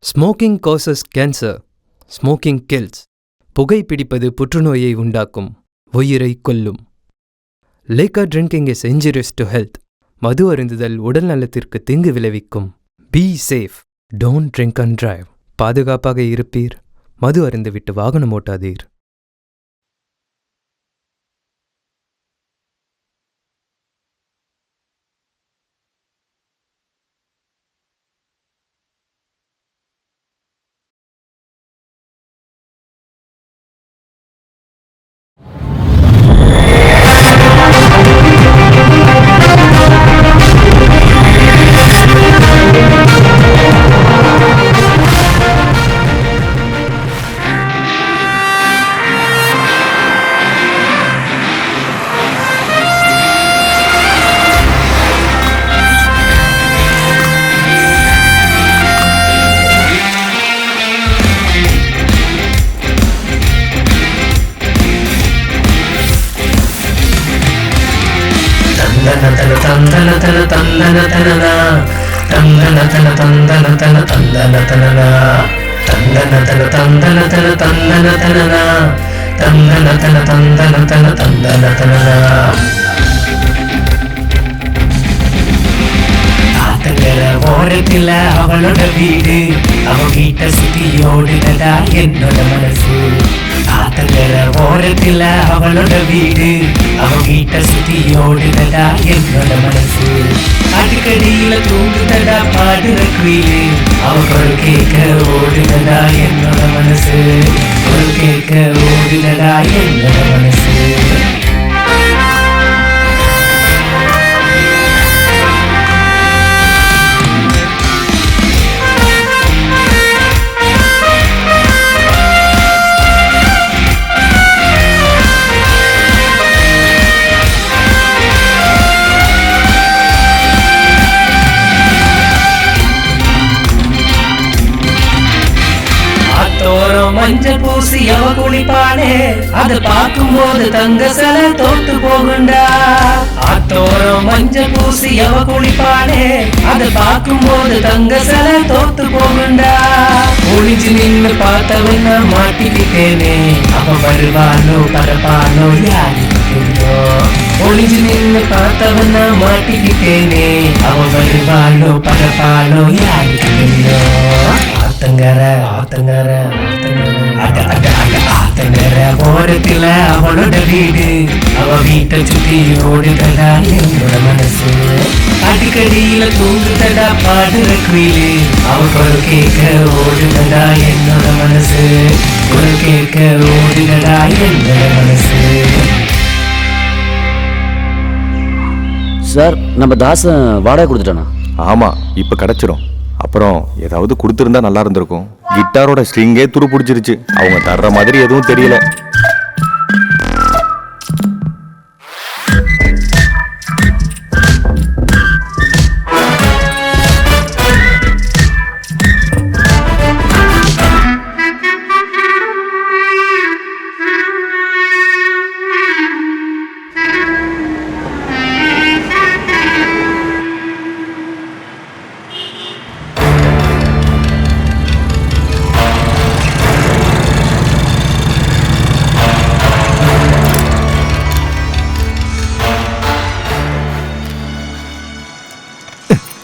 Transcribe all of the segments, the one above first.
Smoking causes cancer. Smoking kills. புகைப்பிடிப்பது புற்றுநோயை உண்டாக்கும், உயிரை கொல்லும். Liquor drinking is injurious to health. மது அருந்துதல் உடல் நலத்திற்கு தீங்கு விளைவிக்கும். Be safe. Don't drink and drive. பாதுகாப்பாக இருப்பீர். மது அருந்துவிட்டு வாகனம் ஓட்டாதீர். ஓரத்துல அவளோட வீடு, அவ வீட்டை சுத்தி ஓடுதடா என்னோட மனசு. ஆத்தங்கர ஓரத்துல அவளோட வீடு, அவ வீட்டை சுத்தி ஓடுதடா என்னோட மனசு. அடிக்கடியில தூங்குதடா பாடுற குயிலு, அவ குரல் கேட்க ஓடுதடா என்னோட மனசு. குரல் கேட்க ஓடுதடா என்னோட மனசு. மஞ்சள் பூசி அவ குளிப்பானே, அத பார்க்கும்போது தங்க சிலை தோத்து போகுண்டா. ஆத்தோரம் மஞ்சள் பூசி அவ குளிப்பானே, அத பார்க்கும்போது தங்க சிலை தோத்து போகுண்டா. ஒளிஞ்சு நின்னு பார்த்தவன மாட்டிக்கிட்டேனே, அவ வருவானோ பரப்பானோ யாருக்கு தெரியும். ஒளிஞ்சு நின்னு பார்த்தவன மாட்டிக்கிட்டேனே, அவ வருவானோ பரப்பானோ யாருக்கு தெரியும். ஆத்தங்கர ஆத்தங்கர ஆத்தங்கர ஓரத்துல அவளோட வீடு, அவ வீட்டை சுத்தி ஓடுதடா என்னோட மனசு. அடிக்கடியில தூங்குதடா பாடுற குயிலு, அவ குரல் கேட்க ஓடுதடா என்னோட மனசு. குரல் கேட்க ஓடுதடா என்னோட மனசு. சார், நம்ம தாசன் வாடகை கொடுத்துட்டானா? ஆமாம், இப்போ கிடச்சிரும். அப்புறம் ஏதாவது கொடுத்துருந்தா நல்லா இருந்திருக்கும். கிட்டாரோட ஸ்ட்ரிங்கே துரு பிடிச்சிருச்சு. அவங்க தர்ற மாதிரி எதுவும் தெரியல.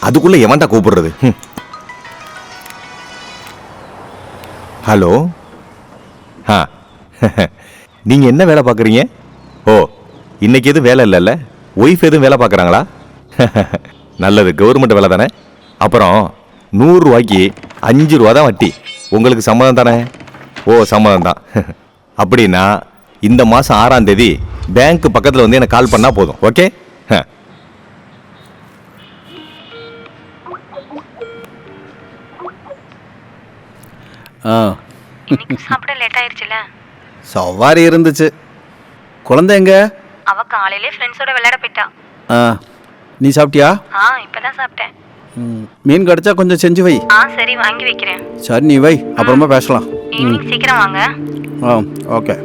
அதுக்குள்ள எவன்டா கூப்பிடுறது? ஹலோ, நீங்க என்ன வேலை பார்க்குறீங்க? ஓ, இன்னைக்கு எதுவும் வேலை இல்லைல்ல? ஒய்ஃப் எதுவும் வேலை பார்க்குறாங்களா? நல்லது, கவர்மெண்ட் வேலை தானே. அப்புறம் 100 ரூபாய்க்கு 5 ரூபா தான் வட்டி. உங்களுக்கு சம்மதம் தானே? ஓ, சம்மதம் தான். அப்படின்னா இந்த மாதம் 6ஆம் தேதி பேங்க் பக்கத்தில் வந்து எனக்கு கால் பண்ணால் போதும். ஓகே? சாப்பிட லேட் ஆயிருச்சுல. சவாரி இருந்துச்சு. குழந்தை எங்க? அவ காலையிலே ஃப்ரெண்ட்ஸோட விளையாட போயிட்டா. நீ சாப்பிட்டியா? இப்பதான் சாப்பிட்டேன். மீன் கிடைச்சா கொஞ்சம் செஞ்சு வை. சரி, வாங்கி வைக்கிறேன். சரி, நீ வை, அப்புறமா பேசலாம். ஈவினிங் சீக்கிரம் வாங்க. ஓகே.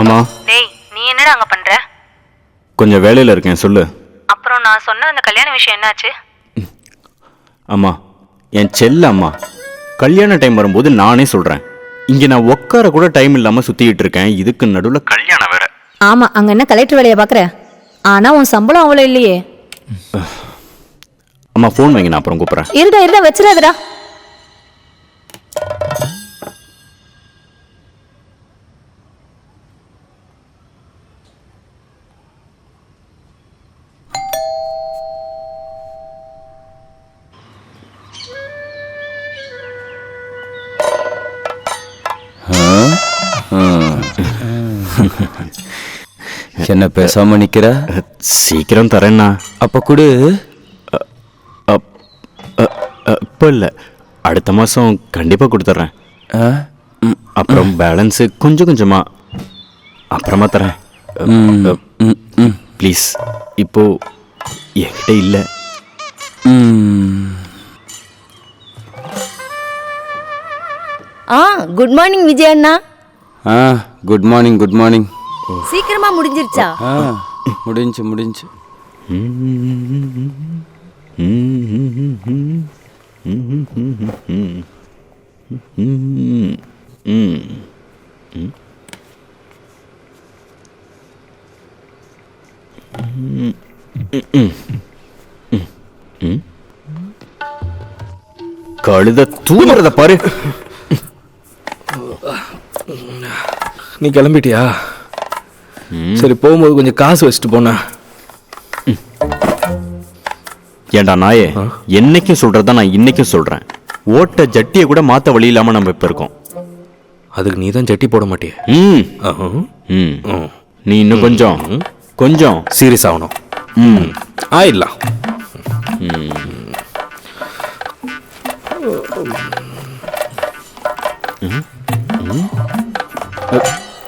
ஆமா. டேய், நீ என்னடா அங்க பண்ற? கொஞ்சம் வேலையில் இருக்கேன், சொல்லு. அப்புறம் நான் சொன்ன அந்த கல்யாண விஷயம் என்னாச்சு? அம்மா, என் செல்ல அம்மா, கல்யாண டைம் வரும்போது நானே சொல்கிறேன். இங்கே நான் உட்கார கூட டைம் இல்லாமல் சுற்றிக்கிட்டு இருக்கேன். இதுக்கு நடுவில் கல்யாணம் வேற. ஆமா, அங்க என்ன கலெக்டர் வேலையை பாக்குற? ஆனா உன் சம்பளம் அவ்வளோ இல்லையே. அம்மா ஃபோன் வைங்க, நான் அப்புறம் கூப்பிட்றேன். இருடா வச்சிடாதடா. என்ன பேசாம நிக்கிற? சீக்கிரம் தரேண்ணா. அப்ப கொடு. இப்போ இல்லை, அடுத்த மாதம் கண்டிப்பாக கொடுத்துட்றேன். அப்புறம் பேலன்ஸு கொஞ்சம் கொஞ்சமாக அப்புறமா தரேன். ப்ளீஸ், இப்போ என்கிட்ட இல்லை. குட் மார்னிங் விஜய் அண்ணா. Good morning. Good morning. சீக்கிரமா முடிஞ்சிருச்சா? முடிஞ்சு. கழுத தூங்குறத பாரு. நீ கிளம்பிட்டியா? சரி, போகும்போது கொஞ்சம் காசு வச்சுட்டு போனா. ஏண்டா நாயே, என்னைக்கும் சொல்றதா நான் இன்னைக்கும் சொல்றேன். ஓட்ட ஜட்டியை கூட மாத்த வழி இல்லாம நம்ம இப்ப இருக்கோம். அதுக்கு நீ தான் ஜட்டி போட மாட்டிய. நீ இன்னும் கொஞ்சம் சீரியஸ் ஆகணும். ஆயிடலாம்.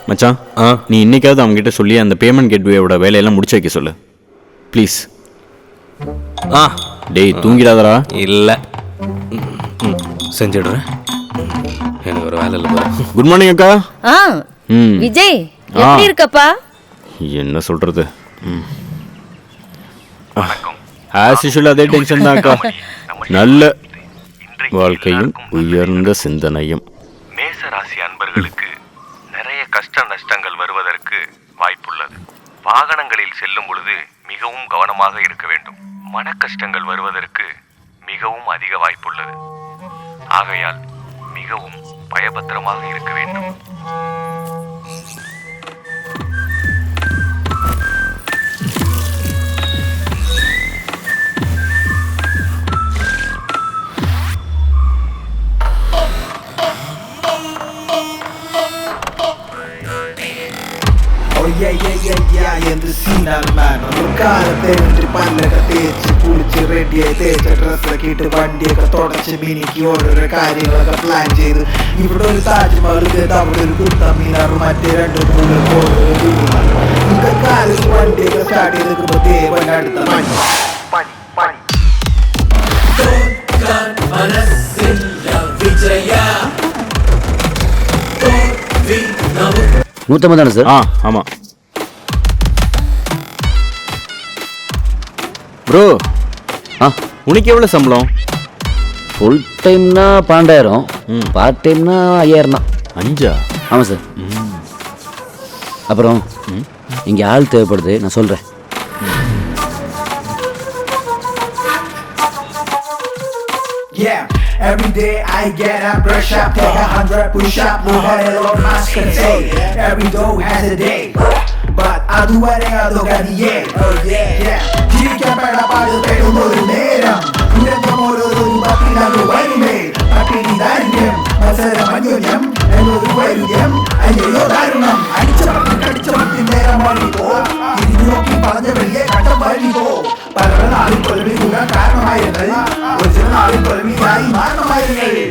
மச்சான், நீ இன்னைக்காவது அவங்க கிட்ட சொல்லி அந்த பேமெண்ட் கேட்வேயோட வேலையெல்லாம் முடிச்சு வைக்க சொல்லு ப்ளீஸ். டேய், தூங்கிடாதடா. இல்லை, செஞ்சிடுறேன். எனக்கு ஒரு வேலை இல்லை. குட் மார்னிங் அக்கா. விஜய் எப்படி இருக்கப்பா? என்ன சொல்றது, ஆஸ் யூஷுவல் அதே டென்ஷன் தான் அக்கா. நல்ல வாழ்க்கையும் உயர்ந்த சிந்தனையும். மேசராசி அன்பர்களுக்கு நிறைய கஷ்ட நஷ்டங்கள் வருவதற்கு வாய்ப்புள்ளது. வாகனங்களில் செல்லும் பொழுது மிகவும் கவனமாக இருக்க வேண்டும். மன கஷ்டங்கள் வருவதற்கு மிகவும் அதிக வாய்ப்புள்ளது. ஆகையால் மிகவும் பயபத்திரமாக இருக்க வேண்டும். என்று சீனால் மேன் ஒரு காலத்தை வென்று பல்லக தேய்ச்சி குளிച്ച് റെഡിയായി തേച്ച ഡ്രസ്സൊക്കെ ഇട്ട് വണ്ടിയൊക്കെ തുടച്ച് മിനിക്ക് ഓരോരോ കാര്യങ്ങളൊക്കെ പ്ലാൻ ചെയ്ത് ഇവിടെ ഒരു താജ്മഹൽ അവിടെ ഒരു കുത്തമ്മീനാറും മറ്റേ 2-3 ഓരോരോ കാലത്ത് വണ്ടിയൊക്കെ സ്റ്റാർട്ട് ചെയ്ത് നിൽക്കുമ്പോൾ ദേവൻ അടുത്ത പണി நூற்றம்பது தானே சார்? ஆமாம் ப்ரோ. உனக்கு எவ்வளோ சம்பளம்? ஃபுல் டைம்னா 12,000, பார்ட் டைம்னா 5,000 தான். 5? ஆமாம் சார். அப்புறம் இங்கே ஆள் தேவைப்படுது, நான் சொல்கிறேன். Every day I get up, brush up, take 100 push-up, no hell or mask can say. Every dog has a day, but I do what I do, got the oh yeah. Chicken para paru pero no dinero. Durante moro do batila do baile, patini daryam, masara manyonyam, eno do varyam, ayo darunam, adichapatti nera mari go, idinokki palanja veliye katta mari go. പലരും കൊലവിളി കൂടാൻ കാരണമായിരുന്നത് original കൊലവിളിയായി മാറണമായിരുന്നത്.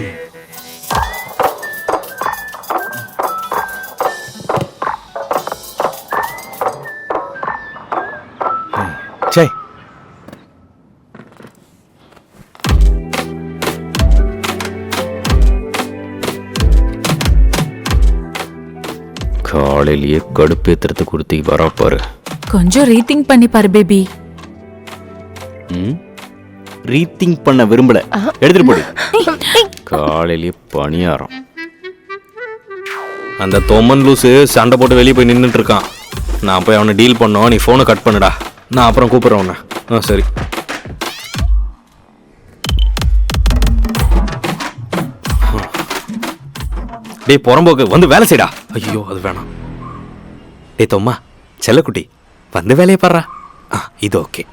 காலையிலேயே கடுப்பேத்துறது கொடுத்து வரப்பாரு. கொஞ்சம் rethink பண்ணி பாரு baby. Rethink பண்ண விரும்பல, எடுத்துட்டு போடு. காலையிலேயே பணியாரம். அந்த தொம்மன் லூசு சண்டை போட்டு வெளியே போய் நின்றுட்டு இருக்கான். நான் போய் அவனை டீல் பண்ணோம். நீ ஃபோனை கட் பண்ணுடா, நான் அப்புறம் கூப்பிட்றேன் உன்னை. சரி. டேய் புறம்போக்கு வந்து வேலை செய்டா. ஐயோ அது வேணாம். டேய் தொம்மா செல்லக்குட்டி வந்து வேலையை பாடுறா. இது ஓகே.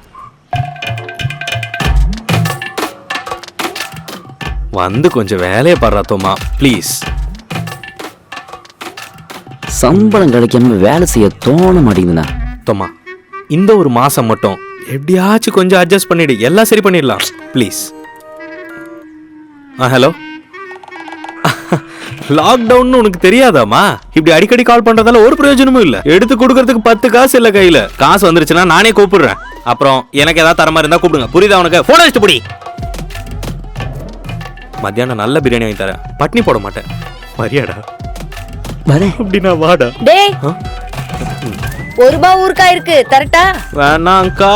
வந்து கொஞ்சம் வேலையை பாடுறா தொம்மா ப்ளீஸ். சம்பளம் கிடைக்காம வேலை செய்ய தோண மாட்டேங்குதுண்ணா. தொம்மா இந்த ஒரு மாசம் மட்டும் எப்படியாச்சும் கொஞ்சம் அட்ஜஸ்ட் பண்ணிடு, எல்லாம் சரி பண்ணிடலாம் ப்ளீஸ். ஹலோ, லாக்டவுன் உனக்கு தெரியாதாமா? இப்படி அடிக்கடி கால் பண்றதால ஒரு பிரயோஜனமும் இல்ல. எடுத்து கொடுக்கறதுக்கு 10 காசு இல்ல கையில. காசு வந்துருச்சுன்னா நானே கூப்பிடுறேன். அப்புறம் எனக்கு ஏதாவது தர மாதிரி இருந்தா கூப்பிடுங்க. புரியுதா உனக்கு? போன வச்சுட்டு போடி. மத்தியானம் நல்ல பிரியாணி வாங்கி தரேன், பட்னி போட மாட்டேன். வரியாடா? அப்படின்னா வாடா. டேய், ₹1 ஊருக்கா இருக்கு, தரட்டா? வேணாங்கா.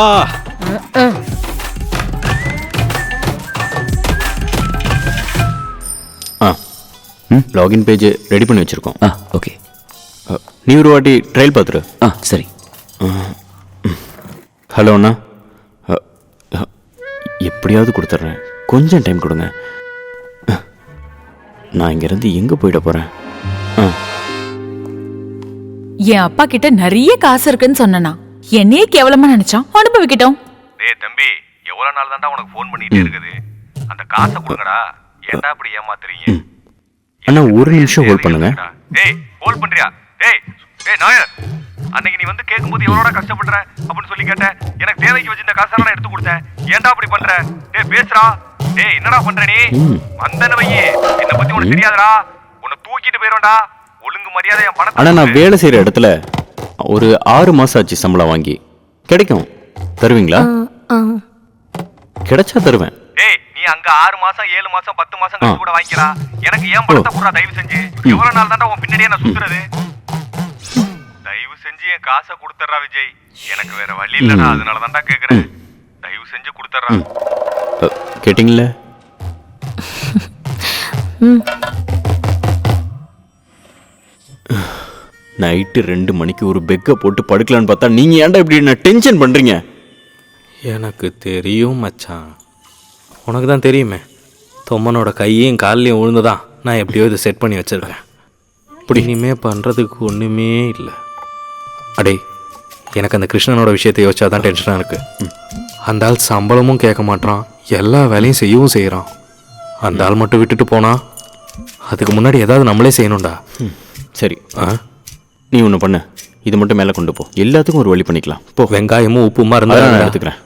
லாகின் பேஜ் ரெடி பண்ணி வச்சிருக்கோம். ஓகே. நீ ஒரு வாட்டி ட்ரையல் பார்த்துரு. சரி. ஹலோ அண்ணா, எப்படியாவது கொடுத்துட்றேன், கொஞ்சம் டைம் கொடுங்க. நான் இங்கேருந்து எங்கே போயிட போகிறேன்? என் அப்பா கிட்ட நிறைய காசு இருக்குன்னு சொன்னா என்னையே கேவலமா நினைச்சான். அனுபவிக்கிட்டோம். டேய் தம்பி, எவ்வளவு நாள் தான்டா உனக்கு ஃபோன் பண்ணிட்டே இருக்குது? அந்த காசை கொடுங்கடா. ஏன்டா அப்படி ஏமாத்துறீங்க? அண்ணா ஒரு நிமிஷம் ஹோல்ட் பண்ணுங்க. டேய் ஹோல்ட் பண்றியா? டேய் டேய் நாயர், அன்னைக்கு நீ வந்து கேட்கும்போது எவ்வளோடா கஷ்டப்படுற அப்படின்னு சொல்லி கேட்டேன். எனக்கு தேவைக்கு வச்சிருந்த காசை நான் எடுத்து கொடுத்தேன். ஏன்டா அப்படி பண்ற? டேய் பேசுறா. டேய் என்னடா பண்ற நீ? வந்தன வையே, என்ன பத்தி உனக்கு தெரியாதுடா. உன்னை தூக்கிட்டு போயிடும்டா. ஒழுங்கு மரியாதை என் பணத்தை. ஆனால் நான் வேலை செய்கிற இடத்துல ஒரு 6 மாதம் ஆச்சு சம்பளம் வாங்கி. கிடைக்கும், தருவீங்களா? கிடைச்சா தருவேன். டேய் நீ அங்க 6 மாசம் 7 மாசம் 10 மாசம் கழிச்சு கூட வாங்கிக்கிறா. எனக்கு ஏன் பணத்தை குடுறா தயவு செஞ்சு. எவ்வளவு நாள் தான்டா உன் பின்னாடியே நான் சுத்துறது? தயவு செஞ்சு என் காசை கொடுத்துறா விஜய். எனக்கு வேற வழி இல்லடா, அதனால தான்டா கேக்குறேன். தயவு செஞ்சு கொடுத்துறா. கேட்டிங்களா? நைட்டு 2 மணிக்கு ஒரு பெக்கை போட்டு படுக்கலான்னு பார்த்தா நீங்க ஏன்டா இப்படி என்ன டென்ஷன் பண்றீங்க? எனக்கு தெரியும் மச்சான், உனக்கு தான் தெரியுமே. தொம்மனோட கையையும் காலையும் விழுந்துதான் நான் எப்படியோ இதை செட் பண்ணி வச்சிருக்கேன். இப்படி இனிமே பண்ணுறதுக்கு ஒன்றுமே இல்லை. அடே எனக்கு அந்த கிருஷ்ணனோட விஷயத்தை யோசிச்சா தான் டென்ஷனாக இருக்கு. அந்த ஆள் சம்பளமும் கேட்க மாட்டான், எல்லா வேலையும் செய்யவும் செய்கிறான். அந்த ஆள் மட்டும் விட்டுட்டு போனா அதுக்கு முன்னாடி ஏதாவது நம்மளே செய்யணும்டா. சரி, நீ ஒன்று பண்ணு, இது மட்டும் மேலே கொண்டு போ. எல்லாத்துக்கும் ஒரு வழி பண்ணிக்கலாம். போ. வெங்காயமும் உப்புமா இருந்தா நான் எடுத்துக்கிறேன்.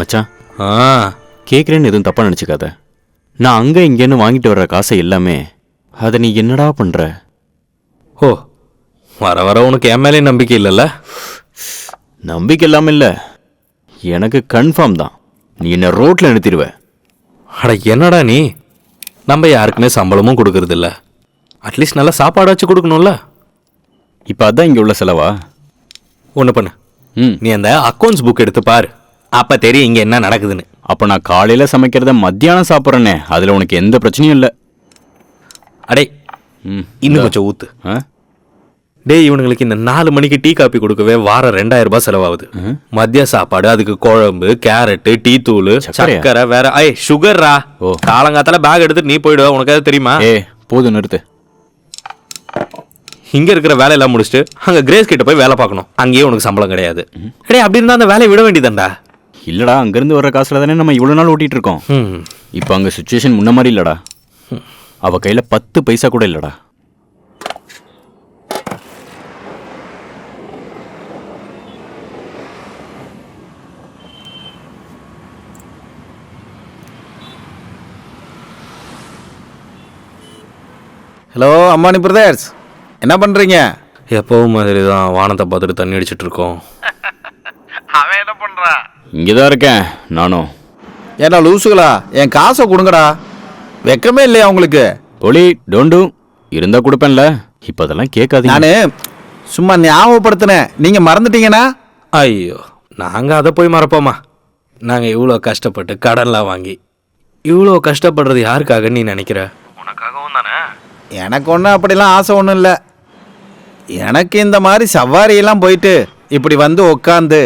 மச்சான், கேட்குறேன்னு எதுவும் தப்பாக நினச்சிக்காத. நான் அங்கே இங்கேன்னு வாங்கிட்டு வர்ற காசை எல்லாமே அதை நீ என்னடா பண்ணுற? ஓ, வர வர உனக்கு என் மேலே நம்பிக்கை இல்லைல்ல? நம்பிக்கை இல்லாமல் இல்லை, எனக்கு கன்ஃபார்ம் தான். நீ என்ன ரோட்டில் நிறுத்திடுவ. அட என்னடா நீ, நம்ம யாருக்குமே சம்பளமும் கொடுக்கறது இல்லை. அட்லீஸ்ட் நல்லா சாப்பாடு வச்சு கொடுக்கணும்ல. இப்போ அதான் இங்கே உள்ள செலவா? ஒன்று பண்ணு, நீ அந்த அக்கௌண்ட்ஸ் புக் எடுத்து பாரு, அப்போ தெரியும் இங்கே என்ன நடக்குதுன்னு. அப்போ நான் காலையில் சமைக்கிறத மத்தியானம் சாப்பிட்றேனே, அதில் உனக்கு எந்த பிரச்சனையும் இல்லை. அடே இன்னும் கொஞ்சம் ஊத்து. டேய் இவனுங்களுக்கு இந்த 4 மணிக்கு டீ காப்பி கொடுக்கவே வாரம் 2000 ரூபாய் செலவாகுது. மதிய சாப்பாடு, அதுக்கு குழம்பு, கேரட்டு, டீ தூள், சக்கரை, வேற சுகர்ரா. காலங்காத்தால பேக் எடுத்துட்டு நீ போயிடுவ, உனக்கு எதாவது தெரியுமா? போதும் நிறுத்து. இங்க இருக்கிற வேலையெல்லாம் முடிச்சுட்டு அங்க கிரேஸ் கிட்ட போய் வேலை பார்க்கணும். அங்கேயே உனக்கு சம்பளம் கிடையாது. டேய் அப்படி இருந்தா அந்த வேலையை விட வேண்டியதாண்டா. இல்லடா, அங்கிருந்து வர்ற காசுல தானே நம்ம இவ்வளவு நாள் ஓட்டிட்டு இருக்கோம். இப்போ அங்க சிச்சுவேஷன் முன்ன மாதிரி இல்லடா. அவ கையில 10 பைசா கூட இல்லடா. ஹலோ அம்மானி பிரதர்ஸ், என்ன பண்ணுறீங்க? எப்பவும் மாதிரி தான் வானத்தை பார்த்துட்டு தண்ணி அடிச்சிட்டு இருக்கோம். அவன் என்ன பண்றான்? இங்கே தான் இருக்கேன் நானும். ஏடா லூசுகளா, என் காசை கொடுங்கடா. வெக்கமே இல்லையா உங்களுக்கு? ஒலி டோண்டு இருந்தா கொடுப்பேன்ல. இப்போ அதெல்லாம் கேட்காதீங்க. நானு சும்மா ஞாபகப்படுத்தினேன், நீங்க மறந்துட்டீங்கன்னா? ஐயோ, நாங்கள் அதை போய் மறப்போமா? நாங்கள் இவ்வளோ கஷ்டப்பட்டு கடன்லாம் வாங்கி இவ்வளோ கஷ்டப்படுறது யாருக்காக நீ நினைக்கிற? உனக்காகவும் தானே. எனக்கு ஒன்றும் அப்படிலாம் ஆசை ஒன்றும் இல்லை. எனக்கு இந்த மாதிரி சவாரியெல்லாம் போயிட்டு இப்படி வந்து உக்காந்து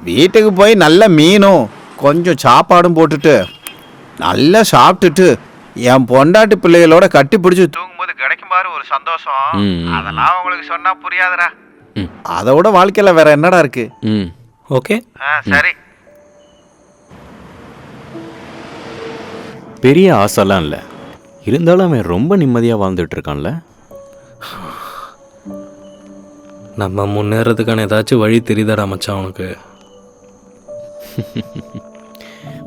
வீட்டுக்கு போய் நல்ல மீனும் கொஞ்சம் சாப்பாடும் போட்டுட்டு நல்லா சாப்பிட்டுட்டு என் பொண்டாட்டி பிள்ளைகளோட கட்டி பிடிச்சி தூங்கும்போது கிடைக்கும் பாரு ஒரு சந்தோஷம். அதெல்லாம் உங்களுக்கு சொன்னா புரியாதுடா. அதோட வாழ்க்கையில வேற என்னடா இருக்கு? ஓகே, சரி. பெரிய ஆசைலாம் இல்லை, இருந்தாலும் அவன் ரொம்ப நிம்மதியாக வாழ்ந்துட்டு இருக்கான்ல. நம்ம முன்னேறதுக்கான ஏதாச்சும் வழி தெரியுதாடா மச்சான் உனக்கு?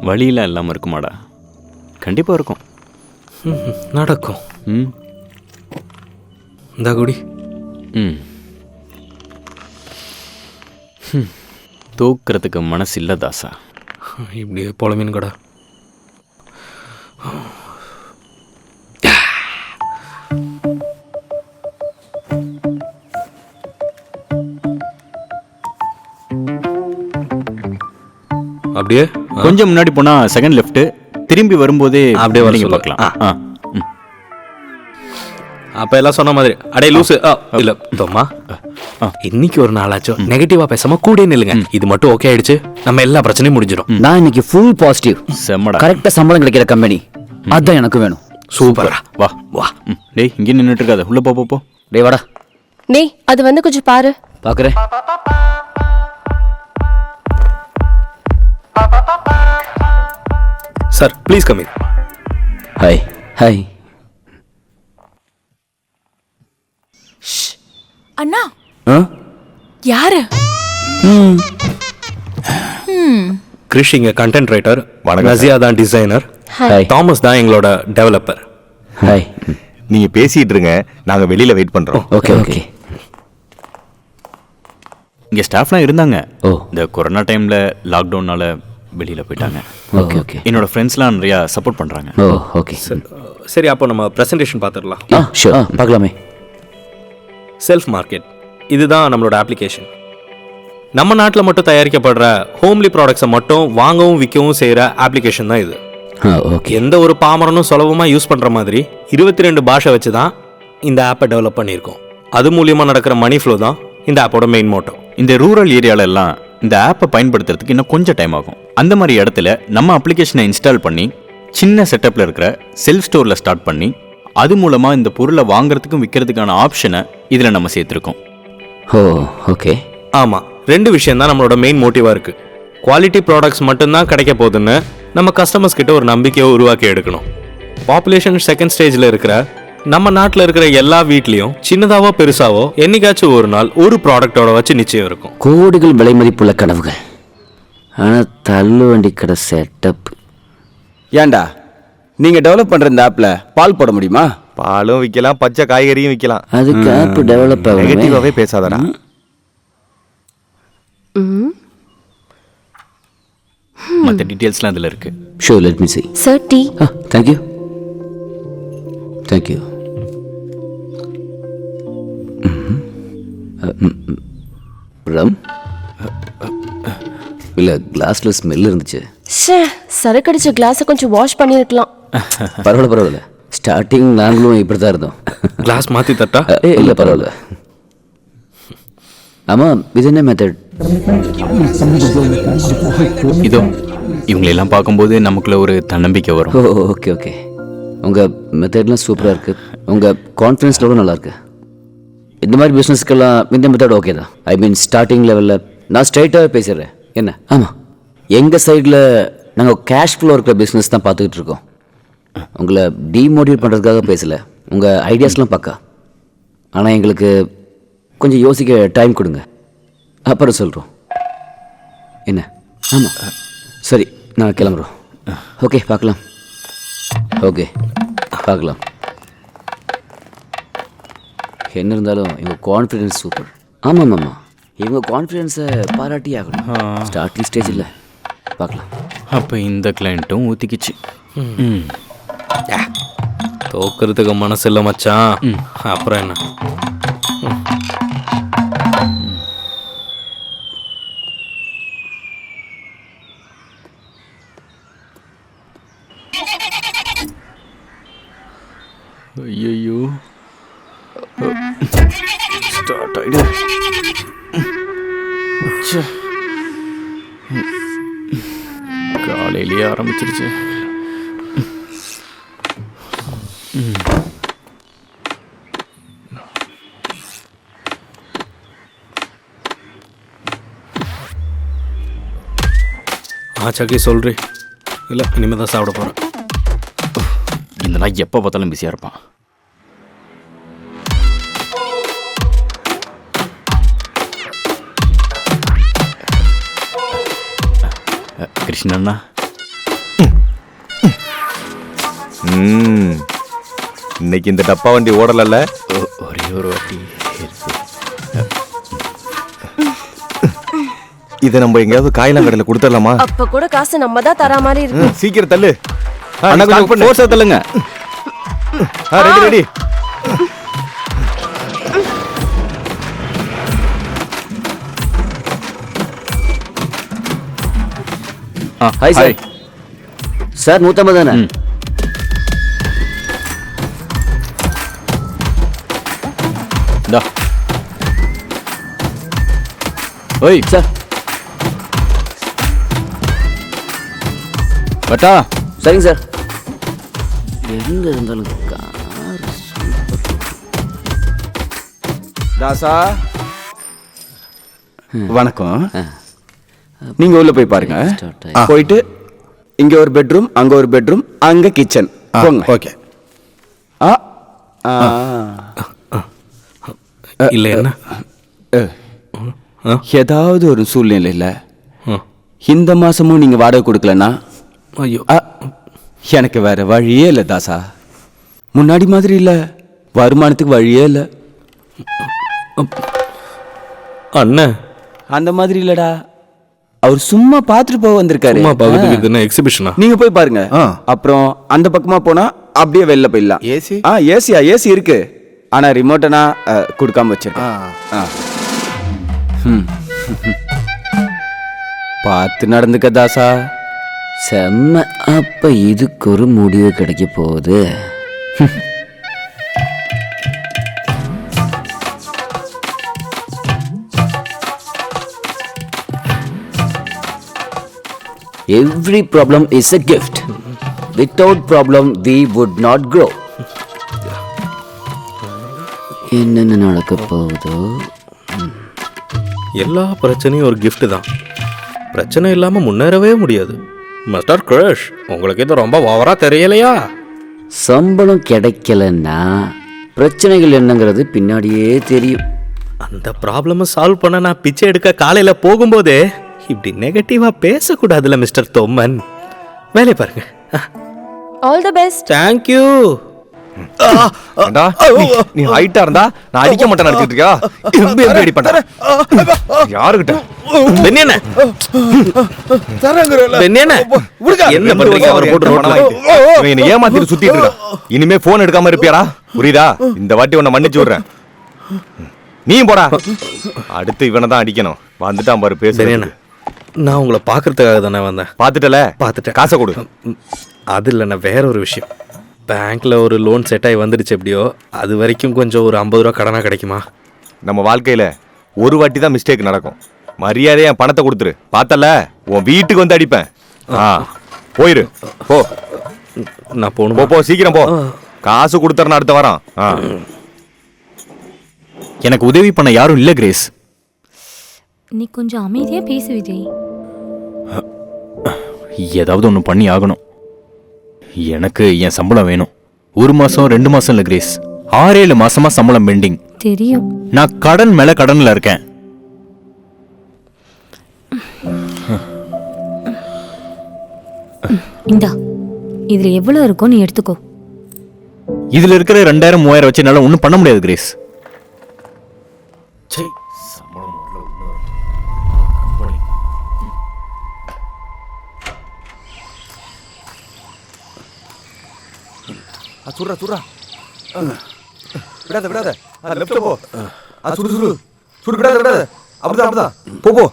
வழியெல்லாம் இல்லாமல் இருக்குமாடா? கண்டிப்பாக இருக்கும். நடக்கும். ம் இந்த குடி. ம் தூக்கிறதுக்கு மனசு இல்லை தாசா. இப்படி போல மீன் கடை. அப்படியே கொஞ்சம் முன்னாடி போனா செகண்ட் லெஃப்ட், திரும்பி வரும்போதே அப்படியே வர நீங்க சொல்லு. பார்க்கலாம். அப்ப எல்லாம் சொன்ன மாதிரி அடே லூசு. இல்ல தோமா, இன்னைக்கு ஒரு நாளாச்சும் நெகட்டிவா பேசாம கூட நில்லுங்க. இது மட்டும் ஓகே ஆயிடுச்சு, நம்ம எல்லா பிரச்சனையும் முடிஞ்சிடும். நான் இன்னைக்கு ஃபுல் பாசிட்டிவ். செம்மடா. கரெக்டா சம்பளம் கிடைக்கிற கம்பெனி அதான் எனக்கு வேணும். சூப்பரா. வா வா. டேய் இங்கே நின்றுட்டு இருக்காத, உள்ள போ போ. டேய் வாடா. டேய் அது வந்து கொஞ்சம் பாரு. பாக்குறேன். Sir please come in. Hi hi. அண்ணா ஆ? யாரு? கிரிஷ் இங்க கண்டென்ட் ரைட்டர், வணக்கம் நசியா தான் டிசைனர், ஹாய் தாமஸ் தான் எங்களோட டெவலப்பர். ஹாய். நீங்க பேசிட்டு இருங்க, நாங்க வெளியில வெயிட் பண்றோம். Okay okay. இங்கே ஸ்டாஃப்லாம் இருந்தாங்க. ஓ. இந்த கொரோனா டைமில் லாக்டவுனால வெளியில் போயிட்டாங்க. Okay okay. என்னோட ஃப்ரெண்ட்ஸ்லாம் நிறையா சப்போர்ட் பண்ணுறாங்க. ஓ ஓகே. சரி, அப்போ நம்ம பிரசன்டேஷன் பார்த்துடலாம். ஷூர் பார்க்கலாமே. செல்ஃப் மார்க்கெட், இதுதான் நம்மளோட அப்ளிகேஷன். நம்ம நாட்டில் மட்டும் தயாரிக்கப்படுற ஹோம்லி ப்ராடக்ட்ஸை மட்டும் வாங்கவும் விற்கவும் செய்கிற அப்ளிகேஷன் தான் இது. ஓகே. எந்த ஒரு பாமரனும் சுலபமாக யூஸ் பண்ணுற மாதிரி 22 பாஷை வச்சு தான் இந்த ஆப்பை டெவலப் பண்ணியிருக்கோம். அது மூலியமாக நடக்கிற மணி ஃப்ளோ தான் இந்த ஆப்போட மெயின் மோட்டோ. இந்த ரூரல் ஏரியால எல்லாம் இந்த ஆப்பை பயன்படுத்துறதுக்கு இன்னும் கொஞ்சம் டைம் ஆகும். அந்த மாதிரி இடத்துல நம்ம அப்ளிகேஷனை இன்ஸ்டால் பண்ணி சின்ன செட்டப்பில் இருக்கிற செல்ஃப் ஸ்டோரில் ஸ்டார்ட் பண்ணி அது மூலமாக இந்த பொருளை வாங்குறதுக்கும் விற்கிறதுக்கான ஆப்ஷனை இதில் நம்ம சேர்த்துருக்கோம். ஓ ஓகே. ஆமாம், 2 விஷயம் தான் நம்மளோட மெயின் மோட்டிவாக இருக்குது. குவாலிட்டி ப்ராடக்ட்ஸ் மட்டும்தான் கிடைக்க போகுதுன்னு நம்ம கஸ்டமர்ஸ் கிட்ட ஒரு நம்பிக்கையை உருவாக்கி எடுக்கணும். பாப்புலேஷன் செகண்ட் ஸ்டேஜில் இருக்கிற நம்ம நாட்டில் இருக்கிற எல்லா வீட்லேயும் சின்னதாவோ பெருசாவோ என்னைக்காச்சும் ஒரு நாள் ஒரு ப்ராடக்டோட வச்சு நிச்சயம் இருக்கும். கோடிகள் விலை மதிப்புள்ள கனவுகள், ஆனால் தள்ளு வண்டி கடை செட்டப். ஏன்டா நீங்க டெவலப் பண்ற இந்த ஆப்ல பால் போட முடியுமா? பாலும் விற்கலாம், பச்சை காய்கறியும் விற்கலாம். அதுக்கு ஆப் டெவலப் ஆகும். நெகட்டிவாவே பேசாதடா. மற்ற டீட்டெயில்ஸ்லாம் அதில் இருக்குது. Sure let me see. Sir tea. Thank you thank you. Rum இல்லை கிளாஸில் ஸ்மெல் இருந்துச்சு. சரக்கடிச்ச கிளாஸை கொஞ்சம் வாஷ் பண்ணியிருக்கலாம். பரவாயில்ல பரவாயில்ல, ஸ்டார்டிங் நாங்களும் இப்படி தான் இருந்தோம். கிளாஸ் மாற்றி தட்டா? இல்லை பரவாயில்ல. ஆமாம், இது என்ன மெத்தட்? இதோ இவங்களெல்லாம் பார்க்கும்போது நமக்குள்ள ஒரு தன்னம்பிக்கை வரும். ஓ ஓகே ஓகே. உங்கள் மெத்தட்லாம் சூப்பராக இருக்குது. உங்கள் கான்ஃபிடன்ஸ் லெவலும் நல்லாயிருக்கு. இந்த மாதிரி பிஸ்னஸ்க்கெல்லாம் இந்த மெத்தட் ஓகே தான். ஐ மீன் ஸ்டார்டிங் லெவலில் நான் ஸ்ட்ரைட்டாகவே பேசிடுறேன். என்ன? ஆமாம், எங்கள் சைடில் நாங்கள் கேஷ் ஃப்ளோ இருக்கிற பிஸ்னஸ் தான் பார்த்துக்கிட்டு இருக்கோம். உங்களை டீமோட்டிவேட் பண்ணுறதுக்காக பேசலை. உங்கள் ஐடியாஸ்லாம் பக்கா. ஆனால் எங்களுக்கு கொஞ்சம் யோசிக்க டைம் கொடுங்க, அப்புறம் சொல்கிறோம். என்ன? ஆமாம் சரி, நான் கிளம்புறோம். ஓகே பார்க்கலாம். ஓகே பார்க்கலாம். என்ன இருந்தாலும் இவங்க கான்ஃபிடென்ஸ் சூப்பர். ஆமாம் ஆமாம், இவங்க கான்ஃபிடென்ஸை பாராட்டி ஆகணும். ஸ்டார்டிங் ஸ்டேஜ் இல்லை, பார்க்கலாம். அப்போ இந்த கிளைண்ட்டும் ஊற்றிக்கிச்சு. தோக்கிறதுக்கு மனசு இல்லை மச்சான். அப்புறம் என்ன? ஐயோ ஸ்டார்ட் ஆயிடு. காலையிலேயே ஆரம்பிச்சிருச்சு. சக்கி சொல்றி இல்லை, இனிமேல் தான் சாப்பிட போகிறேன். இந்த நாய் எப்போ பார்த்தாலும் பிஸியாக இருப்பான். கிருஷ்ணண்ணா, இன்னைக்கு இந்த டப்பா வண்டி ஓடலல்ல? ஒரே ஒரு வாட்டி இதை நம்ம எங்கேயாவது காயெல்லாம் கடையில் கொடுத்துடலாமா? அப்ப கூட காசு நம்ம தான் தர மாதிரி இருக்கு. சீக்கிரம் தள்ளு. அண்ணா கொஞ்சம் ஃபோர்ஸா தள்ளுங்க. Ready ready. Hi sir. Sir 150 தானே? இந்தா. ஓய் சார். பட்டா. சரிங்க சார். எங்க இருந்தாலும் கார் தாசா வணக்கம். நீங்க உள்ள போய் பாருங்க. போயிட்டு இங்க ஒரு பெட்ரூம், அங்க ஒரு பெட்ரூம், அங்க கிச்சன். ஓகே. இல்லை என்ன? ஏதாவது ஒரு சூழ்நிலையில இந்த மாசமும் நீங்க வாடகை கொடுக்கலன்னா ஐயோ, எனக்கு வேற வழியே இல்லை தாசா. முன்னாடி மாதிரி இல்ல, வருமானத்துக்கு வழியே இல்லை. அண்ணன் அந்த மாதிரி இல்லடா, அவர் சும்மா பார்த்துட்டு போக வந்திருக்காரு. என்ன எக்ஸிபிஷனா? நீங்க போய் பாருங்க. அப்புறம் அந்த பக்கமா போனா அப்படியே வெளில போயிடலாம். ஏசி? ஏசியா? ஏசி இருக்கு, ஆனா ரிமோட்டனா கொடுக்காம வச்சிருக்கேன். பார்த்து நடந்துக்க தாசா. செம்ம. அப்ப இதுக்கு ஒரு முடிவு கிடைக்க போகுது. Every problem is a gift. Without problem we would not grow. என்னென்ன நடக்க போகுதோ? எல்லா பிரச்சனையும் ஒரு gift தான். பிரச்சனை இல்லாம முன்னேறவே முடியாது. மிஸ்டர் கிரஷ், உங்களுக்கு இது ரொம்ப ஓவரா தெரியலையா? சம்பளம் கிடைக்கலன்னா பிரச்சனைகள் என்னங்கிறது பின்னாடியே தெரியும். அந்த ப்ராப்ளமை சால்வ் பண்ண நான் பிச்சை எடுக்க காலையில போகும்போதே இப்படி நெகட்டிவா பேசக்கூடாதுல்ல மிஸ்டர் தொம்மன். வேலையை பாருங்க. All the best. Thank you. நீ ஹைட்டா இருந்தா நான் அடிக்க மாட்டேன் நினைச்சிட்டு இருக்கியா? எம்பி அடி பண்ற யாருகிட்ட? பென்னியண்ணே, பென்னியண்ணே, என்ன பண்றீங்க? அவர் போட்டு ரோட்ல இவன் என்ன ஏமாத்திட்டு சுத்திட்டு இருக்கான். இனிமே போன் எடுக்காம இருப்பியாடா? புரியுதா? இந்த வாட்டி உன்னை மன்னிச்சு விடுறேன். நீயும் போடா. அடுத்து இவனை தான் அடிக்கணும். வந்துட்டான் பாரு பேசுறேன். நான் உங்களை பார்க்கறதுக்காக தானே வந்தேன். பார்த்துட்டல? பார்த்துட்டேன். காசை கொடு. அது இல்லைண்ணா, வேற ஒரு விஷயம். பேங்க்ல ஒரு லோன் செட் ஆகி வந்துடுச்சு. எப்படியோ அது வரைக்கும் கொஞ்சம் ஒரு 50 ரூபா கடனா கிடைக்குமா? நம்ம வாழ்க்கையில ஒரு வாட்டி தான் மிஸ்டேக் நடக்கும். மரியாதையா என் பணத்தை கொடுத்துரு. பார்த்தல, உன் வீட்டுக்கு வந்து அடிப்பேன். போயிரு போ. நான் போகணும். போ சீக்கிரம் போ. காசு கொடுத்துறேன் அடுத்த வாரம். எனக்கு உதவி பண்ண யாரும் இல்லை கிரேஸ். நீ கொஞ்சம் அமைதியா பேசு விஜய். ஏதாவது ஒன்று பண்ணி ஆகணும். எனக்கு என் சம்பளம் வேணும். 1 மாசம் 2 மாசம் இல்லை கிரேஸ், 6-7 மாசமா சம்பளம் பெண்டிங். தெரியும். நான் கடன் மேல கடன்ல இருக்கேன். இந்தா, இதுல எவ்வளவு இருக்கோ நீ எடுத்துக்கோ. இதுல இருக்கிற 2000-3000 வச்சு என்னால ஒன்றும் பண்ண முடியாது கிரேஸ். சுடுறா சுடுறா விடாத விடாத லெஃப்ட் போ சுடு சுடு சுடு விடாத விடாத அப்படிதான் போ போ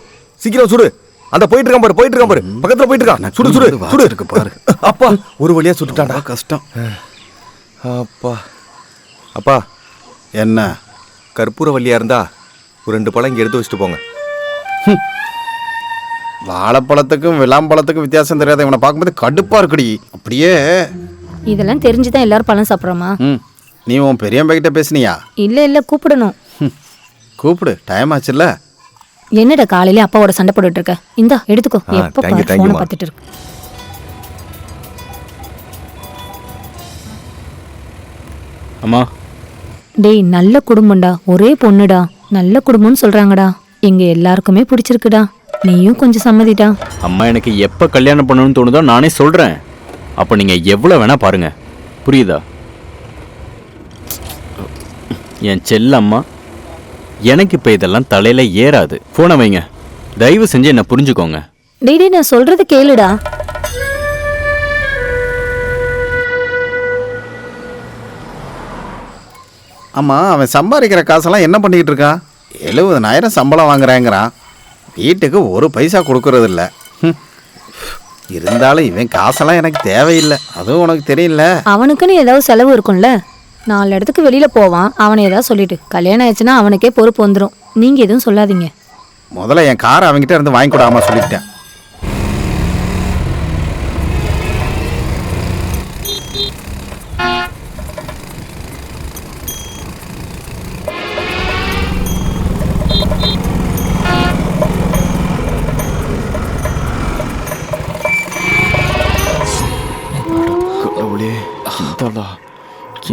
சீக்கிரம் சுடு அந்த போயிட்டு இருக்கான் பாரு பக்கத்துல போயிட்டு இருக்கான் சுடு சுடு சுடு இருக்கு பாரு அப்பா ஒரு வழியா சுட்டுட்டான்டா கஷ்டம் அப்பா அப்பா என்ன கற்பூர வள்ளியா இருந்தா ஒரு 2 பழம் இங்க எடுத்து வச்சுட்டு போங்க. வாழைப்பழத்துக்கும் விளாம்பழத்துக்கும் வித்தியாசம் தெரியாத இவனை பார்க்கும்போது கடுப்பா இருக்குடி அப்படியே. இதெல்லாம் தெரிஞ்சுதான் எல்லாரும் பழம் சாப்பிட்றோமா? நீ உன் பெரியம்பகிட்ட பேசுனியா? இல்ல கூப்பிடணும். கூப்பிடு, டைம் ஆச்சுல்ல. என்னடா காலையில அப்பாவோட சண்டை போட்டுட்டு இருக்க? இந்தா எடுத்துக்கோ. எப்ப thank you, போனை பார்த்துட்டு இருக்கு. அம்மா டேய், நல்ல குடும்பம்டா, ஒரே பொண்ணுடா, நல்ல குடும்பம்னு சொல்றாங்கடா. எங்க எல்லாருக்குமே பிடிச்சிருக்குடா. நீயும் கொஞ்சம் சம்மதிடா. அம்மா எனக்கு எப்போ கல்யாணம் பண்ணணும்னு தோணுதோ நானே சொல்கிறேன். அப்போ நீங்கள் எவ்வளோ வேணால் பாருங்க, புரியுதா? என் செல்ல அம்மா, எனக்கு இப்போ இதெல்லாம் தலையில் ஏறாது. ஃபோனை வைங்க, தயவு செஞ்சு என்னை புரிஞ்சுக்கோங்க. டேய் நான் சொல்றது கேளுடா. ஆமா, அவன் சம்பாதிக்கிற காசெல்லாம் என்ன பண்ணிக்கிட்டு இருக்கான்? 70,000 சம்பளம் வாங்குறாங்கிறான். வீட்டுக்கு ஒரு பைசா கொடுக்கறது இல்லை. இருந்தாலும் இவன் காசெல்லாம் எனக்கு தேவையில்லை, அதுவும் உனக்கு தெரியல. அவனுக்குன்னு ஏதாவது செலவு இருக்கும்ல. 4 இடத்துக்கு வெளியில போவான். அவனை ஏதாவது சொல்லிட்டு கல்யாணம் ஆயிடுச்சுன்னா அவனுக்கே பொறுப்பு வந்துடும். நீங்க எதுவும் சொல்லாதீங்க. முதல்ல என் காரை அவங்ககிட்ட இருந்து வாங்கி கொடாம சொல்லிட்டேன்.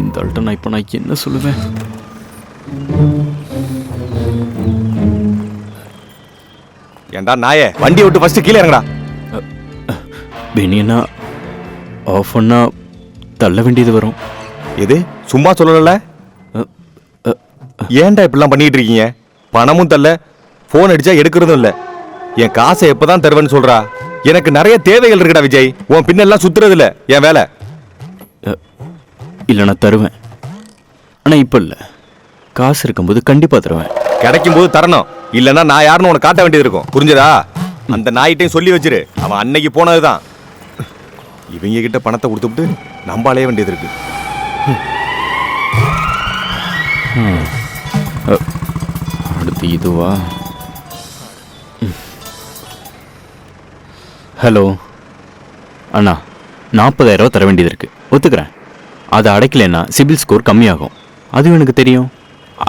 இந்த ஆள்கிட்ட நான் இப்போ நான் என்ன சொல்லுவேன்? ஏண்டா நாயே, வண்டியை விட்டு ஃபர்ஸ்ட் கீழே இறங்கடா. பெனியனா ஆஃப் பண்ணா தள்ள வேண்டியது வரும். இது சும்மா சொல்லல. ஏன்டா இப்படிலாம் பண்ணிட்டு இருக்கீங்க? பணமும் தரல, போன் அடிச்சா எடுக்கிறதும் இல்லை. என் காசை எப்பதான் தருவேன்னு சொல்றா. எனக்கு நிறைய தேவைகள் இருக்குடா விஜய். உன் பின்னெல்லாம் சுத்துறது இல்லை என் வேலை. இல்லை நான் தருவேன், ஆனால் இப்போ இல்லை. காசு இருக்கும்போது கண்டிப்பாக தருவேன். கிடைக்கும் போது தரணும், இல்லைன்னா நான் யாருன்னு உனக்கு காட்ட வேண்டியது இருக்கும். புரிஞ்சதா? அந்த நாயிட்டையும் சொல்லி வச்சிரு, அவன் அன்னைக்கு போனதுதான். இவங்க கிட்ட பணத்தை கொடுத்துட்டு நம்ம அலைய வேண்டியது இருக்கு. அடுத்து இதுவா? ஹலோ அண்ணா, 40,000 தர வேண்டியது இருக்கு, ஒத்துக்கிறேன். அதை அடைக்கலைன்னா சிபில் ஸ்கோர் கம்மியாகும், அதுவும் எனக்கு தெரியும்.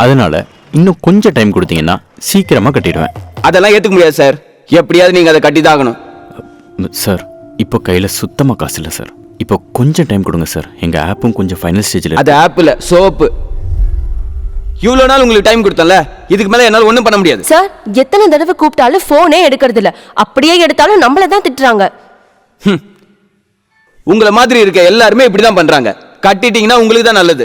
அதனால இன்னும் கொஞ்சம் டைம் கொடுத்தீங்கன்னா சீக்கிரமா கட்டிடுவேன். அதெல்லாம் ஏற்றுக்க முடியாது சார். எப்படியாவது நீங்கள் அதை கட்டி தான் ஆகணும். சார், இப்போ கையில் சுத்தமாக காசு இல்லை சார். இப்போ கொஞ்சம் டைம் கொடுங்க சார். எங்கள் ஆப்பும் கொஞ்சம் ஃபைனல் ஸ்டேஜில். அது ஆப்பில் சோப்பு. இவ்வளோ நாள் உங்களுக்கு டைம் கொடுத்தல, இதுக்கு மேலே என்னால் ஒன்றும் பண்ண முடியாது சார். எத்தனை தடவை கூப்பிட்டாலும் ஃபோனே எடுக்கிறது இல்ல. அப்படியே எடுத்தாலும் நம்மள தான் திட்டுறாங்க. உங்களை மாதிரி இருக்க எல்லாருமே இப்படி தான் பண்ணுறாங்க. கட்டிட்டீங்கன்னா உங்களுக்கு தான் நல்லது.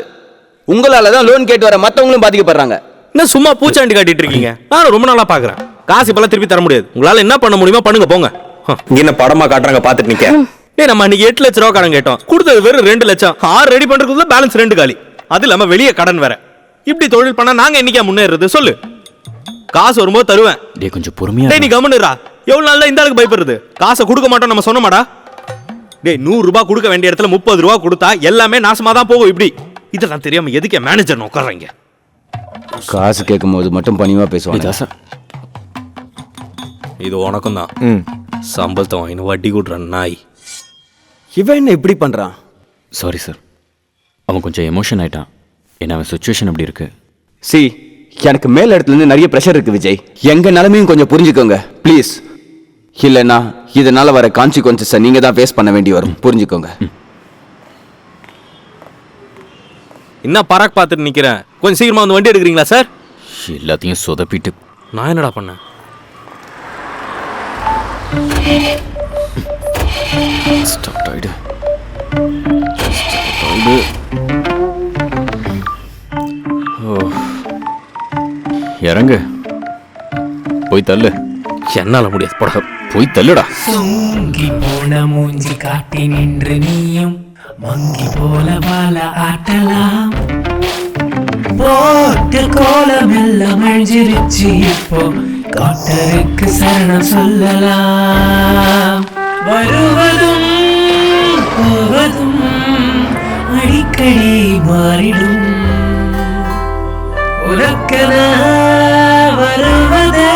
உங்களால தான் லோன் கேட்டு வர மற்றவங்களும் பாதிக்கப்படுறாங்க. என்ன சும்மா பூச்சாண்டி காட்டிட்டு இருக்கீங்க? நானும் ரொம்ப நாளா பாக்குறேன். காசு இப்பெல்லாம் திருப்பி தர முடியாது. உங்களால என்ன பண்ண முடியுமோ பண்ணுங்க, போங்க. இங்க என்ன படமா காட்டுறாங்க பாத்துட்டு நிக்க? நம்ம அன்னைக்கு 8 லட்ச ரூபா கடன் கேட்டோம், கொடுத்தது வெறும் 2 லட்சம். 6 ரெடி பண்றதுக்குள்ள பேலன்ஸ் 2 காலி. அது இல்லாம வெளியே கடன் வேற. இப்படி தொழில் பண்ணா நாங்க என்னைக்கா முன்னேறது சொல்லு? காசு வரும்போது தருவேன். டேய் கொஞ்சம் பொறுமையா. டேய் நீ கம்முனுடா. எவ்வளவு நாள் தான் இந்த ஆளுக்கு பயப்படுறது? காசை கொடுக்க மாட்டோம் நம்ம சொன்னமாடா. டேய் 100 ரூபாய் கொடுக்க வேண்டிய இடத்துல 30 ரூபாய் கொடுத்தா எல்லாமே நாசமா தான் போகும். இப்படி இதெல்லாம் தெரியாம எதுக்கு மேனேஜர் உட்கார்றீங்க? காசு கேட்கும் போது மட்டும் பணிவா பேசுவாங்க சார். இது உனக்கும் தான். சம்பளத்தை வாங்கின வட்டி கூட்டுற நாய். இவன் என்ன இப்படி பண்றான்? சாரி சார், அவன் கொஞ்சம் எமோஷன் ஆயிட்டான். ஏன்னா அவன் சுச்சுவேஷன் அப்படி இருக்கு. சி, எனக்கு மேல் இடத்துல இருந்து நிறைய ப்ரெஷர் இருக்கு விஜய். எங்க நிலைமையும் கொஞ்சம் புரிஞ்சுக்கோங்க ப்ளீஸ். இல்லைன்னா இதனால வர கான்சிக்வன்சஸை நீங்க தான் ஃபேஸ் பண்ண வேண்டி வரும், புரிஞ்சுக்கோங்க. என்ன பராக் பார்த்துட்டு நிக்கிறேன்? கொஞ்சம் சீக்கிரமா வந்து வண்டி எடுக்கிறீங்களா சார்? எல்லாத்தையும் சொதப்பிட்டு நான் என்னடா பண்ணேன்? ஸ்டார்ட் ஆயிடு. இறங்கு, போய் தள்ளு. என்னால முடியாது, போட போய் தள்ளுடா. தூங்கி போன மூஞ்சி காட்டி நின்று நீயும் மங்கி போல வாழ ஆட்டலாம். போட்டு கோலம் எல்லாம் அழிஞ்சிருச்சு, இப்போ காட்டருக்கு சரணம் சொல்லலாம். வருவதும் போவதும் அடிக்கடி மாறிடும், உனக்கென வருவதே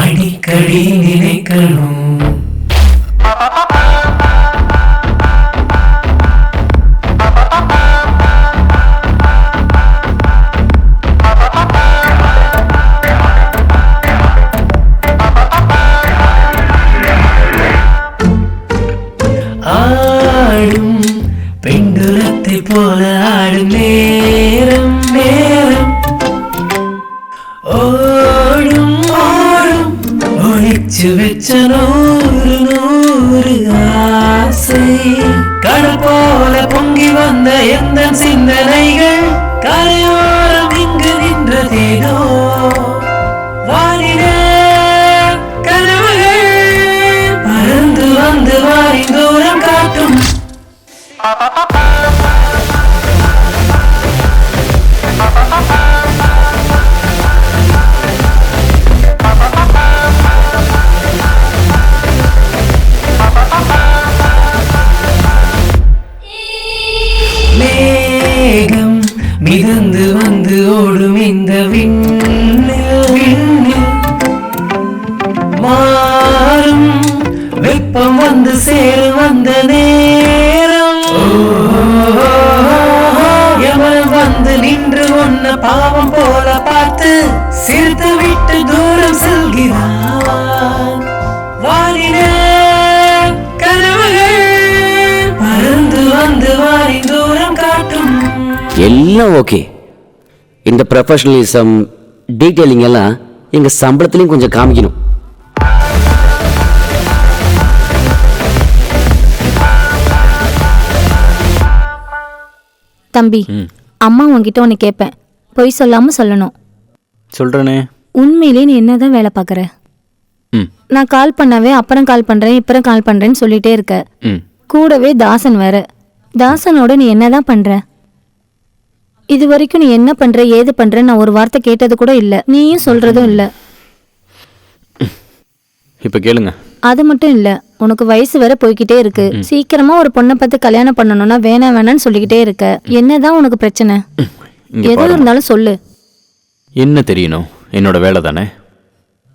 அடிக்கடி நினைக்கணும். ஆடும் பெண்டுலத்தை போல ஆடும் நேரம் நேரம், ஓடும் ஓடும் ஒழிச்சு வச்ச 100 ஆசை. கடல் போல பொங்கி வந்த எந்த சிந்தனைகள் கரையோரம் இங்கு நின்றதேனோ. வானிலே கனவுகள் பறந்து வந்து வாரி தூரம் காட்டும். மேகம் மிதந்து வந்து ஓடும் இந்த விண்ணில் மாறும் வெப்பம் வந்து சேரும் அந்த நேரம். எவன் வந்து நின்று ஒன்ன பாவம் போல பார்த்து சிரித்து விட்டு தூரம் செல்கிறான். வானிலே கனவுகள் பறந்து வந்து வாரி தூரம் காட்டும். எல்லாம் ஓகே. இந்த ப்ரொஃபஷனலிசம் டீட்டெயிலிங் எல்லாம் எங்க சம்பளத்திலையும் கொஞ்சம் காமிக்கணும். தம்பி, அம்மா உன்கிட்ட ஒன்று கேட்பேன், பொய் சொல்லாம சொல்லணும். சொல்கிறேனே. உண்மையிலே நீ என்னதான் வேலை பார்க்குற? நான் கால் பண்ணவே அப்புறம் கால் பண்றேன் இப்பறம் கால் பண்றேன்னு சொல்லிட்டே இருக்க. கூடவே தாசன் வேற. தாசனோட நீ என்னதான் பண்ற? இது வரைக்கும் நீ என்ன பண்ற ஏது பண்ற நான் ஒரு வார்த்தை கேட்டது கூட இல்ல, நீயும் சொல்றதும் இல்ல. இப்போ கேளுங்க. அது மட்டும் இல்ல, உனக்கு வயசு வேற போய்கிட்டே இருக்கு. சீக்கிரமா ஒரு பொண்ணை பார்த்து கல்யாணம் பண்ணணும்னா வேணாம்னு சொல்லிக்கிட்டே இருக்க. என்னதான் உனக்கு பிரச்சனை? எது இருந்தாலும் சொல்லு. என்ன தெரியணும்? என்னோட வேலை தானே,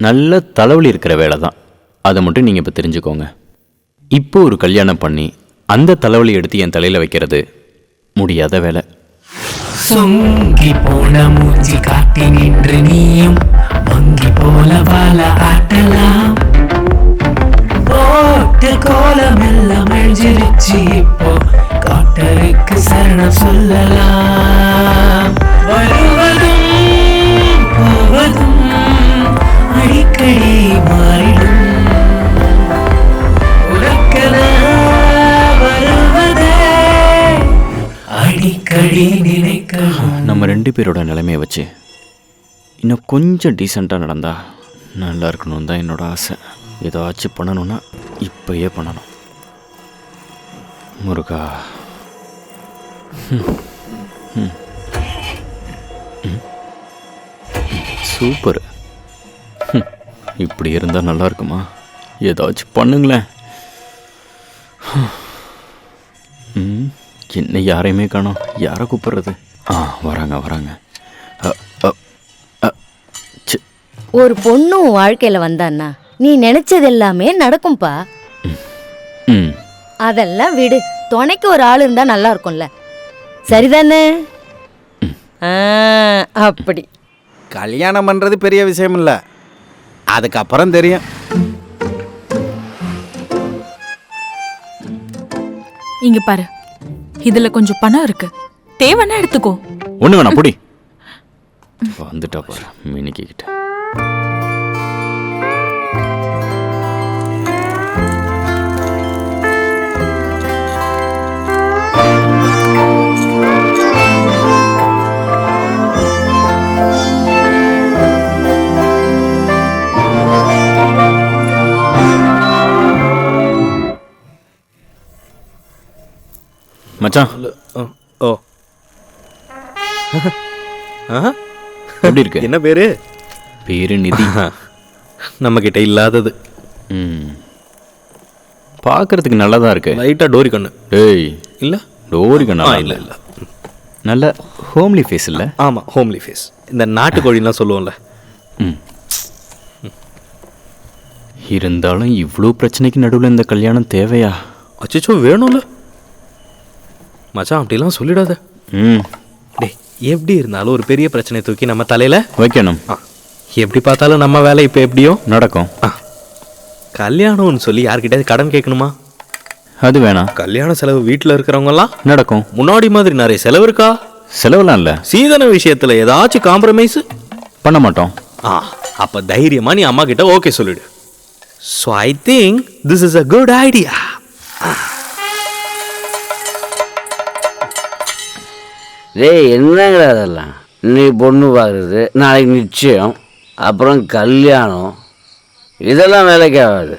நல்ல தலைவலி இருக்கிற வேலை தான். அதை மட்டும் நீங்கள் இப்போ தெரிஞ்சுக்கோங்க. இப்போ ஒரு கல்யாணம் பண்ணி அந்த தலைவலி எடுத்து என் தலையில் வைக்கிறது முடியாத வேலை. சொங்கி போன மூஞ்சி காட்டி நின்று நீயும் மங்கி போல வாழ ஆட்டலாம். போட்டு கோலம் எல்லாம் அழிஞ்சிருச்சு, இப்போ காட்டருக்கு சரணம் சொல்லலாம். வருவதும் போவதும் அடிக்கடி மாறிடும், உனக்கென வருவதே அடிக்கடி நினைக்கணும். நம்ம 2 பேரோட நிலைமையை வச்சு இன்னும் கொஞ்சம் டீசெண்டாக நடந்தா நல்லா இருக்கணும் தான் என்னோட ஆசை. ஏதாச்சும் பண்ணணும்னா இப்பயே பண்ணணும். முருகா. சூப்பர். இப்படி இருந்தால் நல்லா இருக்குமா? ஏதாச்சும் பண்ணுங்களேன். என்ன யாரையுமே காணோம், யாரை கூப்பிடுறது? வராங்க வராங்க. ஒரு பொண்ணு வாழ்க்கையில வந்தான்னா நீ நினைச்சது எல்லாமே நடக்கும்பா. அதெல்லாம் விடு, துணைக்கு ஒரு ஆள் இருந்தா நல்லா இருக்கும்ல, சரிதானே? அப்படி கல்யாணம் பண்றது பெரிய விஷயம் இல்ல, அதுக்கப்புறம் தெரியும். இங்க பாரு, இதுல கொஞ்சம் பணம் இருக்கு, தேவைன்னா எடுத்துக்கோ. ஒண்ணு வேணாம், பொடி. வந்துட்டா பாரு மினிக்கிட்ட. மச்சான் ஓ எப்படி இருக்கு? என்ன பேரு? பேரு நிதி. நம்மக்கிட்ட இல்லாதது. பார்க்கறதுக்கு நல்லா தான் இருக்கு. லைட்டாக டோரி கண்ணு. ஏய் இல்லை டோரி கண்ணா? இல்லை இல்லை, நல்ல ஹோம்லி ஃபேஸ் இல்லை? ஆமாம் ஹோம்லி ஃபேஸ். இந்த நாட்டுக்கோழிலாம் சொல்லுவோம்ல. இருந்தாலும் இவ்வளோ பிரச்சனைக்கு நடுவில் இந்த கல்யாணம் தேவையா? அச்சோ வேணும்ல மச்சான், அப்படிலாம் சொல்லிடாத. டேய், எப்படி இருந்தாலும் ஒரு பெரிய பிரச்சனையை தூக்கி நம்ம தலையில் வைக்கணும். எப்படி பார்த்தாலும் நம்ம வேலை இப்போ எப்படியோ நடக்கும். கல்யாணம்னு சொல்லி யார்கிட்ட கடன் கேட்கணுமா? அது வேணாம். கல்யாண செலவு வீட்டில் இருக்கிறவங்கலாம் நடக்கும். முன்னாடி மாதிரி நிறைய செலவு இருக்கா? செலவுலாம் இல்லை. சீதன விஷயத்தில் ஏதாச்சும் காம்ப்ரமைஸ் பண்ண மாட்டோம். அப்போ தைரியமாக நீ அம்மா கிட்ட ஓகே சொல்லிடு. So I think this is a good idea. டேய் என்னங்கடா அதெல்லாம்? நீ பொண்ணு பார்க்குறது, நாளைக்கு நிச்சயம், அப்புறம் கல்யாணம், இதெல்லாம் வேலைக்கு ஆகாது.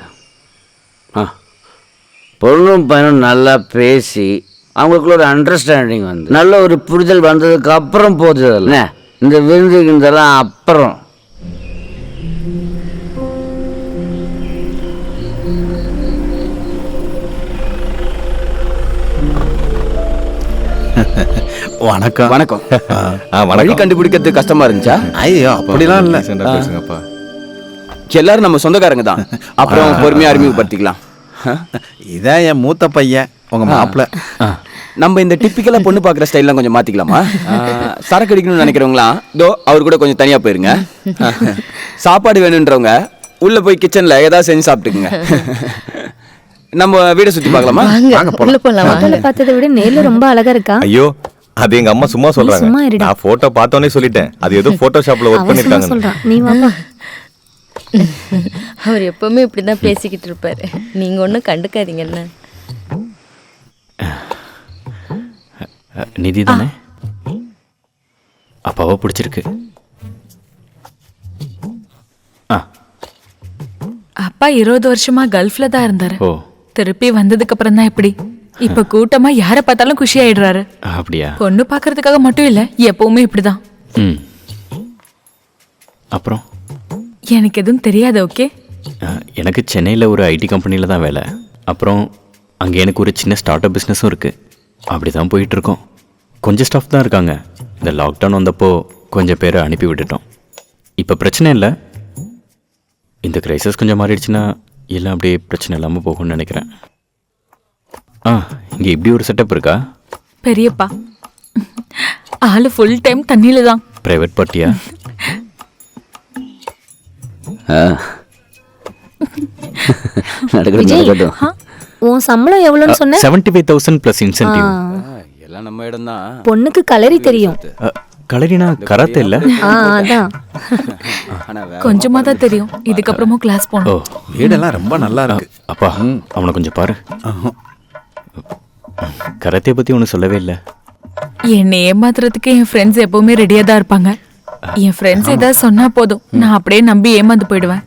பொண்ணும் பையனும் நல்லா பேசி அவங்களுக்குள்ள ஒரு அண்டர்ஸ்டாண்டிங் வந்து நல்ல ஒரு புரிதல் வந்ததுக்கு அப்புறம் போகுது. அதெல்லாம் இந்த விருந்துக்கு இதெல்லாம் அப்புறம். வணக்கம். வணக்கம். வழி கண்டுபிடிக்கிறது கஷ்டமா இருந்துச்சா? ஐயோ அப்படிலாம் இல்லை. எல்லாரும் நம்ம சொந்தக்காரங்க தான். அப்புறம் பொறுமையா அறிமுகப்படுத்திக்கலாம். இதான் என் மூத்த பையன், உங்க மாப்பிள்ள. நம்ம இந்த டிப்பிக்கலா பொண்ணு பார்க்குற ஸ்டைல்லாம் கொஞ்சம் மாத்திக்கலாமா? சரக்கு அடிக்கணும்னு நினைக்கிறவங்களாம் இதோ அவர் கூட கொஞ்சம் தனியா போயிருங்க. சாப்பாடு வேணுன்றவங்க உள்ள போய் கிச்சன்ல ஏதாவது செஞ்சு சாப்பிட்டுக்குங்க. நம்ம வீடை சுத்தி பார்க்கலாமா? பார்த்ததை விட நேர்ல ரொம்ப அழகா இருக்கா. ஐயோ, அது எங்க அம்மா சும்மா சொல்றாங்க. நான் போட்டோ பார்த்தோன்னே சொல்லிட்டேன். அது ஏதோ போட்டோஷாப்ல ஒர்க் பண்ணிருக்காங்க. நீ வாமா. அவர் எப்பவுமே இப்படிதான் பேசிக்கிட்டு இருப்பாரு. நீங்க ஒன்றும் கண்டுக்காதீங்க. என்ன நிதி தானே? அப்பாவை பிடிச்சிருக்கு. அப்பா 20 வருஷமா கல்ஃப்ல தான் இருந்தாரு. ஓ, திருப்பி வந்ததுக்கு அப்புறம் தான் இப்படி இப்ப கூட்டமா யார பார்த்தாலும் குஷி ஆயிடுறாரு. அப்படியா? பொண்ணு பாக்குறதுக்காக மட்டும் இல்ல, எப்பவுமே இப்படிதான். அப்புறம் எனக்கு எதுவும் தெரியாது. ஓகே, எனக்கு சென்னையில் ஒரு ஐடி கம்பெனியில் தான் வேலை. அப்புறம் அங்கே எனக்கு ஒரு சின்ன ஸ்டார்ட் அப் பிஸ்னஸும் இருக்குது. அப்படி தான் போயிட்டுருக்கோம். கொஞ்சம் ஸ்டாஃப் தான் இருக்காங்க. இந்த லாக்டவுன் வந்தப்போ கொஞ்சம் பேரை அனுப்பி விட்டுட்டோம். இப்போ பிரச்சனை இல்லை. இந்த கிரைசஸ் கொஞ்சம் மாறிடுச்சுன்னா எல்லாம் அப்படியே பிரச்சனை இல்லாமல் போகும்னு நினைக்கிறேன். இங்கே இப்படி ஒரு செட்டப் இருக்கா? பெரியப்பா ஆளு ஃபுல் டைம் தண்ணியில தான். பிரைவேட் பார்ட்டியா? உன் சம்பளம் எவ்வளவுன்னு சொன்ன? 75,000 + இன்சென்டிவ். எல்லாம் நம்ம இடம் தான். பொண்ணுக்கு கலரி தெரியும். கலரினா கராத்தே இல்ல? அதான் கொஞ்சமா தான் தெரியும். இதுக்கப்புறமும் கிளாஸ் போகணும். வீடெல்லாம் ரொம்ப நல்லா இருக்கு. அப்பா அவனை கொஞ்சம் பாரு. கராத்தே பத்தி ஒன்றும் சொல்லவே இல்லை. என்னை ஏமாத்துறதுக்கு என் ஃப்ரெண்ட்ஸ் எப்பவுமே ரெடியா தான் இருப்பாங்க. என் ஃப்ரெண்ட்ஸ் ஏதாவது சொன்னா போதும், நான் அப்படியே நம்பி ஏமாந்து போயிடுவேன்.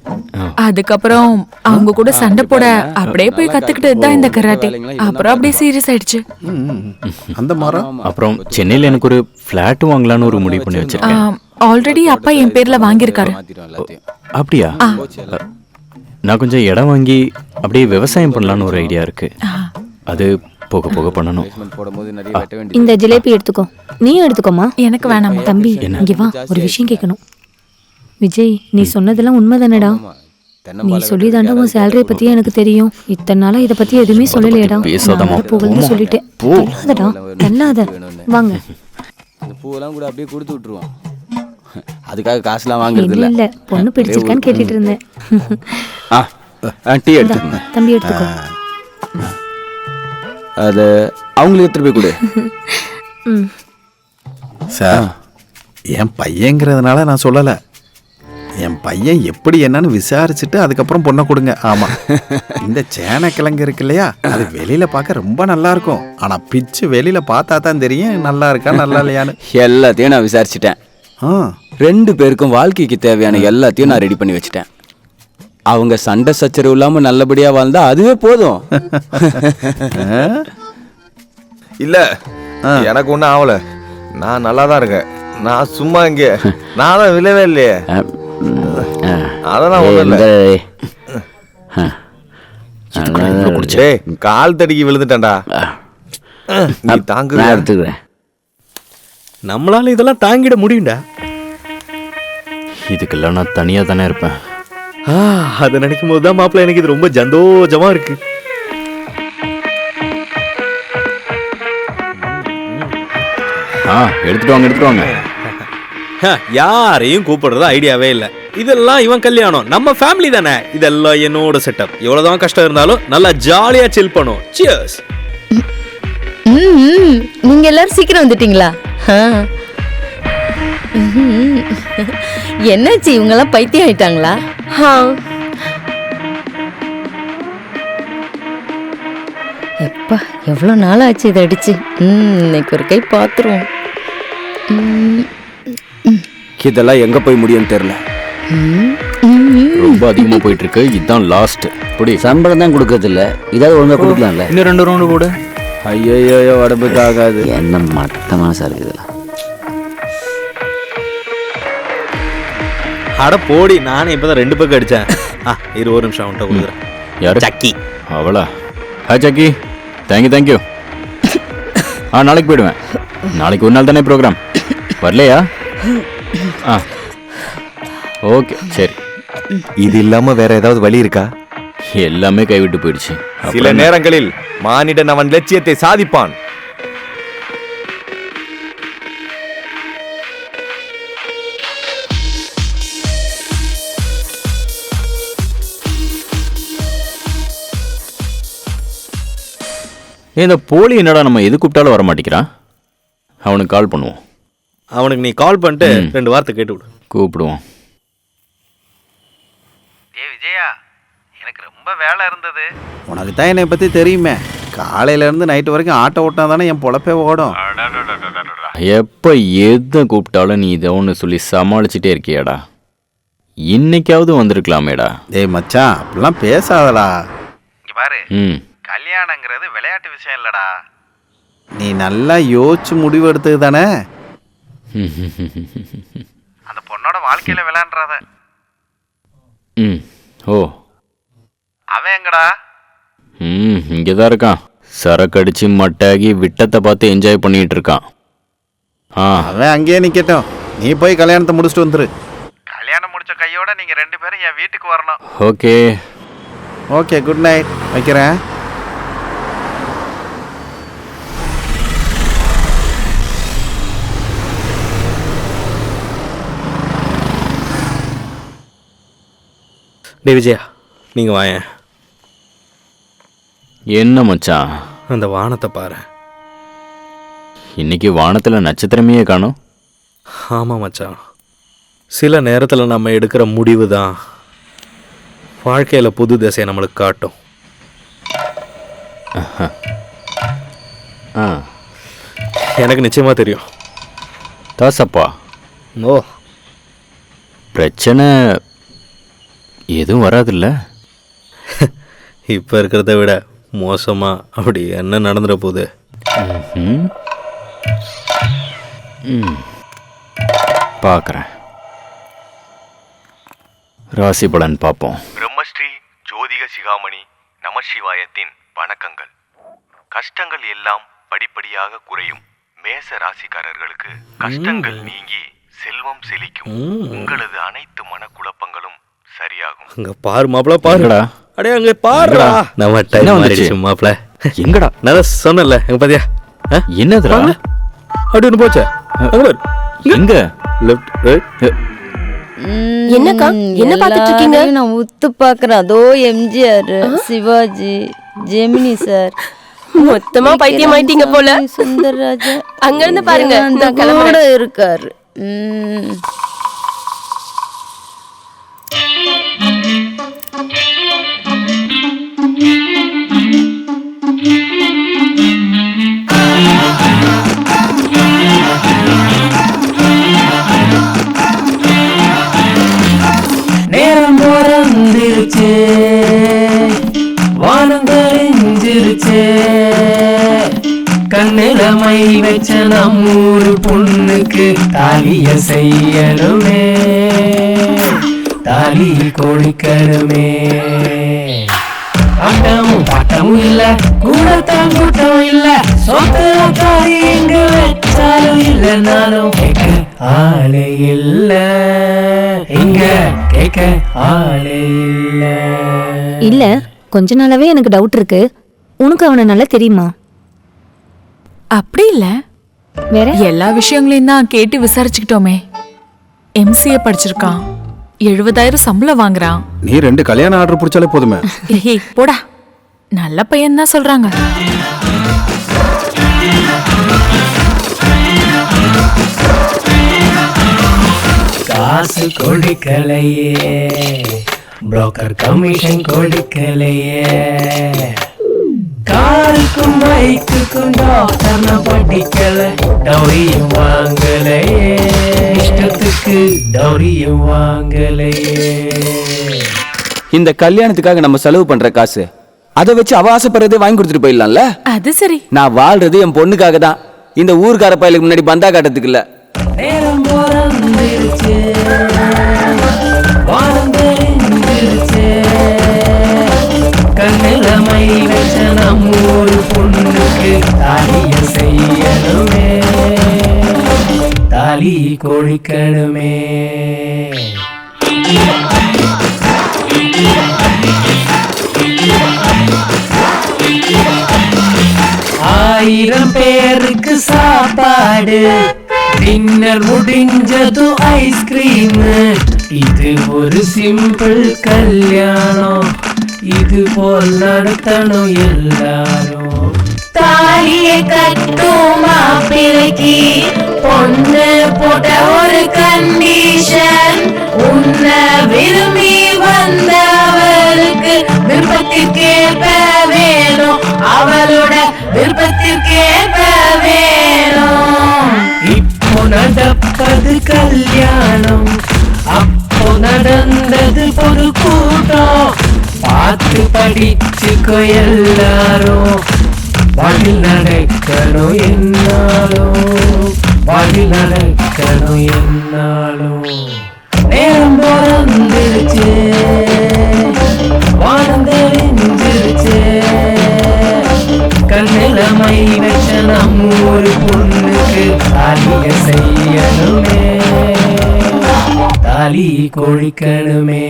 அதுக்கப்புறம் அவங்க கூட சண்டை போட அப்படியே போய் கத்துக்கிட்டது தான் இந்த கராத்தே. அப்புறம் அப்படியே சீரியஸ் ஆயிடுச்சு. அந்த மரம். அப்புறம் சென்னையில் எனக்கு ஒரு ஃபிளாட் வாங்கலான்னு ஒரு முடிவு பண்ணி வச்சிருக்கேன். ஆல்ரெடி அப்பா என் பேர்ல வாங்கியிருக்காரு. அப்படியா? நான் கொஞ்சம் இடம் வாங்கி அப்படியே விவசாயம் பண்ணலான்னு ஒரு ஐடியா இருக்கு. அது போக போக பண்ணணும். இந்த ஜிலேபி எடுத்துக்கோ. நீயும் எடுத்துக்கோமா. எனக்கு வேணாம். தம்பி இங்க வா, ஒரு விஷயம் கேட்கணும். விஜய், நீ சொன்னதெல்லாம் உண்மைதானடா? நீ சொல்லி தாண்டா உன் சேலரியை பத்தியே எனக்கு தெரியும். இத்தனை நாளா இதை பத்தி எதுவுமே சொல்லலையடா. புகழ்ந்து சொல்லிட்டேன். தள்ளாதடா, தள்ளாத. வாங்க. இந்த பூவெல்லாம் கூட அப்படியே கொடுத்து விட்டுருவோம். அதுக்காக காசுலாம் வாங்குறது இல்ல. இல்ல, பொண்ணு பிடிச்சிருக்கான்னு கேட்டுட்டு இருந்தேன். டீ எடுத்துக்கோங்க. தம்பி எடுத்துக்கோ. அது அவங்களுக்கு திருப்பி கொடு. சார், என் பையங்கிறதுனால நான் சொல்லலை. என் பையன் எப்படி என்னன்னு விசாரிச்சுட்டு அதுக்கப்புறம் பொண்ணை கொடுங்க. ஆமாம், இந்த சேனக்கிழங்கு இருக்கு இல்லையா, அது வெளியில் பார்க்க ரொம்ப நல்லா இருக்கும். ஆனால் பிச்சு வெளியில் பார்த்தா தான் தெரியும் நல்லா இருக்கா நல்லா இல்லையான்னு. எல்லாத்தையும் நான் விசாரிச்சிட்டேன். 2 பேருக்கும் வாழ்க்கைக்கு தேவையான எல்லாத்தையும் நான் ரெடி பண்ணி வச்சுட்டேன். அவங்க சண்டை சச்சரவு இல்லாமல் நல்லபடியாக வாழ்ந்தா அதுவே போதும். இல்ல எனக்கு ஒன்றும் ஆகல, நான் நல்லா தான் இருக்கேன். நான் சும்மா இங்கே நான் தான் விழவே இல்லையே, அதெல்லாம் ஒன்றும் இல்லை. கால் தடிக்கி விழுந்துட்டேன்டா. நீ தாங்க எடுத்துக்கிறேன். நம்மளால இதெல்லாம் தாங்கிட முடியும்டா. இதுக்கெல்லாம் நான் தனியா தானே இருப்பேன். அதை நினைக்கும் போது தான் மாப்பிள்ள எனக்கு இது ரொம்ப சந்தோஷமா இருக்கு. எடுத்துட்டு வாங்க. யாரையும் கூப்பிடுறது ஐடியாவே இல்லை. இதெல்லாம் இவன் கல்யாணம், நம்ம ஃபேமிலி தானே. இதெல்லாம் என்னோட செட்டப். எவ்வளவுதான் கஷ்டம் இருந்தாலும் நல்லா ஜாலியா சில் பண்ணும். சியர்ஸ். நீங்க எல்லாரும் சீக்கிரம் வந்துட்டீங்களா? என்னாச்சு, இவங்க எல்லாம் பைத்தியம் ஆயிட்டாங்களா? எப்பா எவ்வளோ நாள் ஆச்சு இதை அடிச்சு. இன்னைக்கு ஒரு கை பாத்துருவோம். இதெல்லாம் எங்க போய் முடியும்னு தெரியல. ரொம்ப அதிகமா போயிட்டு இருக்கு. இதுதான் லாஸ்ட். இப்படி சம்பளம் தான் கொடுக்கறது இல்ல, இதாவது ஒழுங்கா கொடுக்கலாம்ல. இன்னும் 2 ரவுண்டு கூட. ஐயோ உடம்புக்கு ஆகாது. என்ன மட்டமான சார் இருக்குதுல. அட போடி, நானே இப்பதான் 2 பக்கம் அடிச்சேன். இரு ஒரு நிமிஷம் அவன்கிட்ட கொடுக்குறேன். யாரு? சக்கி. அவளா? ஹாய் சக்கி. தேங்க்யூ. நாளைக்கு போயிடுவேன். நாளைக்கு ஒரு நாள் தானே ப்ரோக்ராம், வரலையா? ஓகே சரி. இது இல்லாம வேற ஏதாவது வழி இருக்கா? எல்லாமே கைவிட்டு போயிடுச்சு. சில நேரங்களில் மானிடன் அவன் லட்சியத்தை சாதிப்பான். இந்த போலி என்னடா நம்ம எது கூப்பிட்டாலும் வர மாட்டேங்கிறான். அவனுக்கு கால் பண்ணுவோம். அவனுக்கு நீ கால் பண்ணிட்டு 2 வார்த்தை கேட்டு விடு. கூப்பிடுவோம். விஜயா, எனக்கு ரொம்ப வேலை இருந்தது. உனக்கு தான் என்னை பற்றி தெரியுமே. காலையிலேருந்து நைட்டு வரைக்கும் ஆட்டோ ஓட்டினா தானே என் பொழப்பே ஓடும். எப்போ எதை கூப்பிட்டாலும் நீ இதை ஒன்று சொல்லி சமாளிச்சுட்டே இருக்கியாடா. இன்னைக்காவது வந்திருக்கலாமேடா. டேய் மச்சான், அப்படிலாம் பேசாதடா. இங்க பாரு, கல்யாணங்கிறது விளையாட்டு விஷயம் இல்லடா. நீ நல்லா யோசிச்சு முடிவு எடுத்தது தானே. அந்த பொண்ணோட வாழ்க்கையில விளையாடுறத. ஓ, அவன் எங்கடா? இங்கதான் இருக்கான். சரக்கு அடிச்சு மட்டாகி விட்டத்தை பார்த்து என்ஜாய் பண்ணிட்டு இருக்கான். அவன் அங்கேயே நிக்கட்டும், நீ போய் கல்யாணத்தை முடிச்சுட்டு வந்துரு. கல்யாணம் முடிச்ச கையோட நீங்க 2 பேரும் என் வீட்டுக்கு வரணும். Okay, good night. வைக்கிறேன். டே விஜயா, நீங்க வாங்க. என்ன மச்சான், அந்த வானத்தை பாரு. இன்னைக்கு வானத்துல நட்சத்திரமே காணோம். ஆமா மச்சான், சில நேரத்தில் நம்ம எடுக்கிற முடிவு தான் வாழ்க்கையில புது திசையை நம்மளுக்கு காட்டும். எனக்கு நிச்சயமா தெரியும். தாசப்பா, ஓ, பிரச்சனை எதுவும் வராதுல்ல? இப்போ இருக்கிறத விட மோசமா அப்படி என்ன நடந்துட போகுது? பார்க்குறேன். ராசி பலன் பார்ப்போம். பிரம்மஸ்ரீ ஜோதிக சிகாமணி நமசிவாயத்தின் வணக்கங்கள். கஷ்டங்கள் எல்லாம் படிப்படியாக குறையும். மேச ராசிக்காரர்களுக்கு கஷ்டங்கள் நீங்கி செல்வம் செழிக்கும். உங்களது அனைத்து மனக்குழப்பங்களும் சரியாகும். அங்க பாரு மாப்பிள, பாருடா. அடே அங்க பாருடா. நம்ம டைம் மாறிடுச்சு மாப்பிள. எங்கடா? நான் சொன்னல, எங்க பாத்தியா? என்னதுடா? அப்படி ஒன்று போச்சே. அங்க பாரு. எங்க? Left right. என்னக்கா, என்ன பார்த்துட்டு இருக்கீங்க? நான் உத்து பார்க்கறேன். அதோ எம்ஜிஆர், சிவாஜி, ஜெமினி சார், மொத்தமா பைத்தியம் ஆயிட்டீங்க போல. சுந்தரராஜா அங்க இருந்து பாருங்க, நான் கிளம்புற இருக்காரு. நேரம் பிறந்திருச்சு, வானம் தெரிஞ்சிருச்சு, கண்ணே வச்ச நம்மூரு பொண்ணுக்கு தாலிய செய்யணுமே, தாலி கொடுக்கணுமே. ஆட்டமும் பாட்டமும் இல்ல, கூடத்தான் கூட்டம் இல்ல, சொத்து எங்க வச்சாலும் இல்லைனாலும் கேட்க ஆளே இல்ல, இங்க கேட்க ஆளே இல்ல. இல்ல கொஞ்ச நாளாவே எனக்கு டவுட் இருக்கு. உனக்கு அவனை நல்லா தெரியுமா? அப்படி இல்ல, வேற எல்லா விஷயங்களையும் தான் கேட்டு விசாரிச்சுக்கிட்டோமே. MCA படிச்சிருக்கான், 70,000 சம்பளம் வாங்குறான். நீ 2 கல்யாண ஆர்டர் பிடிச்சாலே போதுமே. ஏய் போடா, நல்ல பையன் தான் சொல்றாங்க. காசு கொடுக்கலையே, புரோக்கர் கமிஷன் கொடுக்கலையே, காருக்கும் பைக்குக்கும் டாக்டர் நான் படிக்கல, டௌரியும் வாங்கலையே, இஷ்டத்துக்கு டௌரியும் வாங்கலையே. இந்த கல்யாணத்துக்காக நம்ம செலவு பண்ற காசு, அதை வச்சு அவ ஆசைப்படுறதே வாங்கி கொடுத்துட்டு போயிடலாம்ல. அது சரி. நான் வாழ்றது என் பொண்ணுக்காக தான், இந்த ஊர்க்கார பயலுக்கு முன்னாடி பந்தா காட்டுறதுக்கு இல்ல. நேரம் போறந்துருச்சு, வானம் தெரிஞ்சிருச்சு, கண்ணில மை வச்ச நம்மூரு பொண்ணுக்கு தாலிய செய்யணுமே, தாலி கொடுக்கணுமே. ஆயிரம் பேருக்கு சாப்பாடு, டின்னர் முடிஞ்சதும் ஐஸ்கிரீம், இது ஒரு சிம்பிள் கல்யாணம், இது போல் நடத்தணும் எல்லாரும். தாலியை கட்டும் மாப்பிளைக்கு பொண்ணு போட்ட ஒரு கண்டிஷன், உன்னை விரும்பி வந்தவருக்கு விருப்பத்திற்கேற்ப வேணும், அவளோட விருப்பத்திற்கேற்ப வேணும். இப்போ நடப்பது கல்யாணம், அப்போ நடந்தது ஒரு கூட்டம், பார்த்து படிச்சுக்கோ எல்லாரும், வாழ்வில் நடக்கணும் என்னாலும், வாழ்வில் நடக்கணும் என்னாலும். நேரம் பிறந்துருச்சு, வானம் தெரிஞ்சிருச்சு, கண்ணில மை வச்ச நம்மூரு பொண்ணுக்கு தாலிய செய்யணுமே, தாலி கொழிக்கணுமே.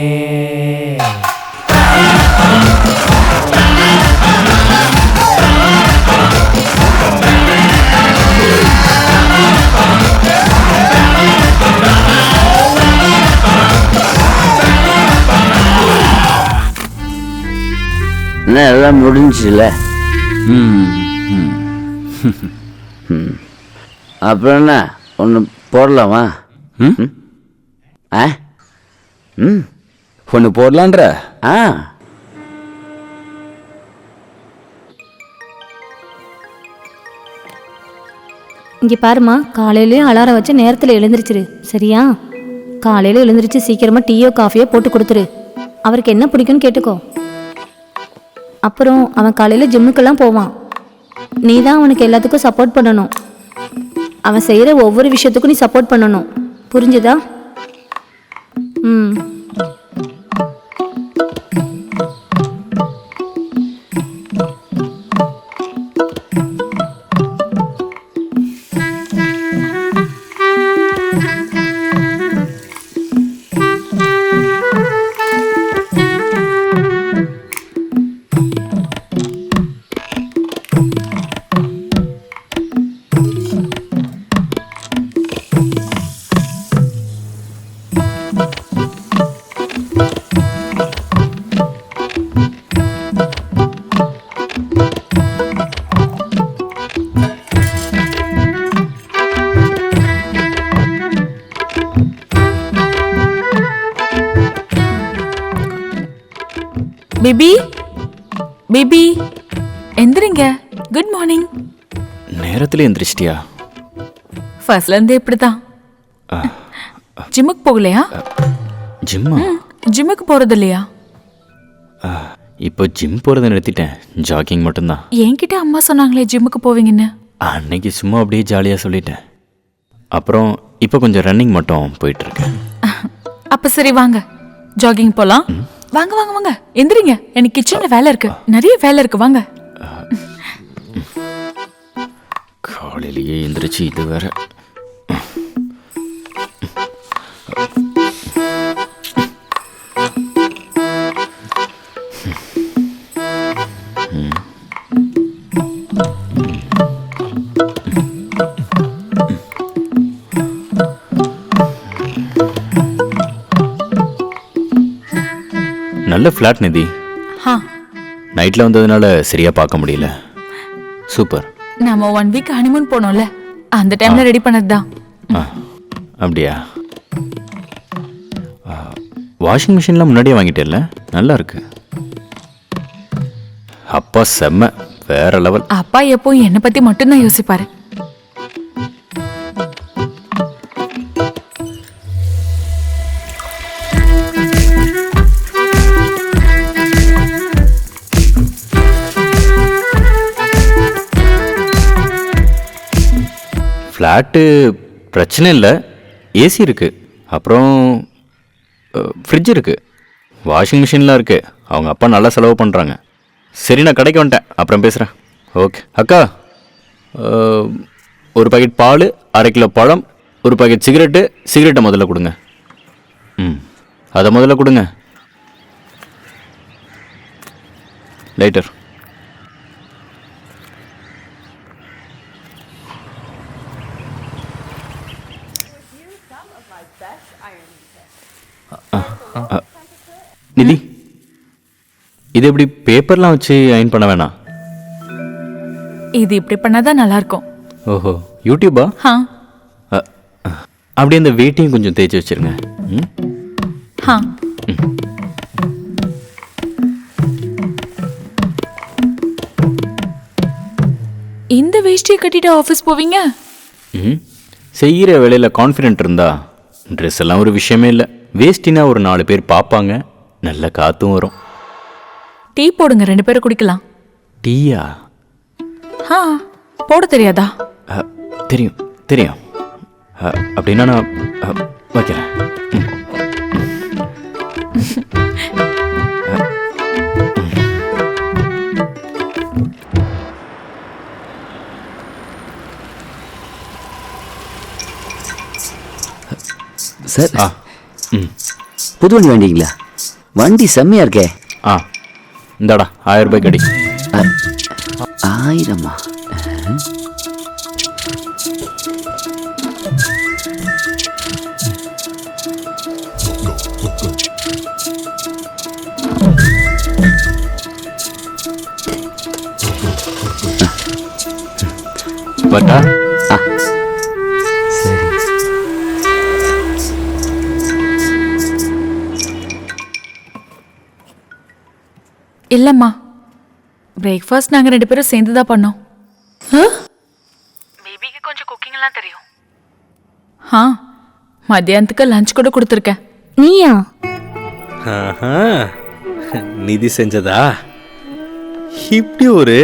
என்ன எல்லாம் முடிஞ்சுல? அப்புறம் என்ன ஒன்று போடலாமா? ஒன்று போடலான்ற? இங்கே பாருமா, காலையிலேயே அலாரம் வச்சு நேரத்தில் எழுந்திரிச்சிரு சரியா? காலையில் எழுந்திரிச்சு சீக்கிரமாக டீயோ காஃபியோ போட்டு கொடுத்துரு. அவருக்கு என்ன பிடிக்கும்னு கேட்டுக்கோ. அப்புறம் அவன் காலையில் ஜிம்முக்கெல்லாம் போவான், நீ தான் அவனுக்கு எல்லாத்துக்கும் சப்போர்ட் பண்ணணும். அவன் செய்கிற ஒவ்வொரு விஷயத்துக்கும் நீ சப்போர்ட் பண்ணணும், புரிஞ்சுதா? பேபி பேபி எந்திரிங்க. Good morning. நேரத்துல எந்திரிச்சிட்டியா? ஃபர்ஸ்ட்ல இருந்து இப்படிதான். ஜிம்முக்கு போகலையா? ஜிம்மா? ஜிம்முக்கு போறது இல்லையா? இப்போ ஜிம் போறதை நிறுத்திட்டேன், ஜாகிங் மட்டும்தான். என்கிட்ட அம்மா சொன்னாங்களே ஜிம்முக்கு போவீங்கன்னு. அன்னைக்கு சும்மா அப்படியே ஜாலியாக சொல்லிட்டேன். அப்புறம் இப்போ கொஞ்சம் ரன்னிங் மட்டும் போயிட்டுருக்கேன். அப்ப சரி வாங்க ஜாகிங் போலாம். வாங்க வாங்க வாங்க எந்திரிங்க, எனக்கு கிச்சன்ல வேலை இருக்கு, நிறைய வேலை இருக்கு, வாங்க. காலையிலேயே எந்திரிச்சு இது வேற. நல்ல ஃப்ளாட் நிதி. நைட்ல வந்ததுனால சரியா பார்க்க முடியல. சூப்பர். நாம 1 வீக் ஹனிமூன் போனோம்ல, அந்த டைம்ல ரெடி பண்ணதுதான். அப்படியா? வாஷிங் மிஷின்லாம் முன்னாடியே வாங்கிட்டேல்ல, நல்லா இருக்கு. அப்பா செம்ம, வேற லெவல். அப்பா எப்பவும் என்னை பத்தி மட்டும்தான் யோசிப்பாரு. ஃப்ளாட்டு பிரச்சனை இல்லை, ஏசி இருக்கு, அப்புறம் ஃப்ரிட்ஜ் இருக்கு, வாஷிங் மிஷின்லாம் இருக்கு. அவங்க அப்பா நல்லா செலவு பண்ணுறாங்க. சரி, நான் கடைக்கு வந்துட்டேன், அப்புறம் பேசுகிறேன். ஓகே அக்கா, ஒரு பாக்கெட் பால், 1/2 கிலோ பழம், ஒரு பாக்கெட் சிகரெட்டை முதல்ல கொடுங்க. அதை முதல்ல கொடுங்க. லைட்டர். நிதி, இது எப்படி பேப்பர்லாம் வச்சு அயன் பண்ண வேணாம்? இது இப்படி பண்ணாதான் நல்லா இருக்கும். ஓஹோ, யூடியூபா? அப்படியே அந்த வெயிட்டையும் கொஞ்சம் தேய்ச்சி வச்சிருங்க. இந்த வேஷ்டியை கட்டிட்டு ஆஃபீஸ் போவீங்க? செய்கிற வேலையில் கான்ஃபிடென்ட் இருந்தா ட்ரெஸ் எல்லாம் ஒரு விஷயமே இல்லை. வேஷ்டினா ஒரு 4 பேர் பார்ப்பாங்க, நல்ல காத்தும் வரும். டீ போடுங்க, 2 பேரும் குடிக்கலாம். டீயா? போட தெரியாதா? தெரியும் தெரியும். அப்படின்னா நான் வைக்கிறேன். சார், புது வண்டி வேண்டிங்களா? வண்டி செம்மையா இருக்கே. இந்தாடா 1000 ரூபாய் கடி. 1000? பட்டா? சரி. இல்லம்மா, பிரேக்ஃபாஸ்ட் நாங்க 2 பேரும் சேர்ந்து தான் பண்ணோம். பேபிக்கு கொஞ்சம் குக்கிங் எல்லாம் தெரியும். மத்தியானத்துக்கு லஞ்ச் கூட கொடுத்துருக்கேன். நீயா? நிதி செஞ்சதா? இப்படி ஒரு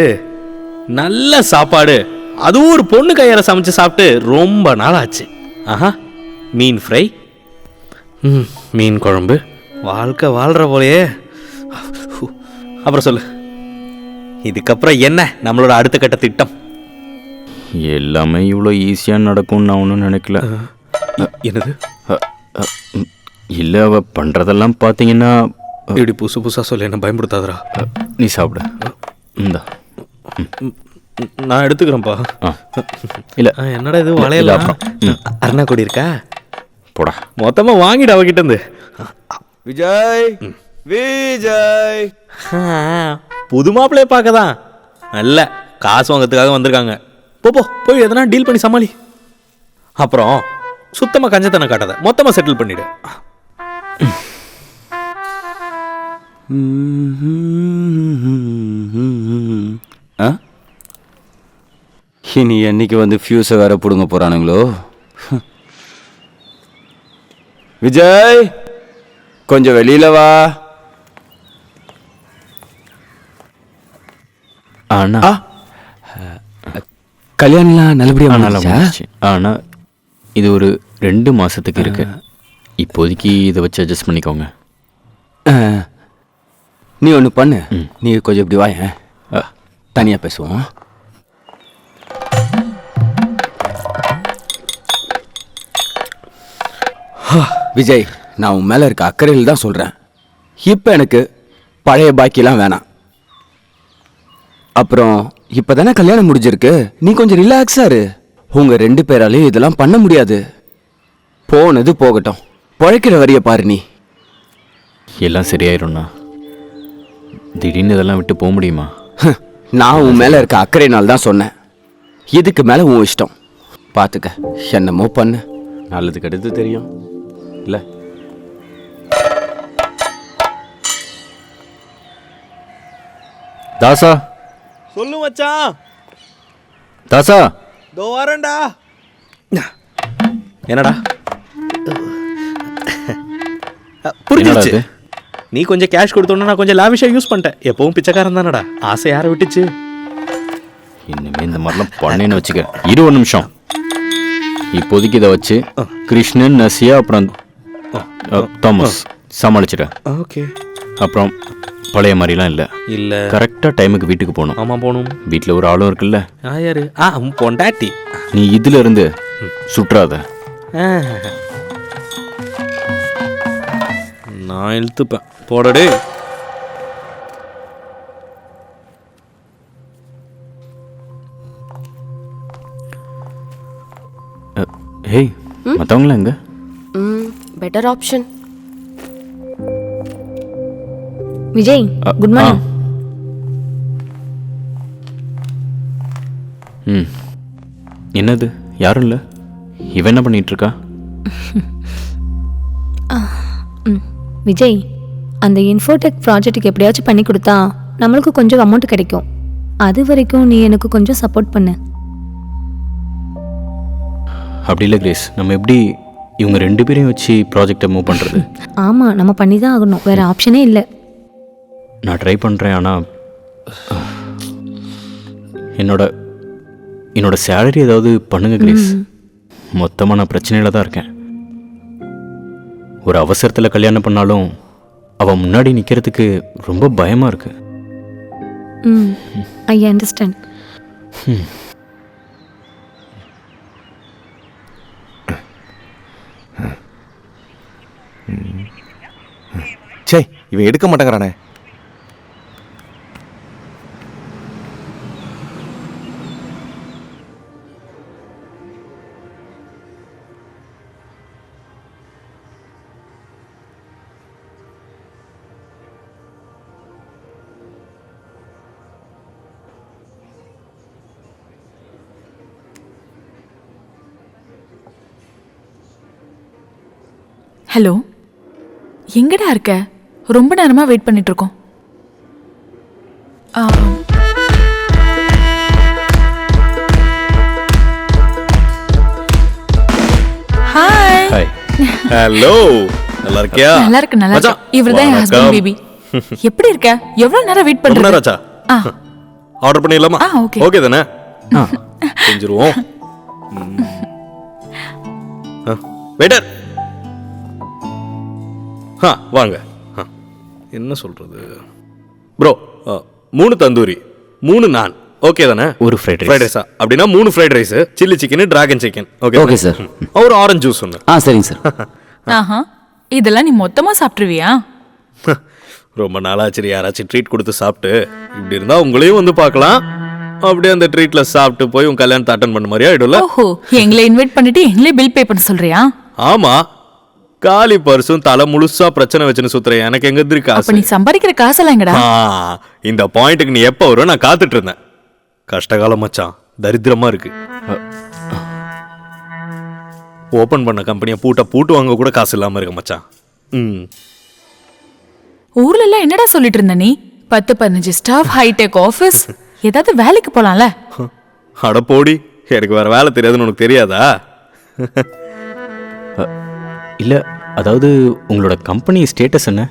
நல்ல சாப்பாடு, அதுவும் ஒரு பொண்ணு கையால சமைச்சு சாப்பிட்டு ரொம்ப நாள் ஆச்சு. மீன் ஃப்ரை, மீன் குழம்பு, வாழ்க்கை வாழ்ற போலயே. அப்புறம் சொல்லு, இதுக்கப்புறம் என்ன நம்மளோட அடுத்த கட்ட திட்டம்? எல்லாமே இவ்வளோ ஈஸியாக நடக்கும்னு நான் ஒன்றும் நினைக்கல. என்னது? இல்லை, அவ பண்ணுறதெல்லாம் பார்த்தீங்கன்னா இப்படி புதுசாக சொல்லி என்ன பயன்படுத்தாதரா. நீ சாப்பிட. இந்தா, நான் எடுத்துக்கிறேன்ப்பா. இல்லை, என்னடா இது வளையல? அருணா கொடி இருக்கா? போடா, மொத்தமாக வாங்கிட்டு அவகிட்ட இருந்து. விஜய் விஜய், புது மாப்பிள்ளைய பார்க்க தான் நல்ல காசு வாங்கிறதுக்காக வந்திருக்காங்க. போய் எதனா டீல் பண்ணி சமாளி. அப்புறம் சுத்தமாக கஞ்சத்தனை காட்டாத, மொத்தமாக செட்டில் பண்ணிடு. இனி என்னைக்கு வந்து ஃபியூஸை வேற பிடுங்க போறானுங்களோ? விஜய், கொஞ்சம் வெளியில வா. கல்யாணம்லாம் நல்லபடியா நல்லா முடிஞ்சா? முடிஞ்சுச்சு. ஆனா இது ஒரு 2 மாசத்துக்கு இருக்கு. இப்போதைக்கு இதை வச்சு அட்ஜஸ்ட் பண்ணிக்கோங்க. நீ ஒன்று பண்ணு, நீ கொஞ்சம் இப்படி வாயேன், தனியா பேசுவோம். விஜய், நான் உன் மேல இருக்க அக்கறையில் தான் சொல்றேன். இப்ப எனக்கு பழைய பாக்கியெல்லாம் வேணாம். அப்புறம் இப்பதானே கல்யாணம் முடிஞ்சிருக்கு, நீ கொஞ்சம் ரிலாக்ஸா இரு. உங்க 2 பேராலையும் இதெல்லாம் பண்ண முடியாது. போனது போகட்டும், பழைக்கிற வரிய பாரு. நீ எல்லாம் சரியாயிரும்ண்ணா. திடீர்னு இதெல்லாம் விட்டு போக முடியுமா? நான் உன் மேல இருக்க அக்கறையினால் தான் சொன்னேன். இதுக்கு மேல உன் இஷ்டம். பாத்துக்க, என்னமோ பண்ணு. நல்லதுக்கு அடுத்து தெரியும் இல்ல? தாசா, சொல்லு மச்சான். தாசா, தோ வரேன்டா. என்னடா புரிஞ்சிருச்சு. என்னடா இது? நீ கொஞ்சம் கேஷ் கொடுத்தோன்னா நான் கொஞ்சம் லாவிஷா யூஸ் பண்ணிட்டேன். எப்பவும் பிச்சைக்காரன் தானடா. ஆசை யாரை விட்டுச்சு? இனிமே இந்த மாதிரிலாம் பண்ணேன்னு வச்சுக்க. 20 நிமிஷம். இப்போதைக்கு இதை வச்சு கிருஷ்ணன், நசியா, அப்புறம் தாமஸ் சமாளிச்சிட்டேன். ஓகே. அப்புறம் பழைய மாதிரிலாம் இல்லை. இல்லை, கரெக்டாக டைமுக்கு வீட்டுக்கு போகணும். ஆமாம் போகணும். வீட்டில் ஒரு ஆளும் இருக்குல்ல. யாரு? பொண்டாட்டி. நீ இதுல இருந்து சுற்றாத. நான் இழுத்துப்பேன். போடடே. ஹேய், மற்றவங்களாம் எங்க? Better option. Vijay, good morning. என்னது, யாரும் இல்லை? இவன் என்ன பண்ணிட்டு இருக்கா? விஜய், அந்த இன்ஃபோடெக் ப்ராஜெக்ட்டுக்கு எப்படியாச்சும் பண்ணி கொடுத்தா நம்மளுக்கு கொஞ்சம் அமௌண்ட் கிடைக்கும். அது வரைக்கும் நீ எனக்கு கொஞ்சம் சப்போர்ட் பண்ணு. அப்படி இல்லை கிரேஸ், நம்ம எப்படி இவங்க 2 பேரையும் வச்சு ப்ராஜெக்டை மூவ் பண்ணுறது? ஆமாம், நம்ம பண்ணி தான் ஆகணும், வேறு ஆப்ஷனே இல்லை. நான் ட்ரை பண்ணுறேன், ஆனால் என்னோட சேலரி ஏதாவது பண்ணுங்க கிரேஸ். மொத்தமாக நான் பிரச்சனையில் தான் இருக்கேன். ஒரு அவசரத்தில் கல்யாணம் பண்ணாலும் அவன் முன்னாடி நிற்கிறதுக்கு ரொம்ப பயமாக இருக்கு. I understand. சே, இவன் எடுக்க மாட்டேங்கிறானே. ஹலோ, எங்கடா இருக்க? ரொம்ப நேரமா வெயிட் பண்ணிட்டு இருக்கோம். ஹாய். ஹாய். ஹலோ, நல்லா இருக்கியா? நல்லா இருக்கு, நல்லா இருக்கு. இவர்தான் என் ஹஸ்பண்ட் பேபி. எப்படி இருக்க? எவ்வளவு நேரம் வெயிட் பண்றீங்க? ராஜா, ஆர்டர் பண்ணிடலாமா? ஓகே. ஓகே தானே? செஞ்சிருவோம். வெயிட்டர், வாங்க. என்ன சொல்றது ப்ரோ? 3 தந்தூரி, 3 நான். ஓகே தானே? ஒரு ஃப்ரைட் ரைஸா? அப்படின்னா 3 fried rice, chilli chicken, dragon chicken. Okay sir. ஒரு ஆரஞ்சு ஜூஸ் ஒன்று. சரிங்க சார். ஆஹா, இதெல்லாம் நீ மொத்தமா சாப்பிட்டுருவியா? ரொம்ப நாளாச்சு யாராச்சும் ட்ரீட் கொடுத்து சாப்பிட்டு. இப்படி இருந்தா உங்களையும் வந்து பார்க்கலாம். அப்படியே அந்த ட்ரீட்ல சாப்பிட்டு போய் உங்க கல்யாணத்தை அட்டன் பண்ண மாதிரி ஆயிடும்ல. ஓஹோ, எங்களை இன்வைட் பண்ணிட்டு எங்களே பில் பே பண்ண சொல்றியா? ஆமா, காலி பர்சும் தலை முழுசா பிரச்சனை வச்சுன்னு சுத்துற எனக்கு எங்க இருக்கு அப்ப காசு? நீ சம்பாதிக்கிற காசெல்லாம் எங்கடா? இந்த பாயிண்ட்டுக்கு நீ எப்ப வரும் நான் காத்துட்டு இருந்தேன். கஷ்டகாலம் மச்சான், தரித்திரமா இருக்கு. ஓபன் பண்ண கம்பெனியை பூட்டு வாங்க கூட காசு இல்லாம இருக்க மச்சான். ஊர்ல எல்லாம் என்னடா சொல்லிட்டு இருந்த நீ? 10-15 ஸ்டாஃப், ஹைடெக் ஆபீஸ், ஏதாவது வேலைக்கு போலாம்ல? அட போடி, எனக்கு வேற வேலை தெரியாதுன்னு உனக்கு தெரியாதா? இல்லை, அதாவது உங்களோட கம்பெனி ஸ்டேட்டஸ் என்ன?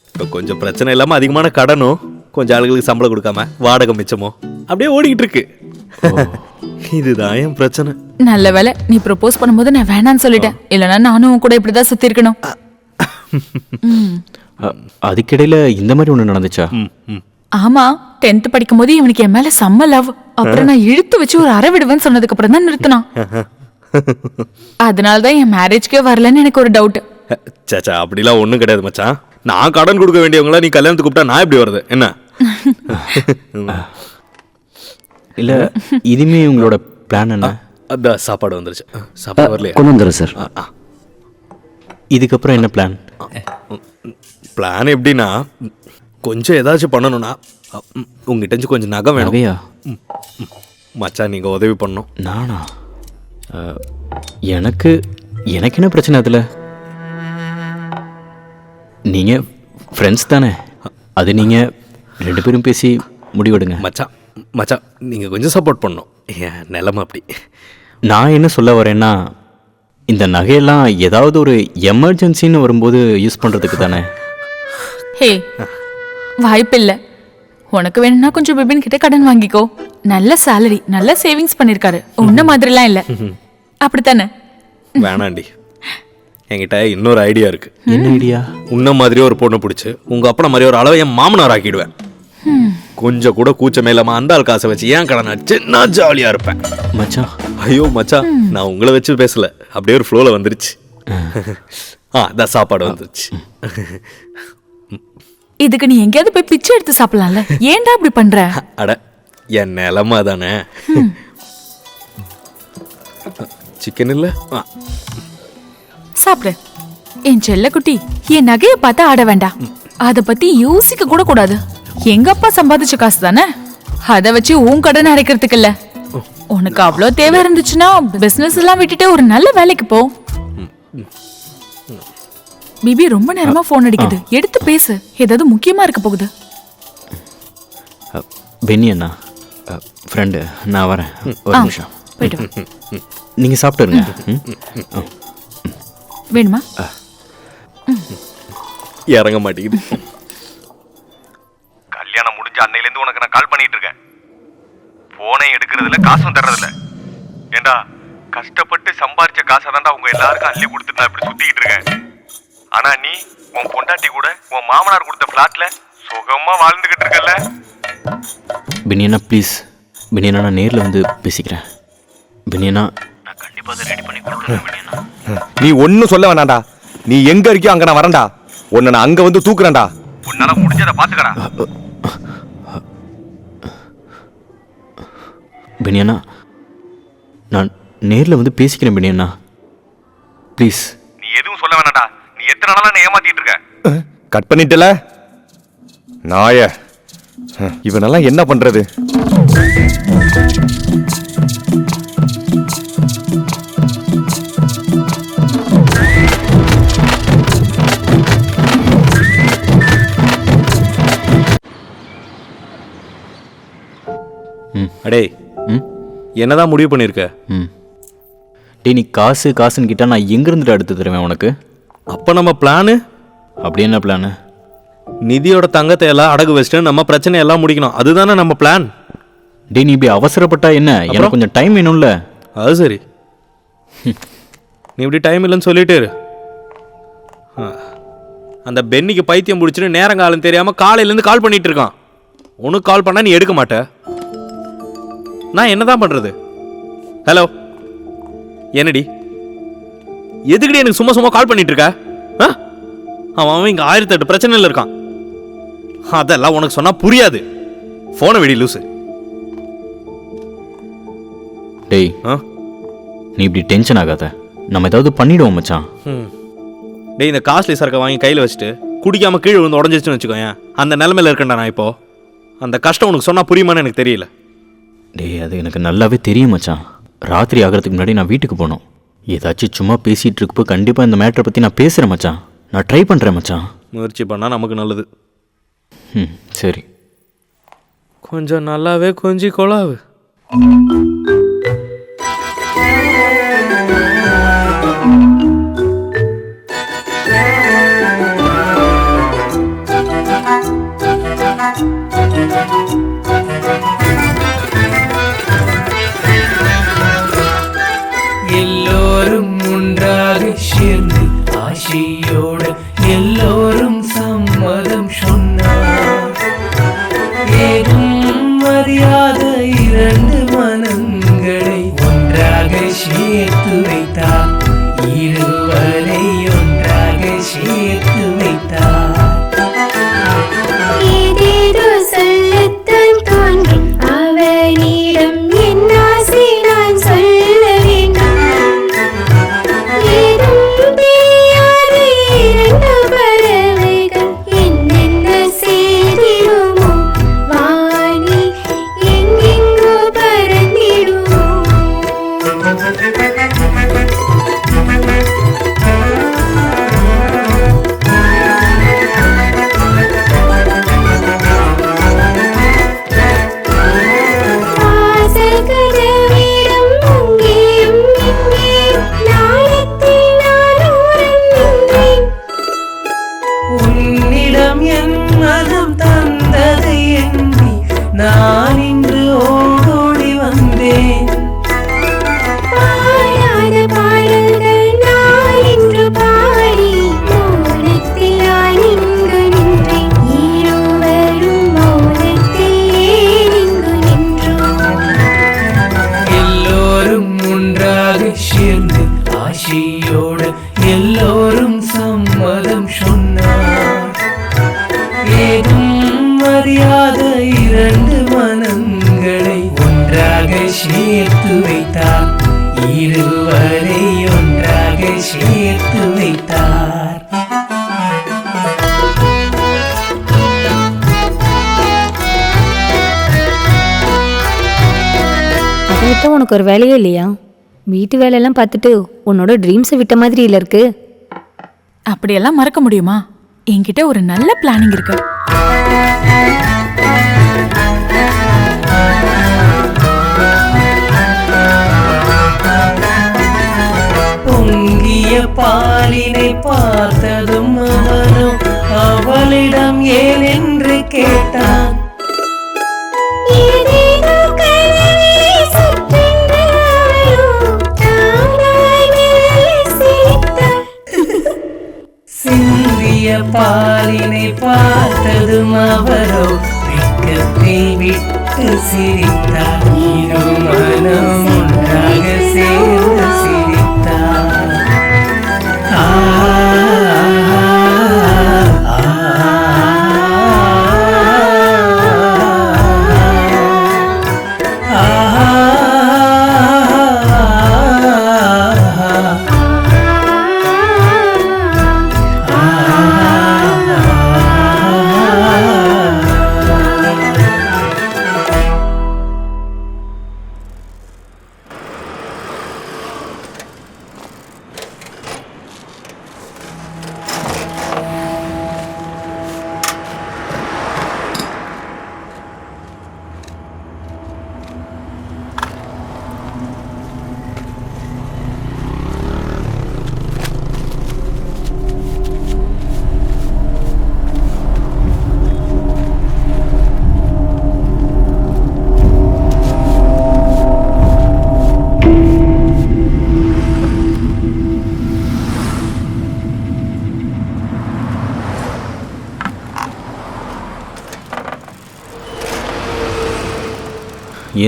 இப்போ கொஞ்சம் பிரச்சனை இல்லாமல் அதிகமான கடனும் கொஞ்சம் ஆளுகளுக்கு சம்பளம் கொடுக்காம வாடகை மிச்சமோ அப்படியே ஓடிக்கிட்டு இருக்கு. இதுதான் என் பிரச்சனை. நல்ல வேலை நீ ப்ரொபோஸ் பண்ணும்போது நான் வேணான்னு சொல்லிட்டேன். இல்லைன்னா நானும் உன் கூட இப்படிதான் சுத்தி இருக்கணும். அதுக்கிடையில இந்த மாதிரி ஒண்ணு நடந்துச்சா? ஆமா, 10th படிக்கும்போது இவனுக்கு என் மேல செம்ம லவ். அப்புறம் நான் இழுத்து வச்சு ஒரு அரை விடுவேன்னு சொன்னதுக்கு அப்புறம் தான் நிறுத்தினான். அதனாலதான் என் மேரேஜ்க்கே வரலன்னு எனக்கு ஒரு டவுட். சேச்சா அப்படிலாம் ஒண்ணும் கிடையாது மச்சான். நான் கடன் கொடுக்க வேண்டியவங்கள நீ கல்யாணத்துக்கு கூப்பிட்டா நான் எப்படி வருது என்ன? இல்ல இதுமே உங்களோட பிளான் என்ன? அதான் சாப்பாடு வந்துருச்சு. சாப்பாடு வரலையா? கொண்டு வந்துடுறேன் சார். இதுக்கப்புறம் என்ன பிளான்? பிளான் எப்படின்னா, கொஞ்சம் ஏதாச்சும் பண்ணணும்னா உங்ககிட்ட கொஞ்சம் நகை வேணும். நகையா? மச்சான் நீங்க உதவி பண்ணணும். நானா? எனக்கு என்ன பிரச்சனை அதில்? நீங்க ஃப்ரெண்ட்ஸ் தானே, அது நீங்க 2 பேரும் பேசி முடிவெடுங்க. மச்சான் மச்சான் நீங்க கொஞ்சம் சப்போர்ட் பண்ணணும். என் நிலைமை அப்படி. நான் என்ன சொல்ல வரேன்னா, இந்த நகையெல்லாம் ஏதாவது ஒரு எமர்ஜென்சின்னு வரும்போது யூஸ் பண்ணுறதுக்கு தானே. ஹே, வாய்ப்பில்லை. உனக்கு வேணும்னா கொஞ்சம் பிபின் கிட்ட கடன் வாங்கிக்கோ. நல்ல சேலரி, நல்ல சேவிங்ஸ் பண்ணிருக்காரு. உன்ன மாதிரிலாம் இல்லை, அப்படித்தானே? வேணாண்டி, என்கிட்ட இன்னொரு ஐடியா இருக்கு. என்ன ஐடியா? உன்ன மாதிரியே ஒரு பொண்ணு பிடிச்சி உங்க அப்பனை மாதிரி ஒரு அளவை என் மாமனார் ஆக்கிடுவேன். கொஞ்சம் கூட கூச்சம் இல்லாம அந்த ஆள் காசை வச்சு ஏன் கடன் அடிச்சு நான் ஜாலியா இருப்பேன். மச்சான், ஐயோ மச்சான், நான் உங்களை வச்சு பேசல, அப்படியே ஒரு ஃப்ளோல வந்துருச்சு. அதான் சாப்பாடு வந்துருச்சு. இதுக்கு நீ எங்கேயாவது போய் பிச்சை எடுத்து சாப்பிடலாம்ல, ஏன்டா இப்படி பண்ற? அட என் நிலமா தானே. சிக்கன் இல்ல, சாப்பிடு. என் செல்ல குட்டி, என் நகையை பார்த்து ஆட வேண்டாம். அத பத்தி யோசிக்க கூட கூடாது. எங்க அப்பா சம்பாதிச்ச காசு தானே, அத வச்சு உன் கடன் அடைக்கிறதுக்கு இல்ல. உனக்கு அவ்வளோ தேவை இருந்துச்சுன்னா பிசினஸ் எல்லாம் விட்டுட்டு ஒரு நல்ல வேலைக்கு போ. பிபி ரொம்ப நேரமா போன் அடிக்குது, எடுத்து பேசு. ஏதாவது முக்கியமா இருக்க போகுது. பென்னி அண்ணா, ஃப்ரெண்டு, நான் வரேன் ஒரு நிமிஷம். போயிட்டு நீங்க சாப்பிட்டுருங்க. வேணுமா? இறங்க மாட்டேங்குது. கல்யாணம் முடிஞ்ச அன்னையிலேருந்து உனக்கு நான் கால் பண்ணிட்டு இருக்கேன். போனை எடுக்கிறதுல காசும் தர்றதில்ல. ஏண்டா கஷ்டப்பட்டு சம்பாரிச்ச காசை தாண்டா உங்க எல்லாருக்கும் அள்ளி கொடுத்துட்டு நான் இப்படி சுத்திக்கிட்டு இருக்கேன். ஆனா நீ உன் பொண்டாட்டி கூட உன் மாமனார் கொடுத்த பிளாட்ல சுகமா வாழ்ந்துகிட்டு இருக்கல. பெனியண்ணா ப்ளீஸ், பெனியண்ணா நான் நேரில் வந்து பேசிக்கிறேன். பெனியண்ணா நான் கண்டிப்பாக அதை ரெடி பண்ணி கொடுக்குறேன். பெனியண்ணா நீ ஒன்னும் சொல்ல வேணாண்டா. நீ எங்க இருக்கியோ அங்க நான் வரேன்டா. உன்னை நான் அங்க வந்து தூக்குறேன்டா. உன்னால முடிஞ்சதை பாத்துக்கடா. பெனியண்ணா நான் நேரில் வந்து பேசிக்கிறேன். பெனியண்ணா ப்ளீஸ். நீ எதுவும் சொல்ல வேணாண்டா. நீ எத்தனை நாளா என்ன ஏமாத்திட்டு இருக்க? கட் பண்ணிட்டல நாய. இவனெல்லாம் என்ன பண்றது? அடே, என்னதான் முடிவு பண்ணிருக்க? டே, நீ காசு காசுன்னு கிட்டா நான் எங்கிருந்துட்டு எடுத்து தருவேன் உனக்கு? அப்போ நம்ம பிளானு அப்படி என்ன பிளானு? நிதியோட தங்கத்தை எல்லாம் அடகு வச்சுட்டு நம்ம பிரச்சனையெல்லாம் முடிக்கணும், அதுதானே நம்ம பிளான். டே, நீ இப்படி அவசரப்பட்டா என்ன? எனக்கு கொஞ்சம் டைம் வேணும்ல. அது சரி, நீ இப்படி டைம் இல்லைன்னு சொல்லிட்டு இரு. அந்த பென்னிக்கு பைத்தியம் பிடிச்சிட்டு நேரங்காலம் தெரியாம காலையிலேருந்து கால் பண்ணிட்டு இருக்கான். உனக்கு கால் பண்ணா நீ எடுக்க மாட்ட. நான் என்னதான் பண்றது? ஹலோ, என்னடி, எதுக்கடி எனக்கு சும்மா சும்மா கால் பண்ணிட்டு இருக்க? அவன் இங்க 1008 பிரச்சனையில் இருக்கான். அதெல்லாம் உனக்கு சொன்னா புரியாது. போனை வெடி லூசு. டேய், நீ இப்படி டென்ஷன் ஆகாத. நம்ம ஏதாவது பண்ணிடுவோம் மச்சான். டேய், இந்த காஸ்ட்லி சரக்கை வாங்கி கையில் வச்சுட்டு குடிக்காம கீழே விழுந்து உடஞ்சிச்சுன்னு வச்சுக்கோயேன். அந்த நிலைமையில இருக்கேன்டா நான் இப்போ. அந்த கஷ்டம் உனக்கு சொன்னா புரியுமான்னு எனக்கு தெரியல. டேய், அது எனக்கு நல்லாவே தெரியும் மச்சான். ராத்திரி ஆகிறதுக்கு முன்னாடி நான் வீட்டுக்கு போகணும். ஏதாச்சும் சும்மா பேசிகிட்டு இருக்கப்போ கண்டிப்பாக இந்த மேட்டரை பற்றி நான் பேசுகிறேன் மச்சான். நான் ட்ரை பண்ணுறேன் மச்சான். முயற்சி பண்ணால் நமக்கு நல்லது. சரி, கொஞ்சம் நல்லாவே கொஞ்சம் கொலாவு. அறியாத இரண்டு மனங்களை ஒன்றாக சேர்த்து வைத்தார், இருவரை ஒன்றாக சேர்த்து வைத்தார். அதை விட்ட உனக்கு ஒரு வேலையே இல்லையா? வீட்டு வேலையெல்லாம் பார்த்துட்டு உன்னோட ட்ரீம்ஸை விட்ட மாதிரி இல்லை இருக்கு. அப்படியெல்லாம் மறக்க முடியுமா? என்கிட்ட ஒரு நல்ல பிளானிங் இருக்கு. பொங்கிய பாலினை பார்த்ததும் அவனும் அவளிடம் ஏன் என்று கேட்டான். சிந்திய பாலினை பார்த்ததும் அவரோ வெட்கத்தை விட்டு சிரித்தார். இரு மனம் ஒன்றாக சேர்ந்து சிரித்தார். ஆ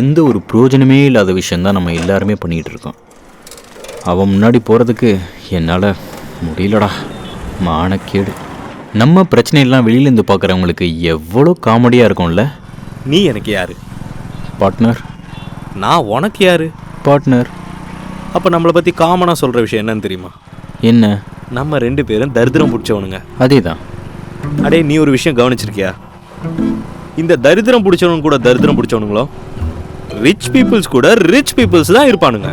எந்த ஒரு பிரயோஜனமே இல்லாத விஷயந்தான் நம்ம எல்லாருமே பண்ணிகிட்டு இருக்கோம். அவன் முன்னாடி போகிறதுக்கு என்னால் முடியலடா. மானக்கேடு. நம்ம பிரச்சனையெல்லாம் வெளியிலேருந்து பார்க்குறவங்களுக்கு எவ்வளோ காமெடியாக இருக்கும்ல. நீ எனக்கு யாரு? பார்ட்னர். நான் உனக்கு யாரு? பார்ட்னர். அப்போ நம்மளை பற்றி காமனாக சொல்கிற விஷயம் என்னன்னு தெரியுமா? என்ன? நம்ம 2 பேரும் தரித்திரம் பிடிச்சவனுங்க. அதே தான். அடே, நீ ஒரு விஷயம் கவனிச்சிருக்கியா? இந்த தரித்திரம் பிடிச்சவனுங்க கூட தரித்திரம் பிடிச்சவனுங்களோ ரிச் பீப்புள்ஸ் கூட ரிச் பீப்புள்ஸ் தான் இருப்பானுங்க.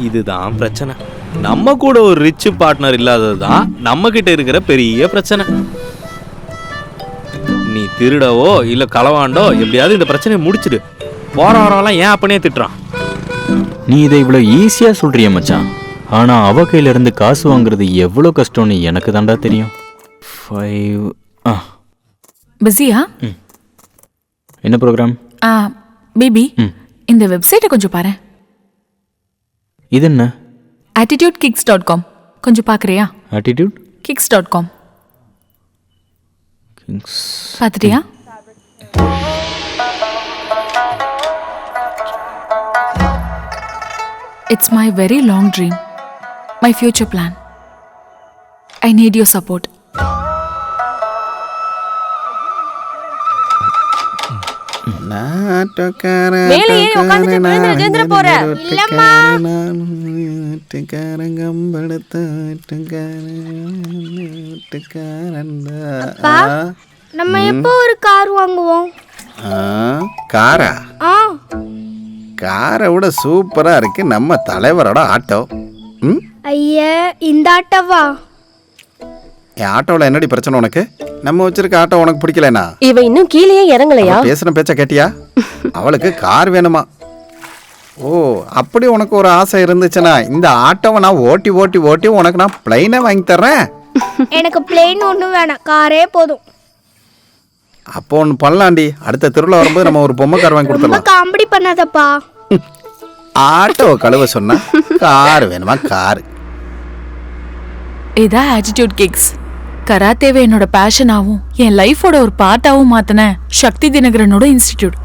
இதுதான் பிரச்சனை. நம்ம கூட ஒரு ரிச் பார்ட்னர் இல்லாதது தான் நம்ம கிட்ட இருக்கிற பெரிய பிரச்சனை. நீ திருடவோ இல்லை களவாண்டோ எப்படியாவது இந்த பிரச்சனையை முடிச்சிடு. போற வரவெல்லாம் ஏன் அப்பனே திட்டுறான்? நீ இதை இவ்வளோ ஈஸியாக சொல்கிறிய மச்சான். ஆனால் அவ கையிலேருந்து காசு வாங்குறது எவ்வளோ கஷ்டம்னு எனக்கு தாண்டா தெரியும். 5 பிஸியா? என்ன ப்ரோக்ராம்? பேபி, இந்த வெப்சைட்டை கொஞ்சம் பாரு. இது என்ன? attitudekicks.com. கொஞ்சம் பார்க்குறியா? attitude kicks.com பார்த்துட்டியா? It's my very long dream, my future plan. I need your support. மேலே ஏறி உட்கார்ந்துட்டு விழுந்து எழுந்திர போற. இல்லம்மா. அப்பா, நம்ம எப்போ ஒரு கார் வாங்குவோம்? காரா? காரை விட சூப்பரா இருக்கு நம்ம தலைவரோட ஆட்டோ. ஐயா, இந்த ஆட்டோவா? என் ஆட்டோவில் என்னடி பிரச்சனை உனக்கு? நம்ம வச்சிருக்க ஆட்டோ உனக்கு பிடிக்கலனா? இவ இன்னும் கீழேயே இறங்கலையா? பேசுன பேச்ச கேட்டியா? அவளுக்கு கார் வேணுமா? ஓ, அப்படி உனக்கு ஒரு ஆசை இருந்துச்சுன்னா இந்த ஆட்டோவை நான் ஓட்டி ஓட்டி ஓட்டி உனக்கு நான் பிளைனே வாங்கி தர்றேன். எனக்கு பிளேன் ஒன்றும் வேணாம், காரே போதும். அப்போ ஒன்று பண்ணலாண்டி. அடுத்த திருவிழா வரும்போது நம்ம ஒரு பொம்மை கார் வாங்கி கொடுத்துடலாம். காமெடி பண்ணாதப்பா. ஆட்டோவை கழுவ சொன்னா கார் வேணுமா? கார். இதான் ஆட்டிடியூட் கிக்ஸ். கராத்தேவை என்னோட பேஷனாகவும் என் லைஃபோட ஒரு பார்ட்டாகவும் மாத்தின சக்தி தினகரனோட இன்ஸ்டிடியூட்.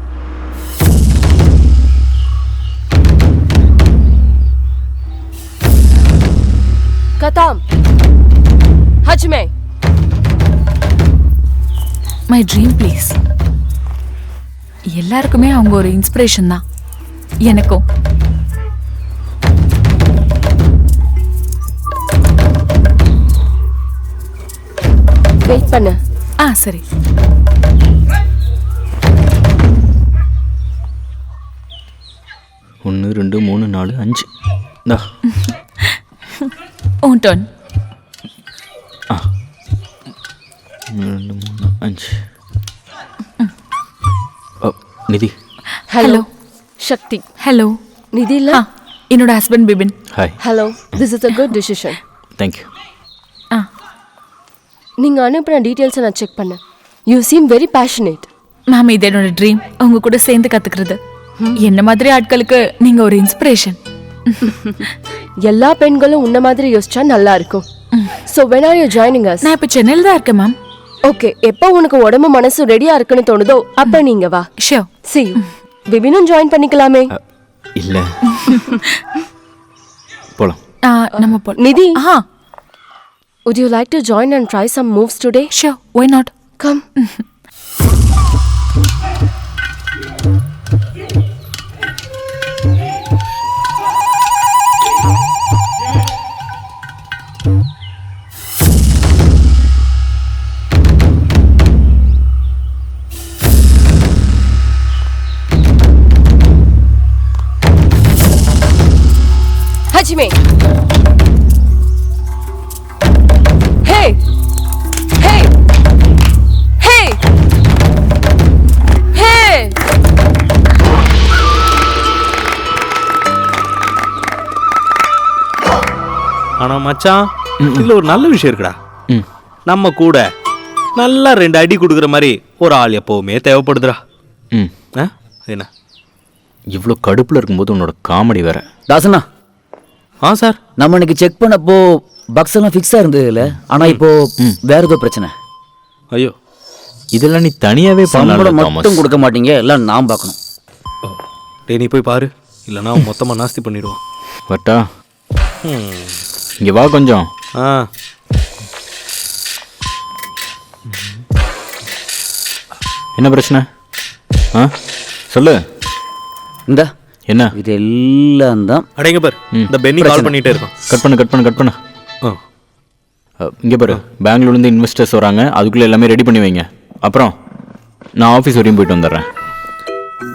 கதாம் ஹஜ்மே மை ட்ரீம் பிளேஸ். எல்லாருக்குமே அவங்க ஒரு இன்ஸ்பிரேஷன் தான். எனக்கும். வெயிட் பண்ணு. சரி. ஒன்று 2 3 4 5 இந்தா. உன் டர்ன். 2 3 5. நிதி. ஹலோ சக்தி. ஹலோ நிதி இல்ல? என்னோட husband Bipin. Hi. Hello, this is a good decision. Thank you. நீங்க அனுப்புன டீடைல்ஸை நான் செக் பண்ணேன். You seam very passionate. Ma'am, இது என்னோட ட்ரீம். உங்க கூட சேர்ந்து கத்துக்கிறது. என்ன மாதிரி ஆட்களுக்கு நீங்க ஒரு இன்ஸ்பிரேஷன். எல்லா பெண்களும் உன்ன மாதிரி யோசிச்சா நல்லா இருக்கும். So when are you joining us? நான் இப்ப சென்னையில தான் இருக்கேன் மேம். ஓகே, எப்போ உனக்கு உடம்பு மனசு ரெடியா இருக்குன்னு தோணுதோ அப்ப நீங்க வா. ஷூர். See you. விபினும் ஜாயின் பண்ணிக்கலாமே. இல்ல. போலாம். நம்ம போலாம். நிதி. Would you like to join and try some moves today? Sure, why not? Come. Hajime. Hey. Hey. Hey. Hey. ஆனா மச்சான், இதுல ஒரு நல்ல விஷயம் இருக்குடா. நம்ம கூட நல்லா 2 அடி கொடுக்குற மாதிரி ஒரு ஆள் எப்பவுமே தேவைப்படுதுடா. என்ன இவ்வளோ கடுப்புல இருக்கும்போது உன்னோட காமெடி வேற. தாசனா. சார், நம்ம இன்னைக்கு செக் பண்ணப்போ பக்ஸ் எல்லாம் ஃபிக்ஸா இருந்தது இல்ல, ஆனா இப்போ வேற ஏதோ பிரச்சனை. ஐயோ, இதெல்லாம் நீ தனியாவே சம்பளம் மட்டும் கொடுக்க மாட்டீங்க, எல்லாம் நான் பார்க்கணும். டேய், நீ போய் பாரு, இல்லைன்னா மொத்தமா நாஸ்தி பண்ணிடுவோம். வட்டா, இங்க வா கொஞ்சம். என்ன பிரச்சனை? சொல்லு. இந்த என்ன இது எல்லாம் தான். அடேங்க பாரு, இந்த பென்னி கால் பண்ணிட்டே இருக்கான். கட் பண்ணு. இங்க பாரு, பெங்களூர்லேருந்து இன்வெஸ்டர்ஸ் வராங்க, அதுக்குள்ள எல்லாமே ரெடி பண்ணி வைங்க. அப்புறம் நான் ஆஃபீஸ் வரையும் போயிட்டு வந்துடுறேன்.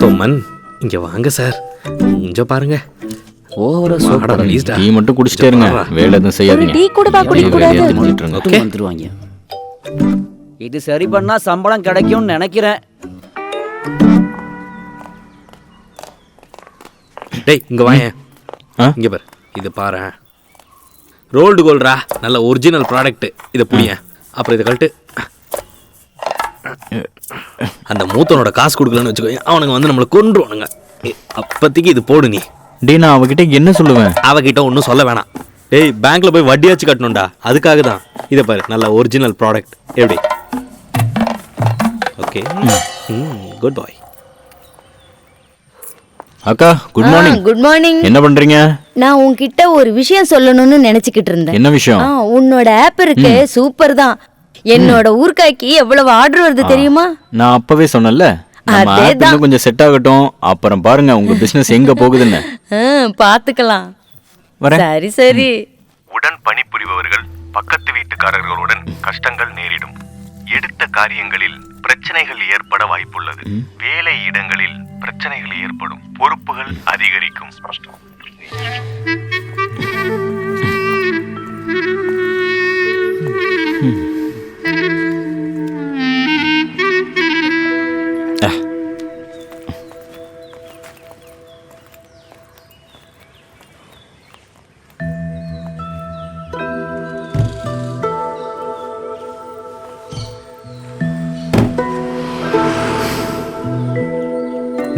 தொம்மன், இங்க வாங்க சார், கொஞ்சம் பாருங்க. ஓவரா டீ மட்டும் குடிச்சிட்டே இருங்க, வேலை எதுவும் செய்யாதீங்க. டீ கூட குடிக்க கூடாது. வந்துருவாங்க. இது சரி பண்ணா சம்பளம் கிடைக்கும்னு நினைக்கிறேன். டேய், இங்க வாங்க. இங்க பாரு, இது பாரு, ரோல்டு கோல்டா, நல்ல ஒரிஜினல் ப்ராடக்ட். இதை புடிங்க. அப்புறம் இதை கழட்டு. அந்த மூத்தனோட காசு கொடுக்கலன்னு வச்சுக்கோ, அவனுங்க வந்து நம்மளை கொன்றுவானுங்க. அப்பத்திக்கு இது போடு. நீ டே, நான் அவகிட்ட என்ன சொல்லுவேன்? அவகிட்ட ஒன்றும் சொல்ல வேணாம். டேய், பேங்க்ல போய் வட்டியாச்சு கட்டணும்டா, அதுக்காக தான். இதை பாரு, நல்ல ஒரிஜினல் ப்ராடக்ட். எப்படி? ஓகே, குட் பாய். அக்கா, குட் மார்னிங். Good morning. என்ன பண்றீங்க? நான் உன்கிட்ட ஒரு விஷயம் சொல்லணும்னு நினைச்சுக்கிட்டு இருந்தேன். என்ன விஷயம்? உன்னோட ஆப் இருக்கு, சூப்பர் தான். என்னோட ஊர்க்காய்க்கு எவ்வளவு ஆர்டர் வருது தெரியுமா? நான் அப்பவே சொன்னேன்ல, நம்ம ஆப் இன்னும் கொஞ்சம் செட் ஆகட்டும், அப்புறம் பாருங்க உங்க பிசினஸ் எங்க போகுதுன்னு. பாத்துக்கலாம். சரி சரி. உடன் பணிபுரிபவர்கள் பக்கத்து வீட்டுக்காரர்களுடன் கஷ்டங்கள் நேரிடும். எடுத்த காரியங்களில் பிரச்சனைகள் ஏற்பட வாய்ப்புள்ளது. வேலை இடங்களில் பிரச்சனைகள் ஏற்படும். பொறுப்புகள் அதிகரிக்கும்.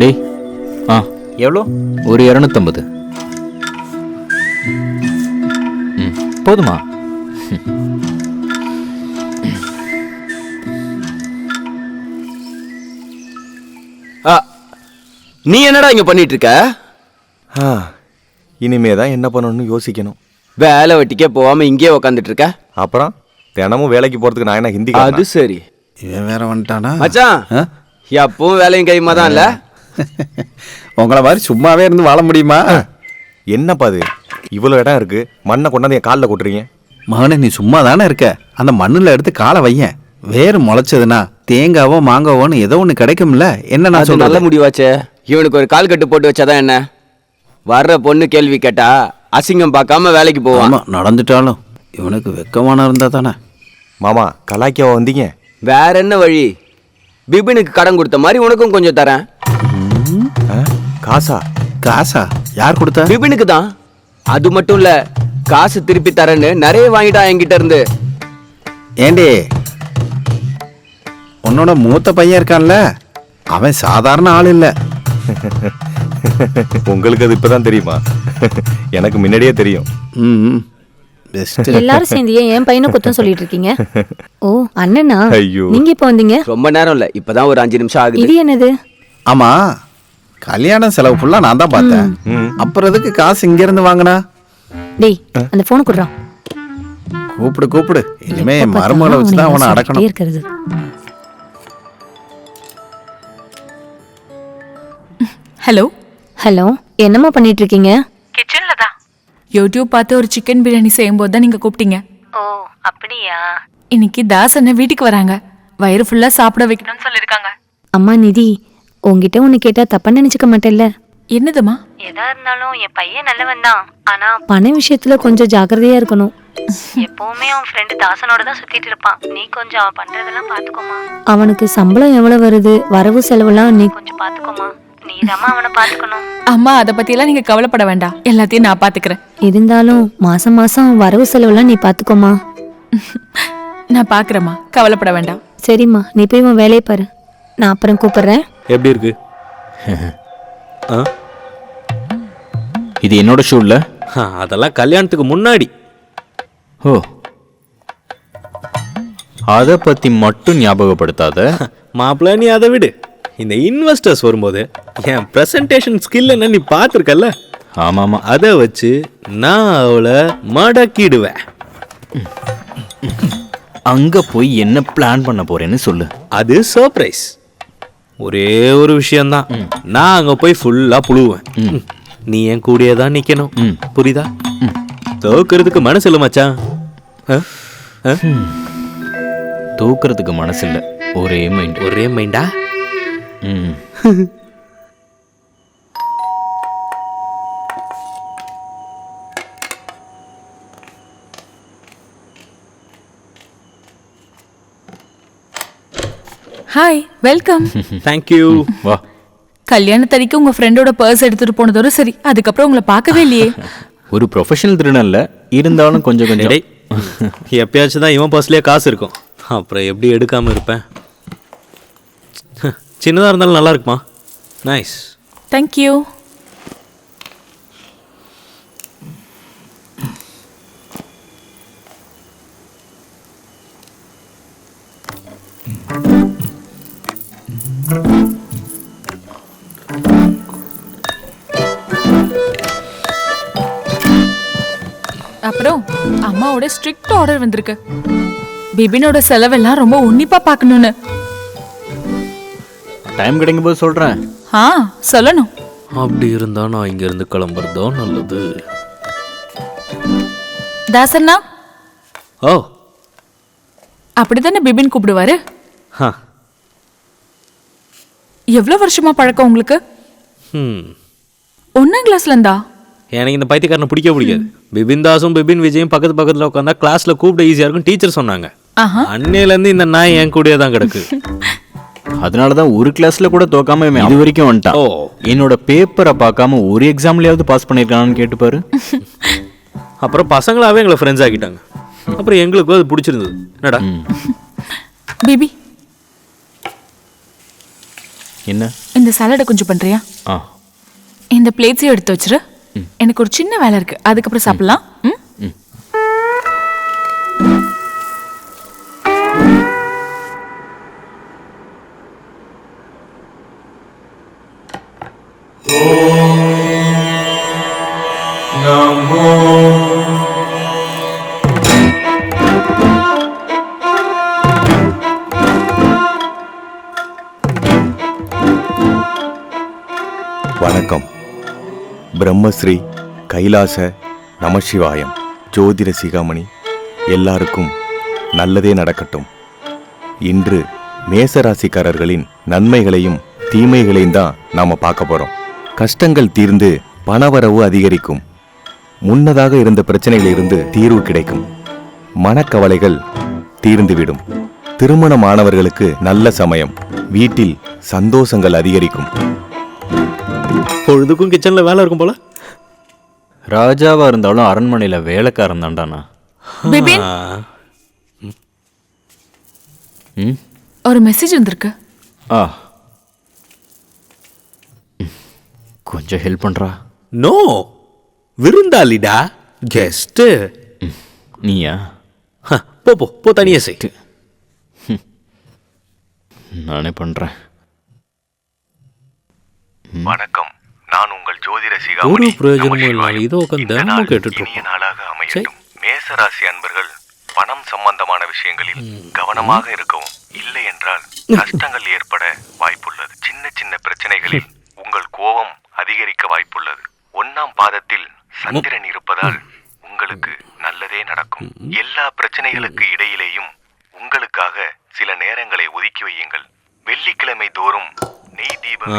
டேய், எவ்வளோ? ஒரு 250. போதுமா? நீ என்னடா இங்க பண்ணிட்டு இருக்க? இனிமே தான் என்ன பண்ணணும்னு யோசிக்கணும். வேலை வெட்டிக்கே போகாம இங்கே உக்காந்துட்டு இருக்க. அப்புறம் தினமும் வேலைக்கு போறதுக்கு நான் என்ன ஹிந்தி? அது சரி. இவன் வேற வந்துட்டானா? மச்சான், எப்பவும் வேலையும் கையுமா தான் இல்ல. உங்களை மாதிரி சும்மாவே இருந்து வாழ முடியுமா? என்னப்பா அது, இவ்வளோ இடம் இருக்கு, மண்ணை கொண்டாந்து என் காலில் கொட்டுறீங்க. மகனே நீ சும்மா தானே இருக்க, அந்த மண்ணில் எடுத்து காலை வையேன். வேறு முளைச்சதுன்னா தேங்காவோ மாங்காவோன்னு ஏதோ ஒன்று கிடைக்கும்ல. என்ன நான் அது சொல்ல நல்ல முடிவாச்சே. இவனுக்கு ஒரு கால் கட்டு போட்டு வச்சாதான் என்ன? வர்ற பொண்ணு கேள்வி கேட்டா அசிங்கம் பார்க்காம வேலைக்கு போவான். ஆமா, நடந்துட்டாலும் இவனுக்கு வெக்கமான இருந்தா தானே. மாமா கலாய்க்காவா வந்தீங்க? வேற என்ன வழி? பிபினுக்கு கடன் கொடுத்த மாதிரி உனக்கும் கொஞ்சம் தரேன். காசா? காசா யார் கொடுத்தா? பிபினுக்கு தான். அது மட்டும் இல்ல, காசு திருப்பி தரேன்னு நிறைய வாங்கிட்டா என்கிட்ட இருந்து. ஏண்டி, உன்னோட மூத்த பையன் இருக்கான்ல, அவன் சாதாரண ஆள் இல்ல. உங்களுக்கு அது இப்பதான் தெரியுமா? எனக்கு முன்னாடியே தெரியும். எல்லாரும் சேர்ந்து என் பையனை குத்தம் சொல்லிட்டு இருக்கீங்க? ஓ அண்ணனா? ஐயோ, நீங்க இப்ப வந்தீங்க? ரொம்ப நேரம் இல்ல, இப்பதான் ஒரு 5 நிமிஷம் ஆகுது. இது என்னது? ஆமா, கல்யாண செலவு ஃபுல்லா நான் தான் பார்த்தேன். அப்புறம் எதுக்கு காசு இங்க இருந்து வாங்கினா? டேய் அந்த போனை குடுறா. கூப்பிடு கூப்பிடு, இனிமே மருமகளை வச்சுதான் அவனை அடக்கணும். இருக்கிறது. ஹலோ ஹலோ, என்னம்மா பண்ணிட்டு இருக்கீங்க? கிச்சன்ல தான். யூடியூப் பார்த்து ஒரு சிக்கன் பிரியாணி செய்யும்போது தான் நீங்க கூப்பிட்டீங்க. ஓ அப்படியா? இன்னைக்கு தாஸ் அண்ணன் வீட்டுக்கு வராங்க. வயிறு ஃபுல்லா சாப்பிட வைக்கணும்னு சொல்லிருக்காங்க. அம்மா நிதி, உங்ககிட்ட ஒண்ணு கேட்டா தப்பா நினைச்சுக்க மாட்டேல்ல? என்னதுமா? எதா இருந்தாலும் என் பையன் நல்லவன் தான், ஆனா பண விஷயத்துல கொஞ்சம் ஜாக்கிரதையா இருக்கணும். எப்பவுமே அவன் ஃப்ரெண்டு தாசனோட தான் சுத்திட்டு இருப்பான். நீ கொஞ்சம் அவன் பண்றதெல்லாம் பாத்துக்கோமா. அவனுக்கு சம்பளம் எவ்வளவு வருது, வரவு செலவுலாம் நீ கொஞ்சம் பாத்துக்கோமா. நீதாம்மா அவனை பாத்துக்கணும். அம்மா அதை பத்தி எல்லாம் நீங்க கவலைப்பட வேண்டாம், எல்லாத்தையும் நான் பாத்துக்கிறேன். இருந்தாலும் மாசம் மாசம் வரவு செலவுலாம் நீ பாத்துக்கோமா. நான் பாக்குறேம்மா, கவலைப்பட வேண்டாம். சரிம்மா, நீ போய் உன் வேலையை பாரு, நான் அப்புறம் கூப்பிடுறேன். எப்படி இருக்கு? இது என்னோட ஷூ இல்ல? அதெல்லாம் கல்யாணத்துக்கு முன்னாடி. ஓ, அதை பத்தி மட்டும் ஞாபகப்படுத்தாத. மாப்பிள்ள நீ அதை விடு. இந்த இன்வெஸ்டர்ஸ் வரும்போது என் ப்ரெசன்டேஷன் ஸ்கில் என்ன நீ பார்த்துருக்கல? ஆமாமா, அதை வச்சு நான் அவளை மடக்கிடுவேன். அங்க போய் என்ன பிளான் பண்ண போறேன்னு சொல்லு. அது சர்ப்ரைஸ். ஒரே ஒரு விஷயம்தான், நான் அங்க போய் ஃபுல்லா புழுவேன். நீ என் கூடயே தான் நிக்கணும். புரியுதா? தோக்கிறதுக்கு மனசு இல்லை மச்சான். தூக்குறதுக்கு மனசு இல்ல, ஒரே மைண்ட். ஒரே மைண்டா? Hi, welcome. தேங்க்யூ. வா. கல்யாணத்தடிக்கு உங்க ஃப்ரெண்டோட பர்ஸ் எடுத்துட்டு போனதோட சரி, அதுக்கப்புறம் உங்களை பார்க்கவே இல்லையே. ஒரு ப்ரொஃபஷனல் திருடன்ல இருந்தாலும் கொஞ்சம் கொஞ்சம். எப்பயாச்சும் தான் இவன் பர்ஸ்லயே காசு இருக்கும், அப்புறம் எப்படி எடுக்காம இருப்பேன்? சின்னதாக இருந்தாலும் நல்லா இருக்குமா? நைஸ். தேங்க்யூ. அப்புறம் அம்மாவோட ஸ்ட்ரிக்ட் ஆர்டர் வந்திருக்கு, பிபினோட செலவெல்லாம் ரொம்ப உன்னிப்பா பார்க்கணும்னு. டைம் கிடைக்கும் போது சொல்றேன். சொல்லணும். அப்படி இருந்தா நான் இங்க இருந்து கிளம்புறதோ நல்லது. தாசண்ணா. ஓ, அப்படித்தானே பிபின் கூப்பிடுவாரு? எவ்வளவு வருஷமா பழக்கம் உங்களுக்கு? 1ஆம் கிளாஸ்ல இருந்தா? எனக்கு இந்த பைத்தியக்காரனை பிடிக்காது. பிபின் தாஸும் பிபின் விஜயும் பக்கத்து பக்கத்துல உட்காந்தா கிளாஸ்ல கூப்பிட ஈஸியா இருக்கும் டீச்சர் சொன்னாங்க. அன்னையில இருந்து இந்த நாய் என் கூடயே தான் கிடக்கு. அதனாலதான் ஒரு கிளாஸ்ல கூட தோக்காம இது வரைக்கும் வந்துட்டான். என்னோட பேப்பரை பார்க்காம ஒரு எக்ஸாம்லயாவது பாஸ் பண்ணிருக்கானு கேட்டு பாரு. அப்புறம் பசங்களாவே எங்களை ஃப்ரெண்ட்ஸ் ஆக்கிட்டாங்க. அப்புறம் எங்களுக்கும் அது பிடிச்சிருந்தது. என்னடா பிபி, என்ன இந்த சாலடை கொஞ்சம் பண்றியா? இந்த பிளேட்ஸையும் எடுத்து வச்சிரு. எனக்கு ஒரு சின்ன வேலை இருக்கு, அதுக்கப்புறம் சாப்பிடலாம். வணக்கம். பிரம்மஸ்ரீ கைலாச நமசிவாயம் ஜோதிட சிகாமணி எல்லாருக்கும் நல்லதே நடக்கட்டும். இன்று மேசராசிக்காரர்களின் நன்மைகளையும் தீமைகளையும் தான் நாம பார்க்க போறோம். கஷ்டங்கள் தீர்ந்து பணவரவு அதிகரிக்கும். முன்னதாக இருந்த பிரச்சனைகளிலிருந்து தீர்வு கிடைக்கும். மனக்கவலைகள் தீர்ந்துவிடும். திருமணமானவர்களுக்கு நல்ல சமயம். வீட்டில் சந்தோஷங்கள் அதிகரிக்கும். பொழுதுக்கும் கிச்சன்ல வேலை இருக்கும் போல. ராஜாவா இருந்தாலும் அரண்மனையில வேலைக்காரன் தான்டானா. பிபின், ஒரு மெசேஜ் வந்திருக்கு. ஆ, கொஞ்சம் ஹெல்ப் பண்றா. நோ, விருந்தாளிடா, கெஸ்ட். நீயா? போ போ போ, தனியா செய். நானே பண்றேன். வணக்கம், நான் உங்கள் ஜோதிட ஒரு சிகாமணி பிரயோஜனமும் இல்லை. இதோ உட்காந்து தினமும் கேட்டுட்டு இனிய இருக்கோம். நாளாக அமையட்டும். மேசராசி அன்பர்கள் பணம் சம்பந்தமான விஷயங்களில் கவனமாக இருக்கவும். இல்லை என்றால் நஷ்டங்கள் ஏற்பட வாய்ப்புள்ளது. சின்ன சின்ன பிரச்சனைகளில் உங்கள் கோபம் அதிகரிக்க வாய்ப்புள்ளது. 1ஆம் பாதத்தில் சந்திரன் இருப்பதால் உங்களுக்கு நல்லதே நடக்கும். எல்லா பிரச்சனைகளுக்கு இடையிலேயும் உங்களுக்காக சில நேரங்களை ஒதுக்கி வையுங்கள். வெள்ளிக்கிழமை தோறும் நெய் தீபம்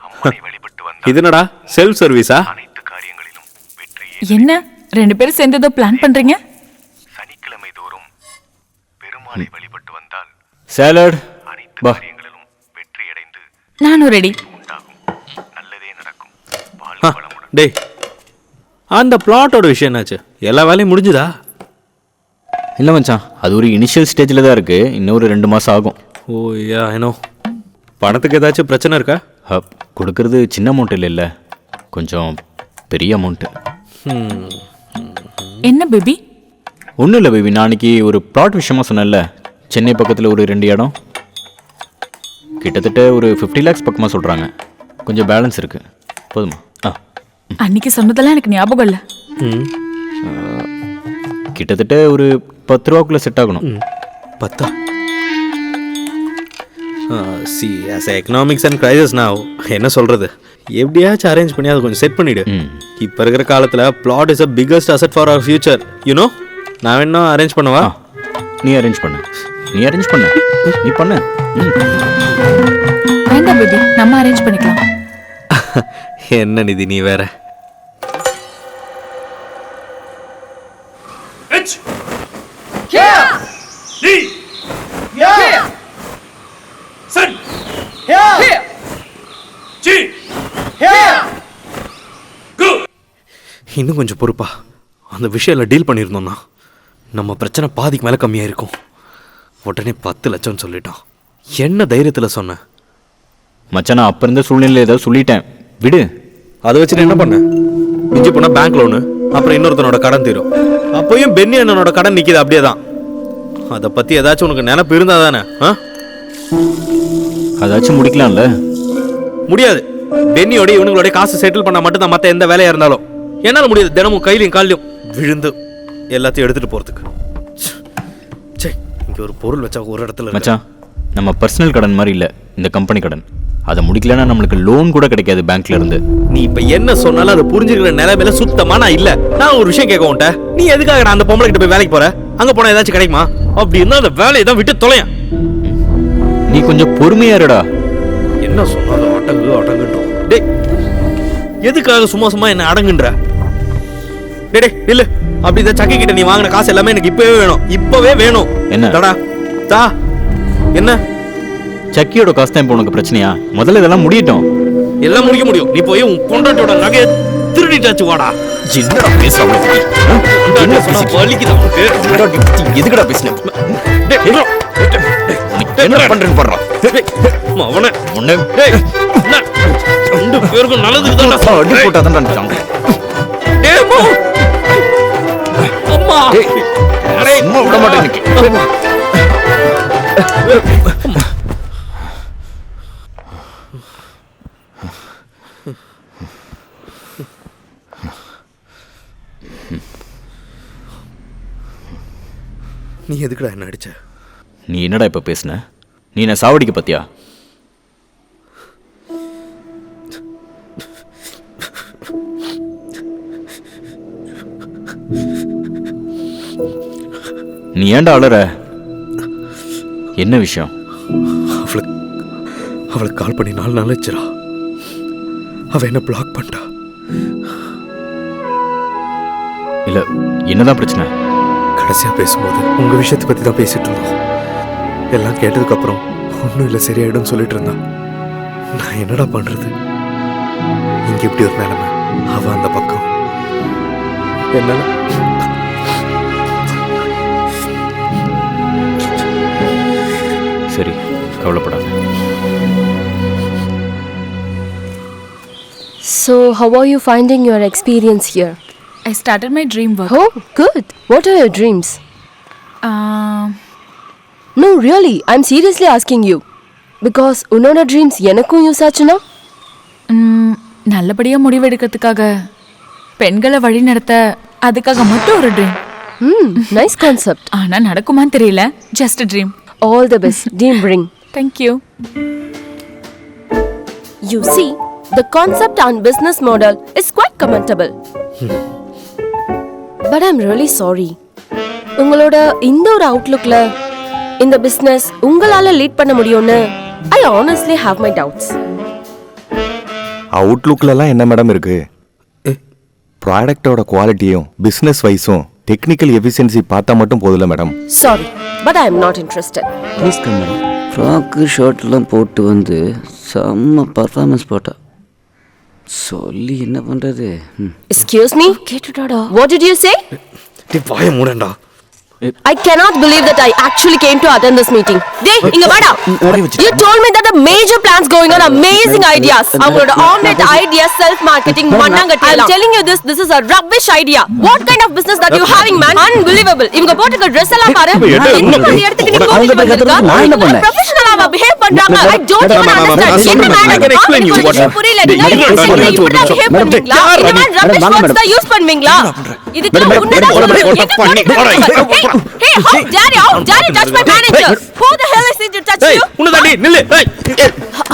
அம்மனை வழிபட்டு வந்தால் இது என்னடா செல்ஃப் சர்வீஸா? அனைத்து காரியங்களிலும் வெற்றி. என்ன 2 பேரும் சேர்ந்து ஏதோ பிளான் பண்றீங்க? சனிக்கிழமை தோறும் பெருமாளை வழிபட்டு வந்தால் சாலட் அனைத்து பா. காரியங்களிலும் வெற்றி அடைந்து நானும் ரெடி. உண்டாகும். நல்லதே நடக்கும். வாழ்க வளமுடன். டேய், அந்த பிளாட்டோட விஷயம் என்னாச்சு? எல்லா வேலையும் முடிஞ்சுதா? இல்லை மச்சான், அது ஒரு இனிஷியல் ஸ்டேஜில் தான் இருக்கு. இன்னும் ஒரு 2 மாதம் ஆகும். ஓ யா, ஐனோ. பணத்துக்கு ஏதாச்சும் பிரச்சனை இருக்கா? கொடுக்கறது சின்ன அமௌண்ட் இல்லை, கொஞ்சம் பெரிய அமௌண்ட்டு. என்ன பேபி? ஒன்றும் இல்லை பேபி, நாளைக்கு ஒரு பிளாட் விஷயமா சொன்னேன்ல, சென்னை பக்கத்தில் ஒரு 2 இடம், கிட்டத்தட்ட ஒரு 50 lakhs பக்கமாக சொல்கிறாங்க. கொஞ்சம் பேலன்ஸ் இருக்கு. போதுமா? அன்னைக்கு சொன்னதெல்லாம் எனக்கு ஞாபகம் இல்லை. கிட்டத்தட்ட ஒரு 10 ரூபாக்குள்ளே செட் ஆகணும். 10? See as economics and Crysis நான் என்ன சொல்கிறது, எப்படியாச்சும் அரேஞ்ச் பண்ணி அதை கொஞ்சம் செட் பண்ணிவிடு. இப்போ இருக்கிற காலத்தில் flat is a biggest asset for our future. You know, நான் வேணா அரேஞ்ச் பண்ணவா? நீ அரேஞ்ச் பண்ணு. நீ பண்ணு. வேண்டாம் பேபி, நம்ம அரேஞ்ச் பண்ணிக்கலாம். என்ன நிதி நீ வேற. இன்னும் கொஞ்சம் பொறுப்பா அந்த விஷயம் டீல் பண்ணியிருந்தோம்னா நம்ம பிரச்சனை பாதிக்கு மேலே கம்மியாக இருக்கும். உடனே 10 லட்சம்னு சொல்லிட்டான். என்ன தைரியத்தில் சொன்னேன் மச்சான்? நான் அப்போ இருந்த சூழ்நிலையில் ஏதாவது சொல்லிட்டேன், விடு. அதை வச்சுட்டு என்ன பண்ண? மிஞ்சி போனால் பேங்க் லோனு, அப்புறம் இன்னொருத்தனோட கடன் தீரும். அப்போயும் பென்னி அண்ணனோட கடன் நிற்கிது அப்படியே தான். அதை பற்றி ஏதாச்சும் உனக்கு நினப்பு இருந்தால் தானே? அதாச்சும் முடிக்கலாம்ல? முடியாது. பென்னியோட இவனுங்களோட காசு செட்டில் பண்ண மட்டும் தான் மற்ற எந்த வேலையாக இருந்தாலும் என்னால் முடியாது. தினமும் கையிலையும் காலையும் விழுந்து எல்லாத்தையும் எடுத்துகிட்டு போகிறதுக்கு. சே, இங்கே ஒரு பொருள் வச்சா ஒரு இடத்துல மச்சான், நம்ம பர்சனல் கடன் மாதிரி இல்லை இந்த கம்பெனி கடன். அதை முடிக்கலன்னா நம்மளுக்கு லோன் கூட கிடைக்காது பேங்க்ல இருந்து. நீ இப்ப என்ன சொன்னாலும் அதை புரிஞ்சுக்கிற நிலைமையில சுத்தமா நான் இல்ல. நான் ஒரு விஷயம் கேட்க உன்ட்ட, நீ எதுக்காக நான் அந்த பொம்பளை கிட்ட போய் வேலைக்கு போற? அங்க போனா ஏதாச்சும் கிடைக்குமா? அப்படி இருந்தா அந்த வேலையை தான் விட்டு தொலைய. நீ கொஞ்சம் பொறுமையா இருடா. என்ன சொன்னாலும் அடங்குன்றோம். டேய், எதுக்காக சும்மா சும்மா என்ன அடங்குன்ற? டேய் இல்ல, அப்படி இந்த சக்கி கிட்ட நீ வாங்கின காசு எல்லாமே எனக்கு இப்பவே வேணும். என்ன தடா தா. என்ன சக்கியோட காசு தான் இப்போ உனக்கு பிரச்சனையா? முதல்ல இதெல்லாம் முடியட்டும். எல்லாம் முடிக்க முடியும். நீ போய் உன் பொண்டாட்டியோட நகையை திருடிட்டாச்சு வாடா. என்னடா பேசுற? எதுக்குடா பேசுன? என்ன பண்றேன்னு பாடுறா. அவனை ரெண்டு பேருக்கும் நல்லதுக்கு தான் அடி போட்டாதான் அம்மா விட மாட்டேன். நீ எதுக்குடா என்ன அடிச்ச? நீ என்னடா இப்ப பேசுன? நீ என்ன சாவடிக்க பத்தியா? நீ ஏன்டா அழற? என்ன விஷயம்? அவளுக்கு கால் பண்ணி 4 நாள் ஆச்சுடா. அவ என்ன பிளாக் பண்ணிட்டா. இல்ல, என்னதான் பிரச்சனை? கடைசியா பேசும்போது உங்க விஷயத்தை பத்தி தான் பேசிட்டு இருந்தோம். எல்லாம் கேட்டதுக்கு அப்புறம் ஒன்றும் இல்லை சரியாயிடும் சொல்லிட்டு இருந்தா. நான் என்னடா பண்றது? இங்க இப்படி ஒரு நிலைமை, அவ அந்த பக்கம். என்னால சரி, கவலைப்படாத. So, how are you finding your experience here? I started my dream work. Oh, good. What are your dreams? No, really, I'm seriously asking you. Because உன்னோட ட்ரீம்ஸ் எனக்கும் யூஸ் ஆச்சுன்னா? நல்லபடியாக முடிவெடுக்கிறதுக்காக, பெண்களை வழி நடத்த, அதுக்காக மட்டும் ஒரு ட்ரீம். Nice concept. ஆனால் நடக்குமான்னு தெரியல. Just dream. All the best. Dream bring. Thank you. You see, the concept and business model is quite commendable. But I'm really sorry. உங்களோட இந்த ஒரு அவுட்லுக்ல இந்த பிசினஸ் உங்களால லீட் பண்ண முடியும்னு I honestly have my doubts. அவுட்லுக்லலாம் என்ன மேடம் இருக்கு? ப்ராடக்டோட குவாலிட்டியும் பிஸ்னஸ் வைஸும் டெக்னிக்கல் எஃபிஷியன்சி பார்த்தா மட்டும் போதில்ல madam. Sorry, but I am not interested. Please come madam. Frock ஷர்ட்லாம் போட்டு வந்து செம்ம பர்ஃபார்மன்ஸ் போட்டா. சொல்லி என்ன பண்ணுறது? Excuse me? What did you say? வாய மூடண்டா. I cannot believe that I actually came to attend this meeting. Dey, inga vada. You told me that the major plans going on, amazing ideas. Avங்களோட omelette ideas, self marketing, Mannangatti. I'm telling you this is a rubbish idea. What kind of business that you having, man? Unbelievable. இவங்க போட்டுக்க dress எல்லாம் பாரு. என்ன பண்ணி எடுத்துட்டு நீ போட்டுட்டு வந்திருக்க? நான் என்ன பண்ணேன்? Professional-ஆ behave பண்றாங்க. I don't even understand. என்ன மேடம்? புரியல. நீங்க இப்படி behave பண்றீங்களா? இந்த மாதிரி rubbish words தான் யூஸ் பண்ணுவீங்களா? இதுக்கு உன்னதான் Hey, how dare you touch my manager? Who the hell is it to touch you? உன்னதாண்டி நில்லு.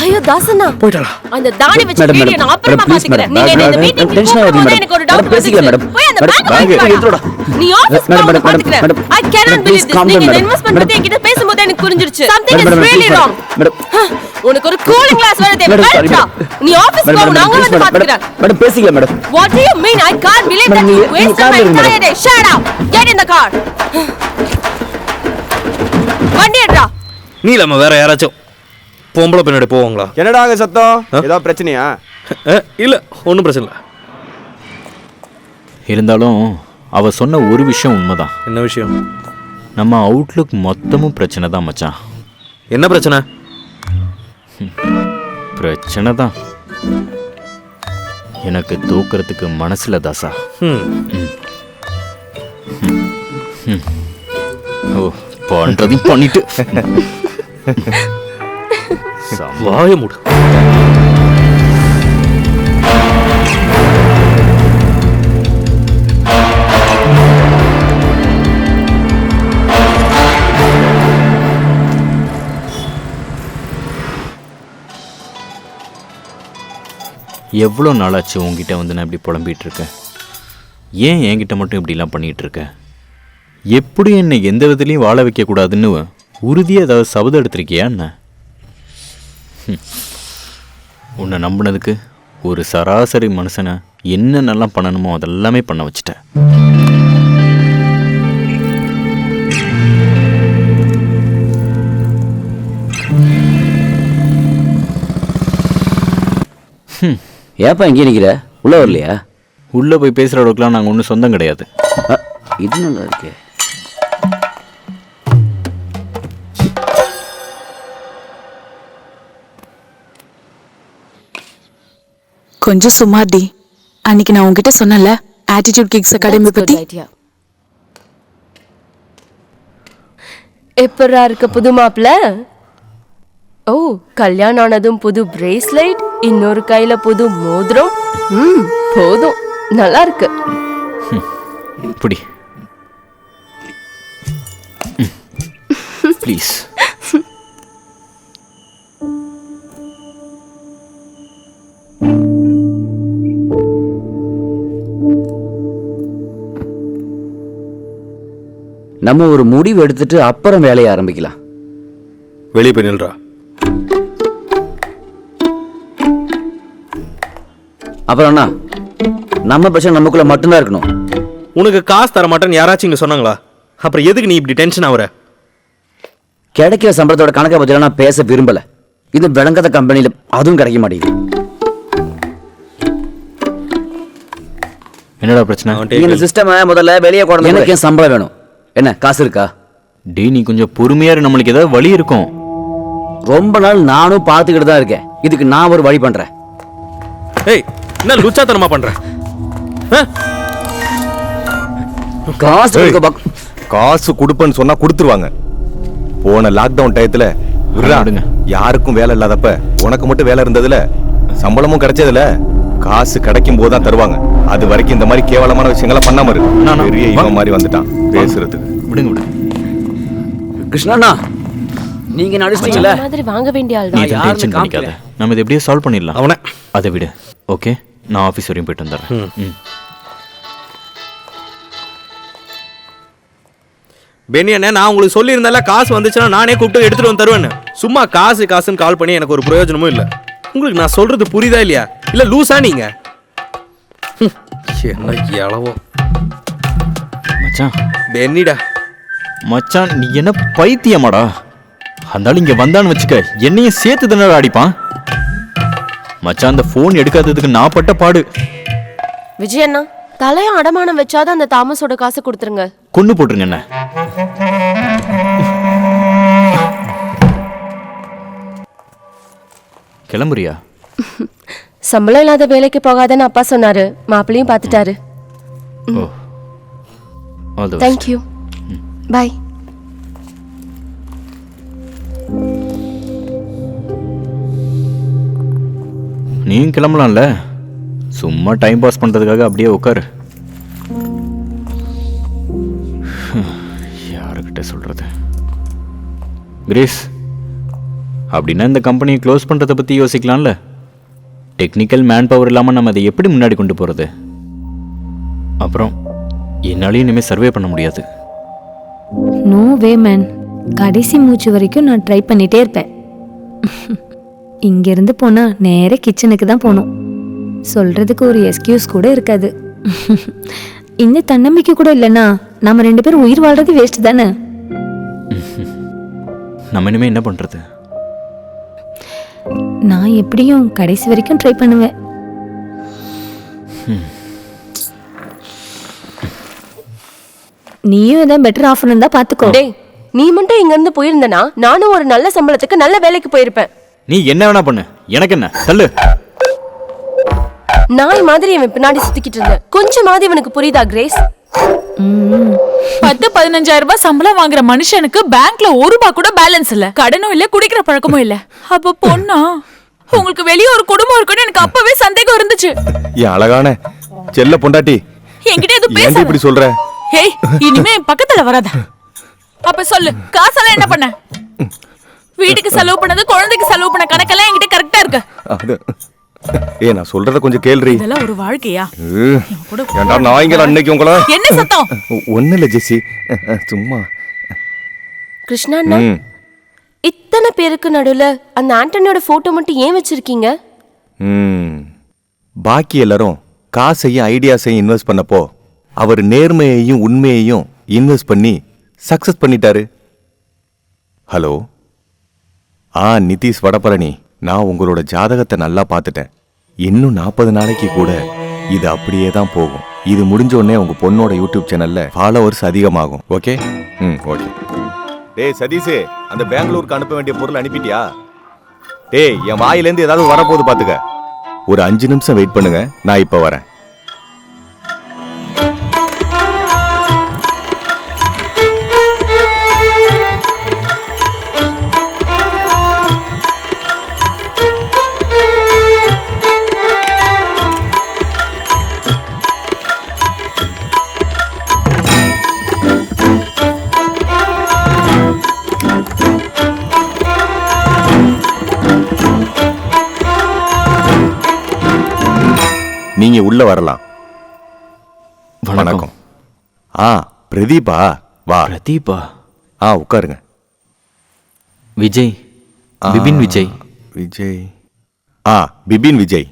ஐயோ தாசனா போய்டா. அந்த தாடி வச்சு வீடியோ நான் அப்புறமா பாத்துக்கிறேன். நீங்க இந்த மீட்டிங் கூப்பிடும்போது எனக்கு ஒரு டவுட் வந்துச்சு. போய் அந்த பேக் எடுத்துடா. நீ ஆபீஸ் போய் பாத்துக்கிறேன். I cannot believe this. நீங்க இந்த இன்வெஸ்ட்மென்ட் பத்தி என்கிட்ட பேசும்போது எனக்கு புரிஞ்சிருச்சு. Something is really wrong. உனக்கு ஒரு கூலிங் கிளாஸ் வேற தேவைப்படுறா. நீ ஆபீஸ் போ, நான் வந்து பாத்துக்கிறேன். Madam basically madam. What do you mean? I can't believe that you wasted my entire day. Shut up. Get in the car. வண்டி எடுடா. நீ இல்லாம வேற யாராச்சும் பொம்பளை பின்னாடி போவாங்களா? என்னடா அங்க சத்தம்? ஏதாவது பிரச்சனையா? இல்ல, ஒன்றும் பிரச்சனை இல்லை. இருந்தாலும் அவ சொன்ன ஒரு விஷயம் உண்மைதான். என்ன விஷயம்? நம்ம அவுட்லுக் மொத்தமும் பிரச்சனை தான் மச்சான். என்ன பிரச்சனை? பிரச்சனை தான். எனக்கு தூக்குறதுக்கு மனசுல தாசா. ஓ, பண்றதையும் பண்ணிட்டு வாய மூடு. எவ்வளோ நாளாச்சு உங்ககிட்ட வந்து நான் இப்படி புலம்பிகிட்டு இருக்கேன். ஏன் என்கிட்ட மட்டும் இப்படிலாம் பண்ணிகிட்டு இருக்கேன்? எப்படி என்னை எந்த விதத்துலையும் வாழ வைக்கக்கூடாதுன்னு உறுதியாக ஏதாவது சபதம் எடுத்திருக்கியா என்ன? உன்னை நம்பினதுக்கு ஒரு சராசரி மனுஷனை என்னென்னலாம் பண்ணணுமோ அதெல்லாமே பண்ண வச்சுட்டேன். ஏப்பா இங்கே நிற்கிற? உள்ளே வரலையா? உள்ளே போய் பேசுகிற அளவுக்குலாம் நாங்கள் ஒன்றும் சொந்தம் கிடையாது. இது நல்லா இருக்கே. கொஞ்சம் சுமார்டி. அன்னைக்கு நான் உங்ககிட்ட சொன்னல ஆட்டிடியூட் கிக்ஸ் அகாடமி பத்தி. எப்பரா இருக்க புது மாப்பிள்ள? ஓ, கல்யாணம் ஆனதும் புது பிரேஸ்லெட், இன்னொரு கையில புது மோதிரம். போதும், நல்லா இருக்கு. இப்படி ப்ளீஸ். நம்ம ஒரு முடிவு எடுத்துட்டு அப்புறம் வேலையை ஆரம்பிக்கலாம். வெளியே போய் நில்றா. அப்புறம் அண்ணா, நம்ம பிரச்சனை நமக்குள்ள மட்டும்தான் இருக்கணும். உனக்கு காசு தர மாட்டேன்னு யாராச்சும் இங்க சொன்னாங்களா? அப்புறம் எதுக்கு நீ இப்படி டென்ஷன் ஆகுற? கிடைக்கிற சம்பளத்தோட கணக்கை பத்தி நான் பேச விரும்பல. இது விளங்காத கம்பெனில அதுவும் கிடைக்க மாட்டேங்குது. என்னடா பிரச்சனை? இந்த சிஸ்டம் முதல்ல வெளியே கொண்டு எனக்கு ஏன் சம்பளம் வேணும்? என்ன காசு இருக்கா? டே நீ கொஞ்சம் பொறுமையா இரு, நம்மளுக்கு ஏதாவது வழி இருக்கும். ரொம்ப நாள் நானும் பார்த்துக்கிட்டு தான் இருக்கேன். இதுக்கு நான் ஒரு வழி பண்றேன். ஏய், என்ன லுச்சாத்தனமா பண்ற? காசு கொடுப்பேன்னு சொன்னா கொடுத்துருவாங்க. போன லாக்டவுன் டயத்துல யாருக்கும் வேலை இல்லாதப்ப உனக்கு மட்டும் வேலை இருந்ததுல, சம்பளமும் கிடைச்சதுல, காசு கிடைக்கும் போதுதான் தருவாங்க. அது வரைக்கும் இந்த மாதிரி கேவலமான விஷயங்களை பண்ணாம இருக்கு. பெரிய இவன் மாதிரி வந்துட்டான் பேசுறதுக்கு. விடுங்க விடுங்க. கிருஷ்ணா, நீங்க நடிச்சிட்டீங்கல, மாதிரி வாங்க வேண்டிய ஆள் நீ தான். டென்ஷன் பண்ணிக்காத, நம்ம இதை எப்படியே சால்வ் பண்ணிடலாம். அவனை அதை விடு. ஓகே, நான் ஆஃபீஸ் வரையும் போயிட்டு வந்துடுறேன். பெனி அண்ணே, நான் உங்களுக்கு சொல்லியிருந்தால காசு வந்துச்சுன்னா நானே கூப்பிட்டு எடுத்துட்டு வந்து தருவேன்னு. சும்மா காசு காசுன்னு கால் பண்ணி எனக்கு ஒரு பிரயோஜனமும் இல்லை. உங்களுக்கு நான் சொல்றது புரியுதா இல்லையா? இல்ல லூசா நீங்க? என்ன எளவோ மச்சான். பென்னிடா மச்சான், நீ என்ன பைத்தியமாடா? அந்த இங்க வந்தான்னு வச்சுக்க, என்னையும் சேர்த்து தானே அடிப்பான். மச்சான், அந்த போன் எடுக்காததுக்கு நான் பட்ட பாடு. விஜய் அண்ணா, தலையும் அடமானம் வச்சாதான் அந்த தாமஸோட காசை கொடுத்துருங்க. கொண்டு போட்டுருங்க. என்ன கிளம்புறியா? சம்பளம் இல்லாத வேலைக்கு போகாதன்னு அப்பா சொன்னாரு. மாப்பிளையும் பார்த்துட்டாரு. Thank you, bye. நீயும் கிளம்பலாம்ல, சும்மா டைம் பாஸ் பண்றதுக்காக அப்படியே உட்காரு. யாருக்கிட்ட சொல்றது? கிரேஸ், அப்படின்னா இந்த கம்பெனியை க்ளோஸ் பண்றதை பத்தி யோசிக்கலாம்ல. டெக்னிக்கல் மேன் பவர் இல்லாமல் நம்ம அதை எப்படி முன்னாடி கொண்டு போறது? அப்புறம் என்னாலையும் இனிமேல் சர்வே பண்ண முடியாது. நோ வே மேன், கடைசி மூச்சு வரைக்கும் நான் ட்ரை பண்ணிட்டே இருப்பேன். இங்கிருந்து போனா நேர கிச்சனுக்கு தான் போகணும். சொல்றதுக்கு ஒரு எக்ஸ்கியூஸ் கூட இருக்காது. இந்த தன்னம்பிக்கை கூட இல்லைன்னா நம்ம 2 பேரும் உயிர் வாழ்றது வேஸ்ட் தானே. நம்ம இனிமே என்ன பண்றது? நான் எப்படியும் கடைசி வரைக்கும் ட்ரை பண்ணுவேன். நீயும் ஏதாவது பெட்டர் ஆஃபர் இருந்தா பாத்துக்கோ. டேய், நீ மட்டும் இங்க இருந்து போயிருந்தனா நானும் ஒரு நல்ல சம்பளத்துக்கு நல்ல வேலைக்கு போயிருப்பேன். நீ என்ன வேணா பண்ணு, எனக்கு என்ன? தள்ளு. நாய் மாதிரி இவன் பின்னாடி சுத்திக்கிட்டு இருந்த கொஞ்சமாவது இவனுக்கு புரியுதா கிரேஸ்? 10-15,000 ரூபாய் சம்பளம் வாங்குற மனுஷனுக்கு பேங்க்ல ₹1 கூட பேலன்ஸ் இல்ல, கடனும் இல்ல, குடிக்கிற பழக்கமும் இல்ல. அப்ப பொண்ணா? உங்களுக்கு வெளியே ஒரு குடும்பம் இருக்குன்னு எனக்கு அப்பவே சந்தேகம் இருந்துச்சு. என் அழகான செல்ல பொண்டாட்டி, என்கிட்ட எது பேச இப்படி சொல்ற? ஏய், இனிமே பக்கத்துல வராத. அப்ப சொல்லு, காசெல்லாம் என்ன பண்ண? வீட்டுக்கு செலவு பண்ணது, குழந்தைக்கு செலவு பண்ண கணக்கெல்லாம் என்கிட்ட கரெக்டா இருக்கு. நான் சொல்றத கொஞ்சம் கேள்றி. இதெல்லாம் ஒரு வாழ்க்கையா? ஏண்டா நாய்ங்களா அன்னைக்கு உங்கள? என்ன சத்தம்? ஒண்ணு இல்ல ஜெசி, சும்மா. கிருஷ்ணா அண்ணா, இத்தனை பேருக்கு நடுவுல அந்த ஆண்டனியோட போட்டோ மட்டும் ஏன் வச்சிருக்கீங்க? பாக்கி எல்லாரும் காசையும் ஐடியாஸையும் இன்வெஸ்ட் பண்ணப்போ அவர் நேர்மையையும் உண்மையையும் இன்வெஸ்ட் பண்ணி சக்சஸ் பண்ணிட்டாரு. ஹலோ, நிதிஷ் வடபழனி, நான் உங்களோட ஜாதகத்தை நல்லா பார்த்துட்டேன். இன்னும் 40 நாளைக்கு கூட இது அப்படியே தான் போகும். இது முடிஞ்ச உடனே உங்க பொண்ணோட யூடியூப் சேனல்ல ஃபாலோவர்ஸ் அதிகமாகும். ஓகே? ஓகே. டேய் சதீஷ், அந்த பெங்களூருக்கு அனுப்ப வேண்டிய பொருள் அனுப்பிட்டியா? டேய், என் வாயிலேருந்து ஏதாவது வரப்போகுது பாத்துக்க. ஒரு 5 நிமிஷம் வெயிட் பண்ணுங்க, நான் இப்ப வரேன். நீங்க உள்ள வரலாம். வணக்கம். பிரதீபா, வா. பிரதீபா? உட்காருங்க. விஜய், பிபின் விஜய். விஜய், பிபின் விஜய்.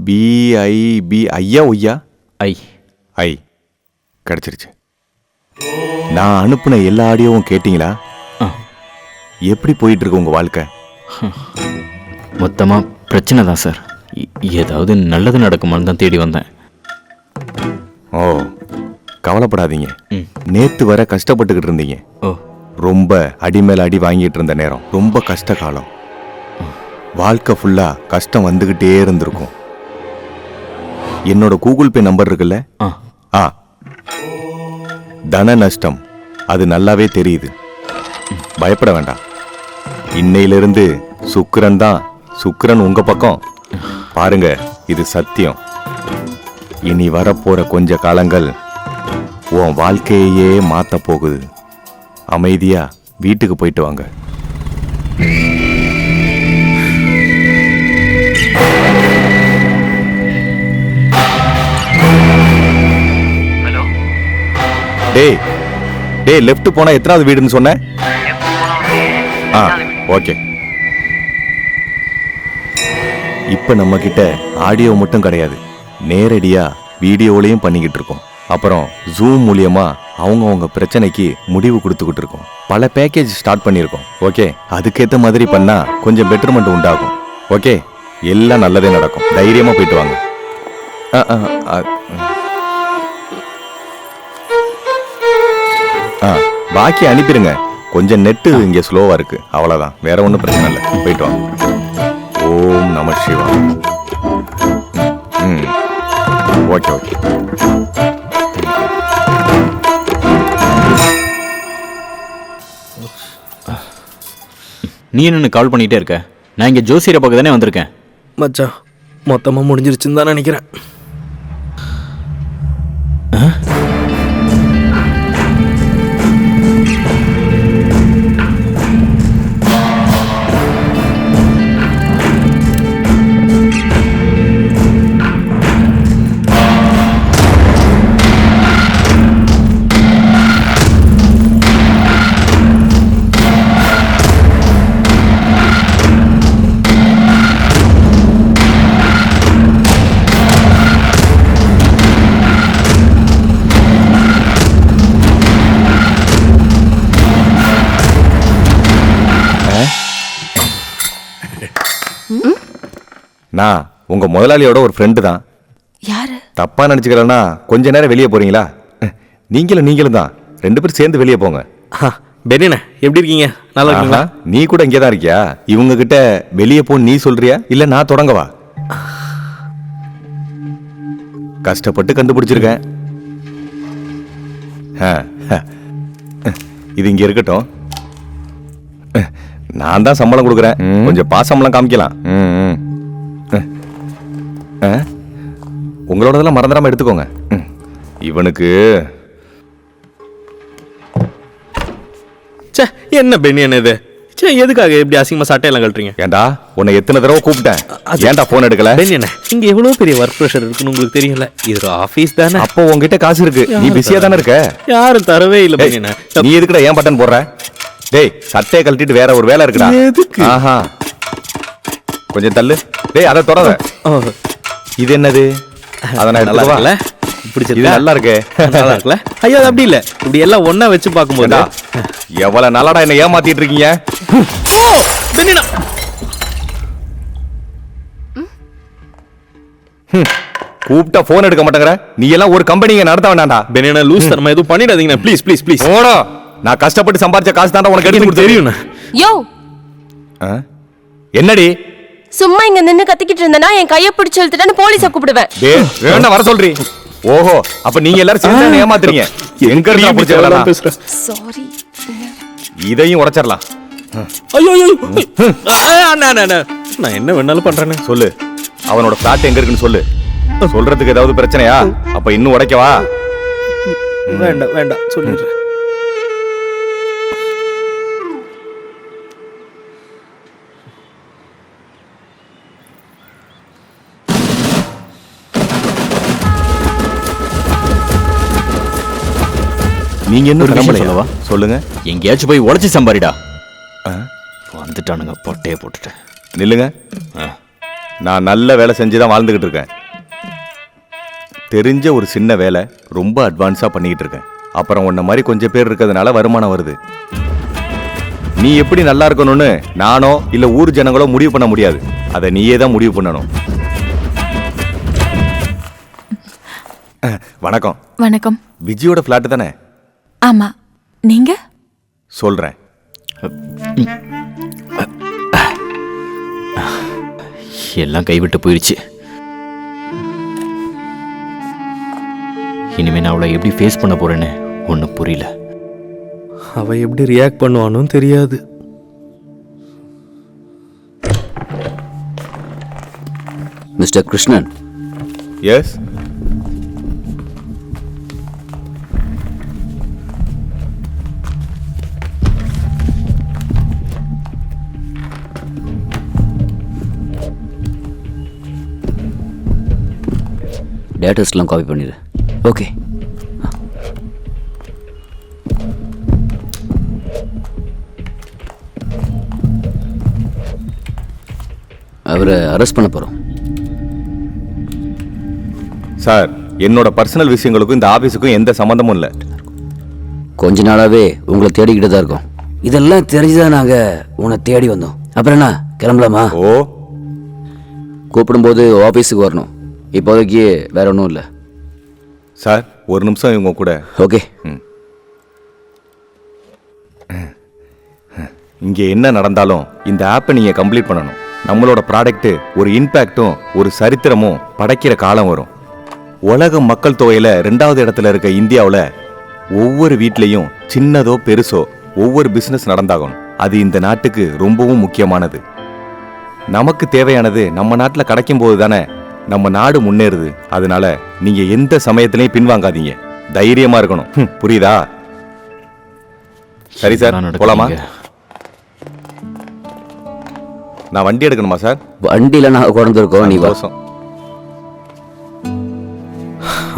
BIB ஐயா ஒய்யா? ஐ கிடைச்சிருச்சு. நான் அனுப்புன எல்லா ஆடியோவும் கேட்டீங்களா? எப்படி போயிட்டு இருக்கு உங்க வாழ்க்கை? மொத்தமா பிரச்சனை தான் சார். ஏதாவது நல்லது நடக்குமான்னு தான் தேடி வந்தேன். ஓ, கவலைப்படாதீங்க. நேத்து வர கஷ்டப்பட்டுக்கிட்டு இருந்தீங்க. ரொம்ப அடி மேல அடி வாங்கிட்டு இருந்த நேரம், ரொம்ப கஷ்ட காலம். வாழ்க்கை ஃபுல்லா கஷ்டம் வந்துகிட்டே இருந்திருக்கும். என்னோட கூகுள் பே நம்பர் இருக்குல்ல? தன நஷ்டம் அது நல்லாவே தெரியுது. பயப்பட வேண்டாம். இன்னையிலிருந்து சுக்கிரன் தான். சுக்கிரன் உங்க பக்கம். பாருங்க, இது சத்தியம். இனி வரப்போற கொஞ்ச காலங்கள் உன் வாழ்க்கையே மாத்த போகுது. அமைதியா வீட்டுக்கு போயிட்டு வாங்க. டேய் லெஃப்ட் போனா எத்தனாவது வீடுன்னு சொன்ன? ஓகே. இப்ப நம்ம கிட்ட ஆடியோ மட்டும் கிடையாது, நேரடியா வீடியோலையும் பண்ணிக்கிட்டு இருக்கோம். அப்புறம் ஜூம் மூலியமா அவங்க பிரச்சனைக்கு முடிவு கொடுத்துக்கிட்டு இருக்கோம். பல பேக்கேஜ் ஸ்டார்ட் பண்ணியிருக்கோம். ஓகே, அதுக்கேற்ற மாதிரி பண்ணா கொஞ்சம் பெட்டர்மெண்ட் உண்டாகும். ஓகே, எல்லாம் நல்லதே நடக்கும். தைரியமா போயிட்டு வாங்க. பாக்கி அனுப்பிடுங்க. கொஞ்சம் நெட்டு இங்க ஸ்லோவா இருக்கு, அவ்வளவுதான். வேற ஒன்றும் பிரச்சனை இல்லை. போயிட்டு வாங்க. ஓம் நம சிவாய. Okay okay. நீ என்ன கால் பண்ணிட்டே இருக்க? நான் இங்க ஜோசியரை பார்க்க தானே வந்திருக்கேன். மச்சான், மொத்தமா முடிஞ்சிருச்சுன்னு தான் நினைக்கிறேன். நான் உங்க முதலாளியோட ஒரு ஃப்ரெண்டு தான். யாரு? தப்பா நினைச்சுக்கலன்னா கொஞ்ச நேரம் வெளியே போறீங்களா? நீங்களும் தான். 2 பேரும் சேர்ந்து வெளியே போங்க. பெரியண்ணே, எப்படி இருக்கீங்க? நல்லா இருக்கீங்களா? நீ கூட இங்கே தான் இருக்கியா? இவங்க கிட்ட வெளியே போ நீ சொல்றியா இல்ல நான் தொடங்கவா? கஷ்டப்பட்டு கண்டுபிடிச்சிருக்கேன். இது இங்க இருக்கட்டும். நான் தான் சம்பளம் கொடுக்குறேன். கொஞ்சம் பாசம்லாம் காமிக்கலாம். உங்களோடதெல்லாம் மறந்துடாம எடுத்துக்கோங்க. இவனுக்கு என்ன பெண்ணியன் இது? எதுக்காக இப்படி அசிங்கமா சட்டையெல்லாம் கழட்டுறீங்க? ஏண்டா உன்னை எத்தனை தடவை கூப்பிட்டேன், ஏன்டா போன் எடுக்கல? பெண்ணியன், இங்க எவ்வளவு பெரிய ஒர்க் ப்ரெஷர் இருக்குன்னு உங்களுக்கு தெரியல. இது ஒரு ஆபீஸ் தானே. அப்போ உங்ககிட்ட காசு இருக்கு, நீ பிஸியா தானே இருக்க. யாரும் தரவே இல்லை பெண்ணியன். நீ எதுக்குடா ஏன் பட்டன் போடுற? டேய், சட்டையை கழட்டிட்டு வேற ஒரு வேலை இருக்குடா. எதுக்கு? கொஞ்சம் தள்ளு. டேய், அதை தொடாத. இது என்னது? அத நான் எடுத்துக்கவா? பிடிச்சிருக்கு. நல்லா இருக்கு. நல்லா இருக்குல்ல? ஐயோ, அது அப்படி இல்ல. இப்படி எல்லாம் ஒண்ணா வச்சு பாக்கும்போது எவ்வளவு நாளாடா என்ன ஏமாத்திட்டு இருக்கீங்க? கூப்பிட்டா போன் எடுக்க மாட்டேங்கற. நீ எல்லாம் ஒரு கம்பெனியை நடத்த வேண்டாம்டா. பெனியனா, லூஸ் தரமா எதுவும் பண்ணிடாதீங்க ப்ளீஸ் ப்ளீஸ் ப்ளீஸ். ஓடா, நான் கஷ்டப்பட்டு சம்பாதிச்ச காசு தான்டா உனக்கு எடுத்து கொடுத்து தெரியும். யோ, என்னடி சும்மா இங்க நின்னு கத்திக்கிட்டு இருந்தனா என் கையை பிடிச்சு இழுத்துட்டான்னு போலீஸை கூப்பிடுவேன். டேய், வேணா வர சொல்றீ. ஓஹோ, அப்ப நீங்க எல்லாரும் சேர்ந்து ஏமாத்துறீங்க. எங்க இருந்தா பிடிச்சறலாம். சாரி. இதையும் உடைச்சறலாம். ஐயோ ஐயோ, அண்ணா அண்ணா, நான் என்ன வேணாலும் பண்றேன்னு சொல்லு. அவனோட ஃபிளாட் எங்க இருக்குன்னு சொல்லு. சொல்றதுக்கு ஏதாவது பிரச்சனையா? அப்ப இன்னும் உடைக்கவா? வேண்டாம் வேண்டாம், சொல்லிடுறேன். நீங்க என்ன ஒரு விஷயம் கிளம்பலையா? சொல்லவா? சொல்லுங்க. எங்கேயாச்சும் போய் உழைச்சி சம்பாரிடா. வந்துட்டானுங்க பொட்டையை போட்டுட்டு. நில்லுங்க. நான் நல்ல வேலை செஞ்சு தான் வாழ்ந்துகிட்டு இருக்கேன். தெரிஞ்ச ஒரு சின்ன வேலை ரொம்ப அட்வான்ஸா பண்ணிக்கிட்டு இருக்கேன். அப்புறம் உன்ன மாதிரி கொஞ்சம் பேர் இருக்கிறதுனால வருமானம் வருது. நீ எப்படி நல்லா இருக்கணும்னு நானோ இல்ல ஊர் ஜனங்களோ முடிவு பண்ண முடியாது. அதை நீயே தான் முடிவு பண்ணணும். வணக்கம். வணக்கம். விஜயோட ஃபிளாட் தானே? ஆமா. நீங்க? சொல்றேன். எல்லாம் கைவிட்டு போயிடுச்சு. இனிமே நான் அவளை எப்படி ஃபேஸ் பண்ண போறேன்னு ஒன்றும் புரியல. அவ எப்படி ரியாக்ட் பண்ணுவானு தெரியாது. மிஸ்டர் கிருஷ்ணன். எஸ். டேட்டஸ்லாம் காப்பி பண்ணிடு. ஓகே. அவரை அரெஸ்ட் பண்ண போறோம். சார், என்னோட பர்சனல் விஷயங்களுக்கும் இந்த ஆபீஸுக்கும் எந்த சம்பந்தமும் இல்லை. கொஞ்ச நாளாவே உங்களை தேடிக்கிட்டு தான் இருக்கோம். இதெல்லாம் தெரிஞ்சுதான் நாங்க உன்னை தேடி வந்தோம். அப்புறம் என்ன, கிளம்பலாமா? ஓ, கூப்பிடும்போது ஆபீஸுக்கு வரணும். இப்போதைக்கு வேற ஒன்றும் இல்லை. சார், ஒரு நிமிஷம் இவங்க கூட. ஓகே. இங்கே என்ன நடந்தாலும் இந்த ஆப்பை நீங்கள் கம்ப்ளீட் பண்ணணும். நம்மளோட ப்ராடக்ட்டு ஒரு இம்பேக்டும் ஒரு சரித்திரமும் படைக்கிற காலம் வரும். உலக மக்கள் தொகையில் 2வது இடத்துல இருக்க இந்தியாவில் ஒவ்வொரு வீட்லேயும் சின்னதோ பெருசோ ஒவ்வொரு பிஸ்னஸ் நடந்தாகணும். அது இந்த நாட்டுக்கு ரொம்பவும் முக்கியமானது. நமக்கு தேவையானது நம்ம நாட்டில் கிடைக்கும் போது தானே நம்ம நாடு முன்னேறுது. அதனால நீங்க எந்த சமயத்திலையும் பின்வாங்காதீங்க. தைரியமா இருக்கணும். புரியுதா? சரி சார், போலாமா? நான் வண்டி எடுக்கணுமா சார்? வண்டியில நான் குழந்திருக்கோம். நீ வருஷம்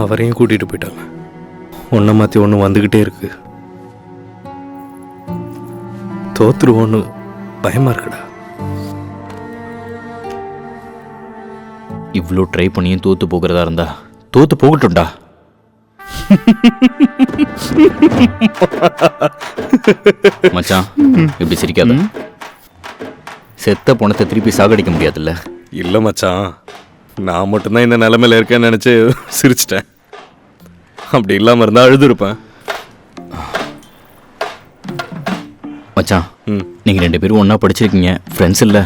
அவரையும் கூட்டிட்டு போயிட்டாங்க. ஒன்றை மாற்றி ஒன்று வந்துக்கிட்டே இருக்கு. தோத்துருவோன்னு பயமா இருக்குடா. இவ்வளோ ட்ரை பண்ணியும் தோத்து போகிறதா இருந்தா தோத்து போகட்டும்டா. மச்சான், இப்படி சிரிக்காத. செத்த பணத்தை திருப்பி சாகடிக்க முடியாதுல்ல. இல்லை மச்சான், நான் மட்டும்தான் இந்த நிலைமையில இருக்கேன்னு நினச்சி சிரிச்சிட்டேன். அப்படி இல்லாமல் இருந்தால் அழுதுருப்பேன். மச்சான், நீங்கள் 2 பேரும் ஒன்றா படிச்சிருக்கீங்க, ஃப்ரெண்ட்ஸ் இல்லை.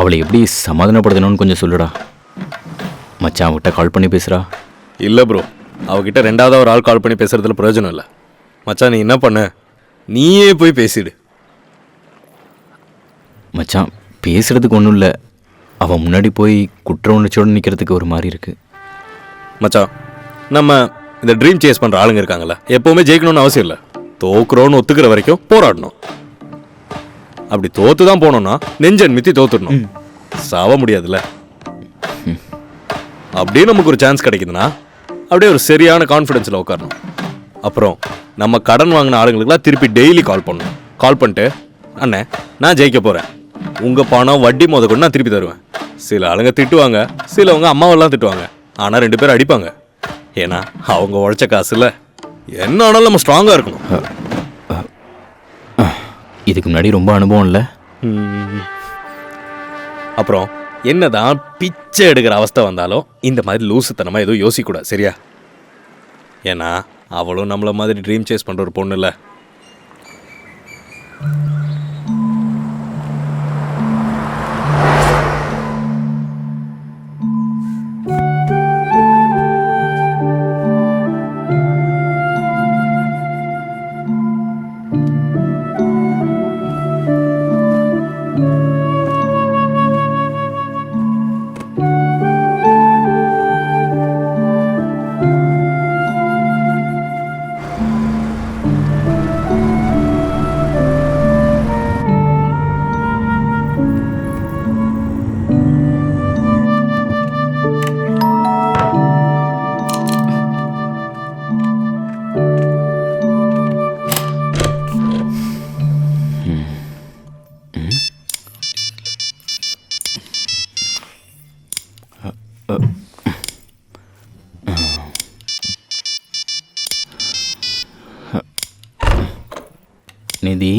அவளை எப்படி சமாதானப்படுத்தணும்னு கொஞ்சம் சொல்லுடா. மச்சான் அவகிட்ட கால் பண்ணி பேசுகிறா. இல்லை ப்ரோ, அவகிட்ட 2வது ஒரு ஆள் கால் பண்ணி பேசுறதுல பிரயோஜனம் இல்லை. மச்சான், நீ என்ன பண்ண, நீயே போய் பேசிடு. மச்சான், பேசுறதுக்கு ஒன்றும் இல்லை. அவன் முன்னாடி போய் குற்ற உணர்ச்சியோடு நிற்கிறதுக்கு ஒரு மாதிரி இருக்கு. மச்சான், நம்ம இந்த ட்ரீம் சேஸ் பண்ணுற ஆளுங்க இருக்காங்கல்ல, எப்போவுமே ஜெயிக்கணும்னு அவசியம் இல்லை. தோக்குறோன்னு ஒத்துக்கிற வரைக்கும் போராடணும். அப்படி தோத்து தான் போனோம்னா நெஞ்சன் மித்தி தோத்துடணும். சாவ முடியாதுல்ல. அப்படியே நமக்கு ஒரு சான்ஸ் கிடைக்குதுன்னா அப்படியே ஒரு சரியான கான்ஃபிடென்ஸில் உட்காரணும். அப்புறம் நம்ம கடன் வாங்கின ஆளுங்களுக்குலாம் திருப்பி டெய்லி கால் பண்ணணும். கால் பண்ணிட்டு, அண்ணே நான் ஜெயிக்க போகிறேன், உங்கள் பணம் வட்டி கொண்டு நான் திருப்பி தருவேன். சில ஆளுங்க திட்டுவாங்க, சிலவங்க அம்மாவெல்லாம் திட்டுவாங்க. ஆனால் 2 பேரும் அடிப்பாங்க. ஏன்னா அவங்க உழைச்ச காசு இல்லை. என்ன ஆனாலும் நம்ம ஸ்ட்ராங்காக இருக்கணும். இதுக்கு முன்னாடி ரொம்ப அனுபவம் இல்லை. அப்புறம் என்னதான் பிச்சை எடுக்கிற அவஸ்தை வந்தாலும் இந்த மாதிரி லூசுத்தனமாக எதுவும் யோசிக்கக்கூடாது, சரியா? ஏன்னா அவளும் நம்மள மாதிரி ட்ரீம் சேஸ் பண்ணுற ஒரு பொண்ணு இல்லை. நிதி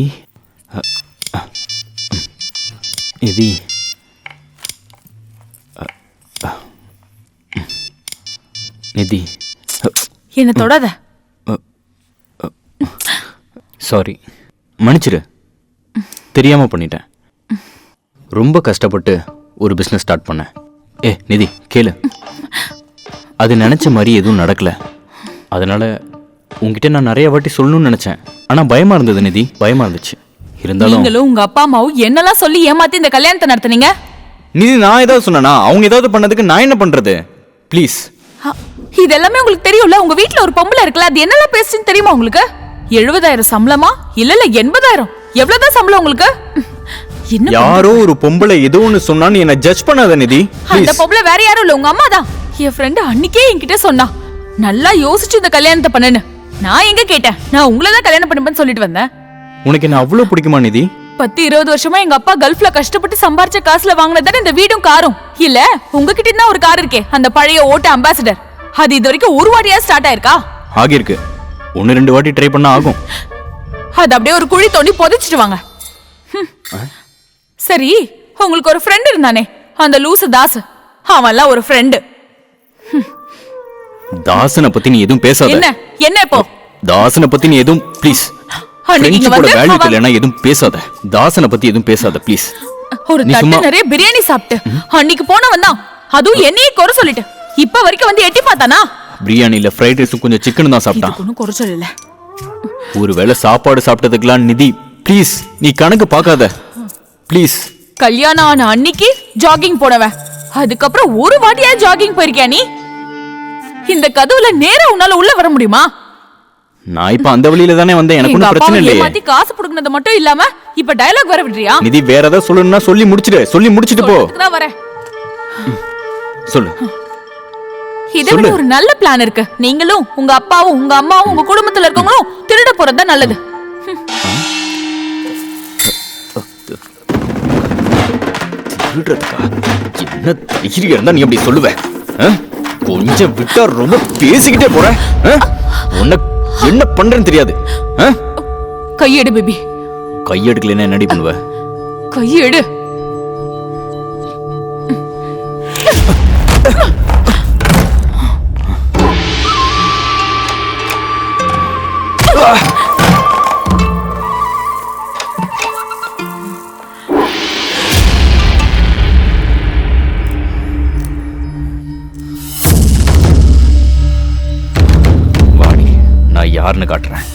நிதி நிதி என்ன தொடாத. சாரி, மன்னிச்சிரு, தெரியாம பண்ணிட்டேன். ரொம்ப கஷ்டப்பட்டு ஒரு பிஸ்னஸ் ஸ்டார்ட் பண்ணேன். நிதி கேளு, அது நினைச்ச மாதிரி எதுவும் நடக்கல. அதனால உங்ககிட்ட நான் நிறைய வாட்டி சொல்லணும்னு நினைச்சேன். ஆனா பயமா இருந்தது நிதி, பயமா இருந்துச்சு. இருந்தாலும் நீங்களும் உங்க அப்பா அம்மாவும் என்னெல்லாம் சொல்லி ஏமாத்தி இந்த கல்யாணத்தை நடத்துனீங்க? நிதி, நான் ஏதாவது சொன்னா அவங்க ஏதாவது பண்ணதுக்கு நான் என்ன பண்றது? ப்ளீஸ். இது எல்லாமே உங்களுக்கு தெரியும்ல. உங்க வீட்ல ஒரு பொம்பளை இருக்குல்ல, அது என்னெல்லாம் பேசுன்னு தெரியுமா உங்களுக்கு? 70,000 சம்பளமா இல்ல 80,000? எவ்வளவுதான் சம்பளம் உங்களுக்கு? யாரோ ஒரு பொம்பளை ஏதோ ஒன்னு சொன்னான்னு என்ன ஜட்ஜ் பண்ணாத நிதி. அந்த பொம்பளை வேற யாரும் இல்ல, உங்க அம்மா தான். என் ஃப்ரெண்ட் அன்னைக்கே என்கிட்ட சொன்னா, நல்லா யோசிச்சு இந்த கல்யாணத்தை பண்ணுன்னு. நான் எங்க கேட்டேன், நான் உங்களை தான் கல்யாணம் பண்ணிப்பேன்னு சொல்லிட்டு வந்தேன். உனக்கு என்ன அவ்வளவு பிடிக்குமா நிதி? 10-20 வருஷமா எங்க அப்பா கல்ஃப்ல கஷ்டப்பட்டு சம்பாரிச்ச காசுல வாங்கினதானே இந்த வீடும் காரும். இல்ல உங்ககிட்ட தான் ஒரு கார் இருக்கே, அந்த பழைய ஓட்ட அம்பாசிடர். அது இது வரைக்கும் ஒரு வாட்டியா ஸ்டார்ட் ஆயிருக்கா? ஆகிருக்கு, 1-2 வாட்டி ட்ரை பண்ணா ஆகும். அது அப்படியே ஒரு குழி தோண்டி புதைச்சிட்டு வாங்க. சரி, உங்களுக்கு ஒரு ஃப்ரெண்ட் இருந்தானே, அந்த லூசு தாஸ், அவன்லாம் ஒரு ஃப்ரெண்ட். தாசனை பத்தி நீ எதுவும் பேசாத. என்ன இப்போ? தாசனை பத்தி நீ எதுவும் ப்ளீஸ். ஃப்ரெண்ட்ஷிப்போட வேல்யூ தெரியலனா எதுவும் பேசாத. தாசனை பத்தி எதுவும் பேசாத ப்ளீஸ். ஒரு தட்டு நிறைய பிரியாணி சாப்பிட்டு அன்னைக்கு போனவன் தான், அதுவும் என்னையே குறை சொல்லிட்டு இப்ப வரைக்கும் வந்து எட்டி பார்த்தானா? பிரியாணில ஃப்ரைட் ரைஸும் கொஞ்சம் சிக்கனும் தான் சாப்பிட்டான். ஒன்னும் குறைச்சல் இல்ல. ஒருவேளை சாப்பாடு சாப்பிட்டதுக்கெல்லாம் நிதி ப்ளீஸ் நீ கணக்கு பார்க்காத ப்ளீஸ். கல்யாணம் ஆன அன்னைக்கு ஜாகிங் போனவன், அதுக்கப்புறம் ஒரு வாட்டியா ஜாகிங் போயிருக்கியா நீ? இந்த கதவுல நேரா உன்னால உள்ள வர முடியுமா? நான் இப்ப அந்த வழியில தானே வந்தேன், எனக்கு ஒன்றும் பிரச்சனை இல்லையே. ஏமாத்தி காசு புடுங்கினது மட்டும் இல்லாம இப்ப டயலாக் வர விடுறியா? நிதி வேற ஏதாவது சொல்லணும்னா சொல்லி முடிச்சிட்டு போ. வரேன், சொல்லு. இதை விட ஒரு நல்ல பிளான் இருக்கு. நீங்களும் உங்க அப்பாவும் உங்க அம்மாவும் உங்க குடும்பத்துல இருக்கவங்களும் திருட போறது தான் நல்லது. என்ன தைரியம் இருந்தா நீ அப்படி சொல்லுவ? கொஞ்சம் விட்டா ரொம்ப பேசிக்கிட்டே போற. உனக்கு என்ன பண்றேன்னு தெரியாது. கையெடு பேபி. கையெடுக்கலன்னா என்னடி பண்ணுவ? கையெடு. வாடி, நான் யாருன்னு காட்டுறேன்.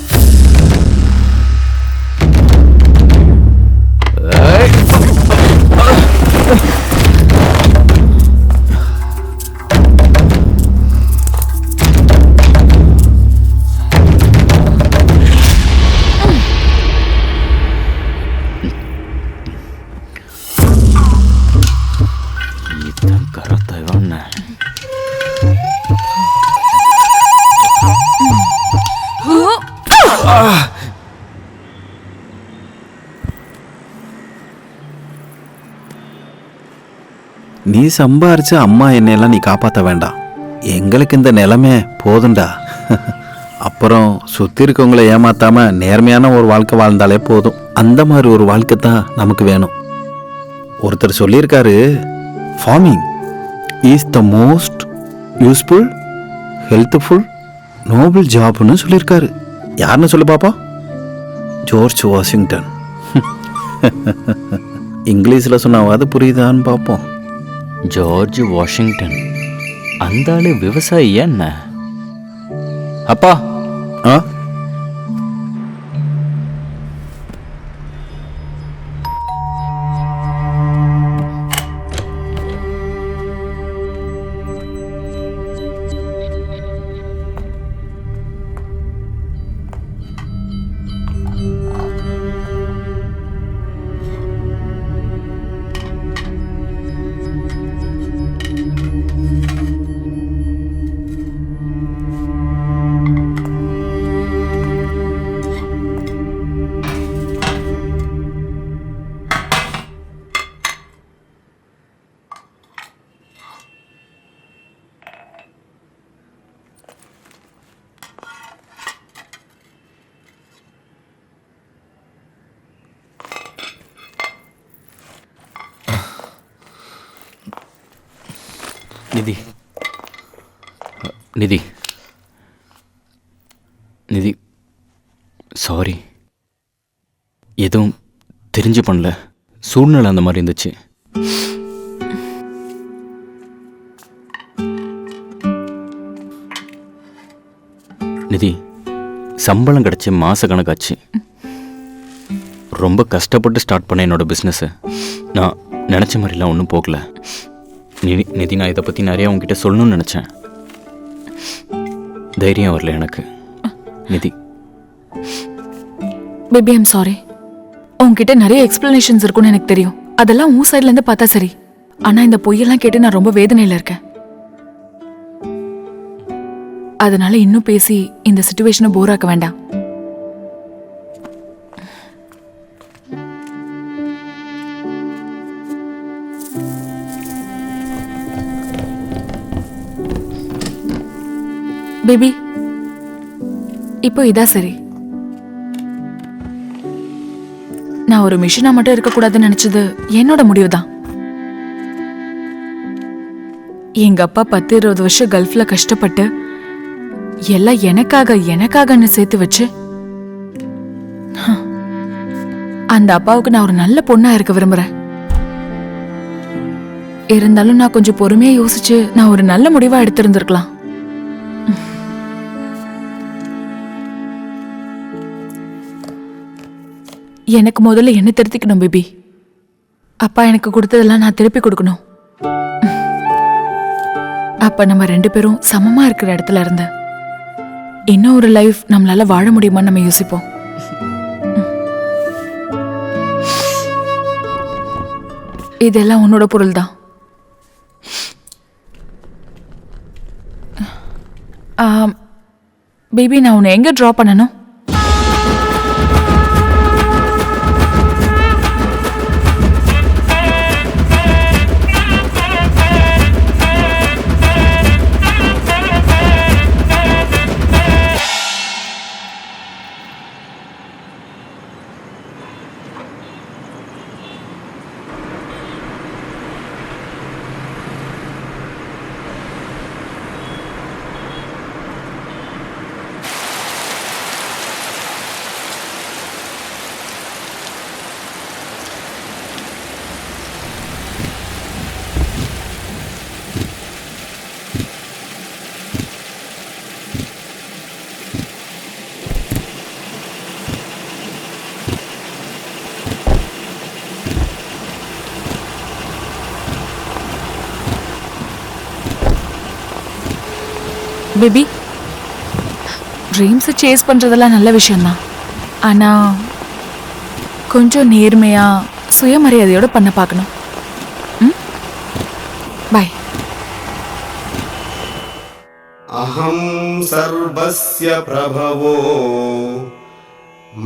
நீ சம்பாரிச்ச அம்மா என்னையெல்லாம் நீ காப்பாற்ற வேண்டாம். எங்களுக்கு இந்த நிலைமை போதுண்டா. அப்புறம் சுற்றி இருக்கவங்களை ஏமாத்தாம நேர்மையான ஒரு வாழ்க்கை வாழ்ந்தாலே போதும். அந்த மாதிரி ஒரு வாழ்க்கை தான் நமக்கு வேணும். ஒருத்தர் சொல்லியிருக்காரு, farming is the most useful healthful noble ஜாப்னு சொல்லியிருக்காரு. யாருன்னு சொல்லு பாப்பா? George Washington. இங்கிலீஷில் சொன்னாவது புரியுதான்னு பார்ப்போம். ஜார்ஜ் வாஷிங்டன் அந்த ஆளு விவசாயி என்ன? அப்பா நிதி நிதி நிதி சாரி, எதுவும் தெரிஞ்சு பண்ணல, சூழ்நிலை அந்த மாதிரி இருந்துச்சு. நிதி, சம்பளம் கிடச்சி மாத கணக்காச்சு. ரொம்ப கஷ்டப்பட்டு ஸ்டார்ட் பண்ண என்னோடய பிஸ்னஸ்ஸை நான் நினச்ச மாதிரிலாம் ஒன்றும் போகல. நிதி, நான் இதை பற்றி நிறையா உங்ககிட்ட சொல்லணும்னு நினச்சேன், தைரியம் வரல எனக்கு. நிதி பேபி, ஐம் சாரி. உங்ககிட்ட நிறைய எக்ஸ்பிளனேஷன்ஸ் இருக்குன்னு எனக்கு தெரியும். அதெல்லாம் உன் சைட்லேருந்து பார்த்தா சரி. ஆனால் இந்த பொய்யெல்லாம் கேட்டு நான் ரொம்ப வேதனையில் இருக்கேன். அதனால இன்னும் பேசி இந்த சிச்சுவேஷனை போராக்க வேண்டாம். பேபி, இப்போ இதா சரி. நான் ஒரு மிஷினா மட்டும் இருக்கக்கூடாதுன்னு நினைச்சது என்னோட முடிவுதான். எங்க அப்பா 10-20 வருஷம் கல்ஃப்ல கஷ்டப்பட்டு எல்லாம் எனக்காகன்னு சேர்த்து வச்சு அந்த அப்பாவுக்கு நான் ஒரு நல்ல பொண்ணா இருக்க விரும்புறேன். இருந்தாலும் நான் கொஞ்சம் பொறுமையா யோசிச்சு நான் ஒரு நல்ல முடிவா எடுத்திருந்திருக்கலாம். எனக்கு முதல்ல என்ன திருத்திக்கணும் பேபி. அப்பா எனக்கு கொடுத்ததெல்லாம் நான் திருப்பி கொடுக்கணும். அப்ப நம்ம 2 பேரும் சமமா இருக்கிற இடத்துல இருந்து இன்னும் ஒரு லைஃப் நம்மளால வாழ முடியுமான்னு நம்ம யோசிப்போம். இதெல்லாம் உன்னோட பொருள் தான். பேபி, நான் உன்னை எங்க டிராப் பண்ணணும்? பேபி, ட்ரீம்ஸை சேஸ் பண்ணுறதெல்லாம் நல்ல விஷயம்தான். ஆனால் கொஞ்சம் நேர்மையாக சுயமரியாதையோடு பண்ண பார்க்கணும். பாய். அஹம் சர்வஸ்ய பிரபவோ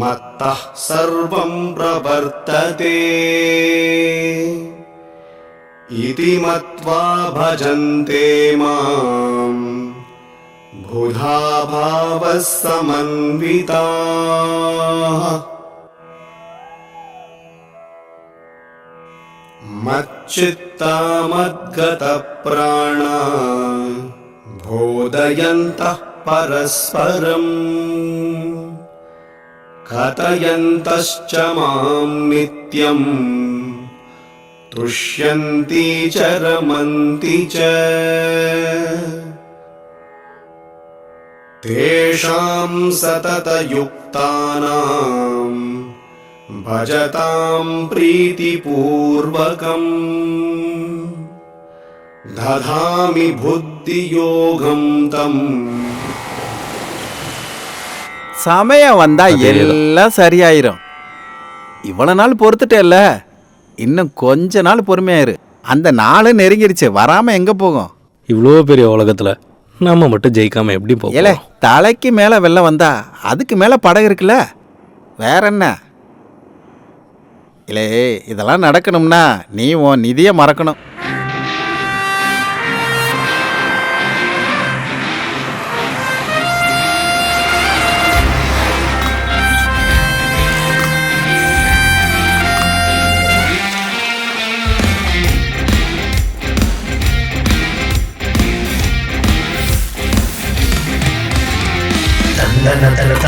மத்தः சர்வம் பிரவர்த்ததே இதி மத்வா பஜந்தே மாம் புதா பாவः சமன்விதாः மச்சித்தா மத்கத பிராணா போதயந்தः பரஸ்பரம் கதயந்தஸ்ச மாம் நித்யம் துஷ்யந்தி ச ரமந்தி ச தேஷாம் சததயுக்தானாம் பஜதாம் பிரீதிபூர்வகம் ததாமி புத்தியோகம் தம். சமயம் வந்தா எல்லாம் சரியாயிரும். இவ்வளவு நாள் பொறுத்துட்டேல்ல, இன்னும் கொஞ்ச நாள் பொறுமையாயிரு. அந்த நாள் நெருங்கிருச்சு, வராம எங்க போகும்? இவ்வளோ பெரிய உலகத்துல நம்ம மட்டும் ஜெயிக்காம எப்படி போகும்? ஏலே, தலைக்கு மேல வெள்ளம் வந்தா அதுக்கு மேல படகு இருக்குல்ல, வேற என்ன? இல்லை, இதெல்லாம் நடக்கணும்னா நீ உன் நிதியை மறக்கணும்.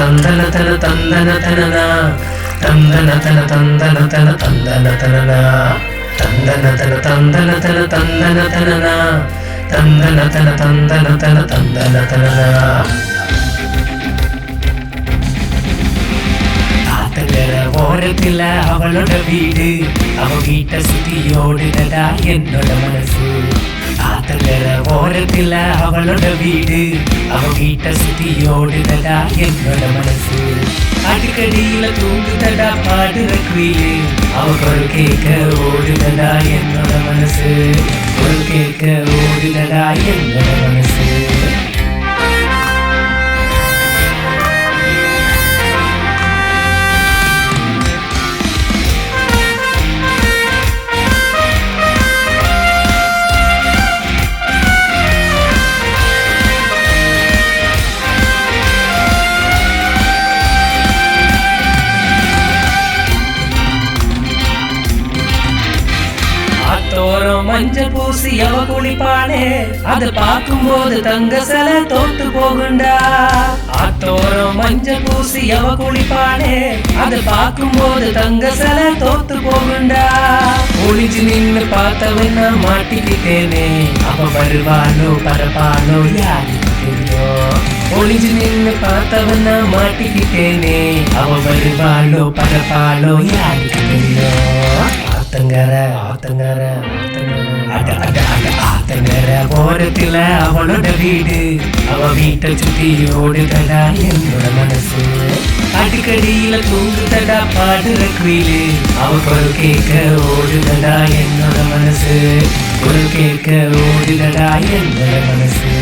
தந்தன தன தந்தன தனனா தந்தன தன தந்தன தன தந்தன தனனா தந்தன தன தந்தன தன தந்தன தனனா தந்தன தன தந்தன தன தந்தன தனனா ஆத்தங்கர ஓரத்துல அவளோட வீடு அவ வீட்டை சுத்தி ஓடுதடா என்னோட மனசு ஆத்தங்கர ஓரத்துல அவளோட வீடு அவ வீட்டை சுத்தி ஓடுதடா என்னோட மனசு அடிக்கடியில தூங்குதடா பாடுற குயிலு அவ குரல் கேட்க ஓடுதடா என்னோட மனசு குரல் கேட்க ஓடுதடா என்னோட மனசு தோரம் மஞ்சள் பூசி அவ குளிப்பானே அத பார்க்கும்போது தங்க சிலை தோத்து போகுண்டா ஆத்தோரம் மஞ்சள் பூசி அவ குளிப்பானே அத பார்க்கும்போது தங்க சிலை தோத்து போகுண்டா ஒளிஞ்சு நின்னு பார்த்தவன மாட்டிக்கிட்டேனே அவ வருவானோ பரப்பானோ யாருக்கு தெரியும் ஒளிஞ்சு நின்னு பார்த்தவன மாட்டிக்கிட்டேனே அவ வருவாளோ பரப்பாளோ யாருக்கு தெரியும் ஆத்தங்கர ஆத்தங்கர அட அட அட ஆத்தங்கர ஓரத்துல அவளோட வீடு அவ வீட்டை சுத்தி ஓடுதடா என்னோட மனசு அடிக்கடியில தூங்குதடா பாடுற குயிலு அவ குரல் கேட்க ஓடுதடா என்னோட மனசு குரல் கேட்க ஓடுதடா என்னோட மனசு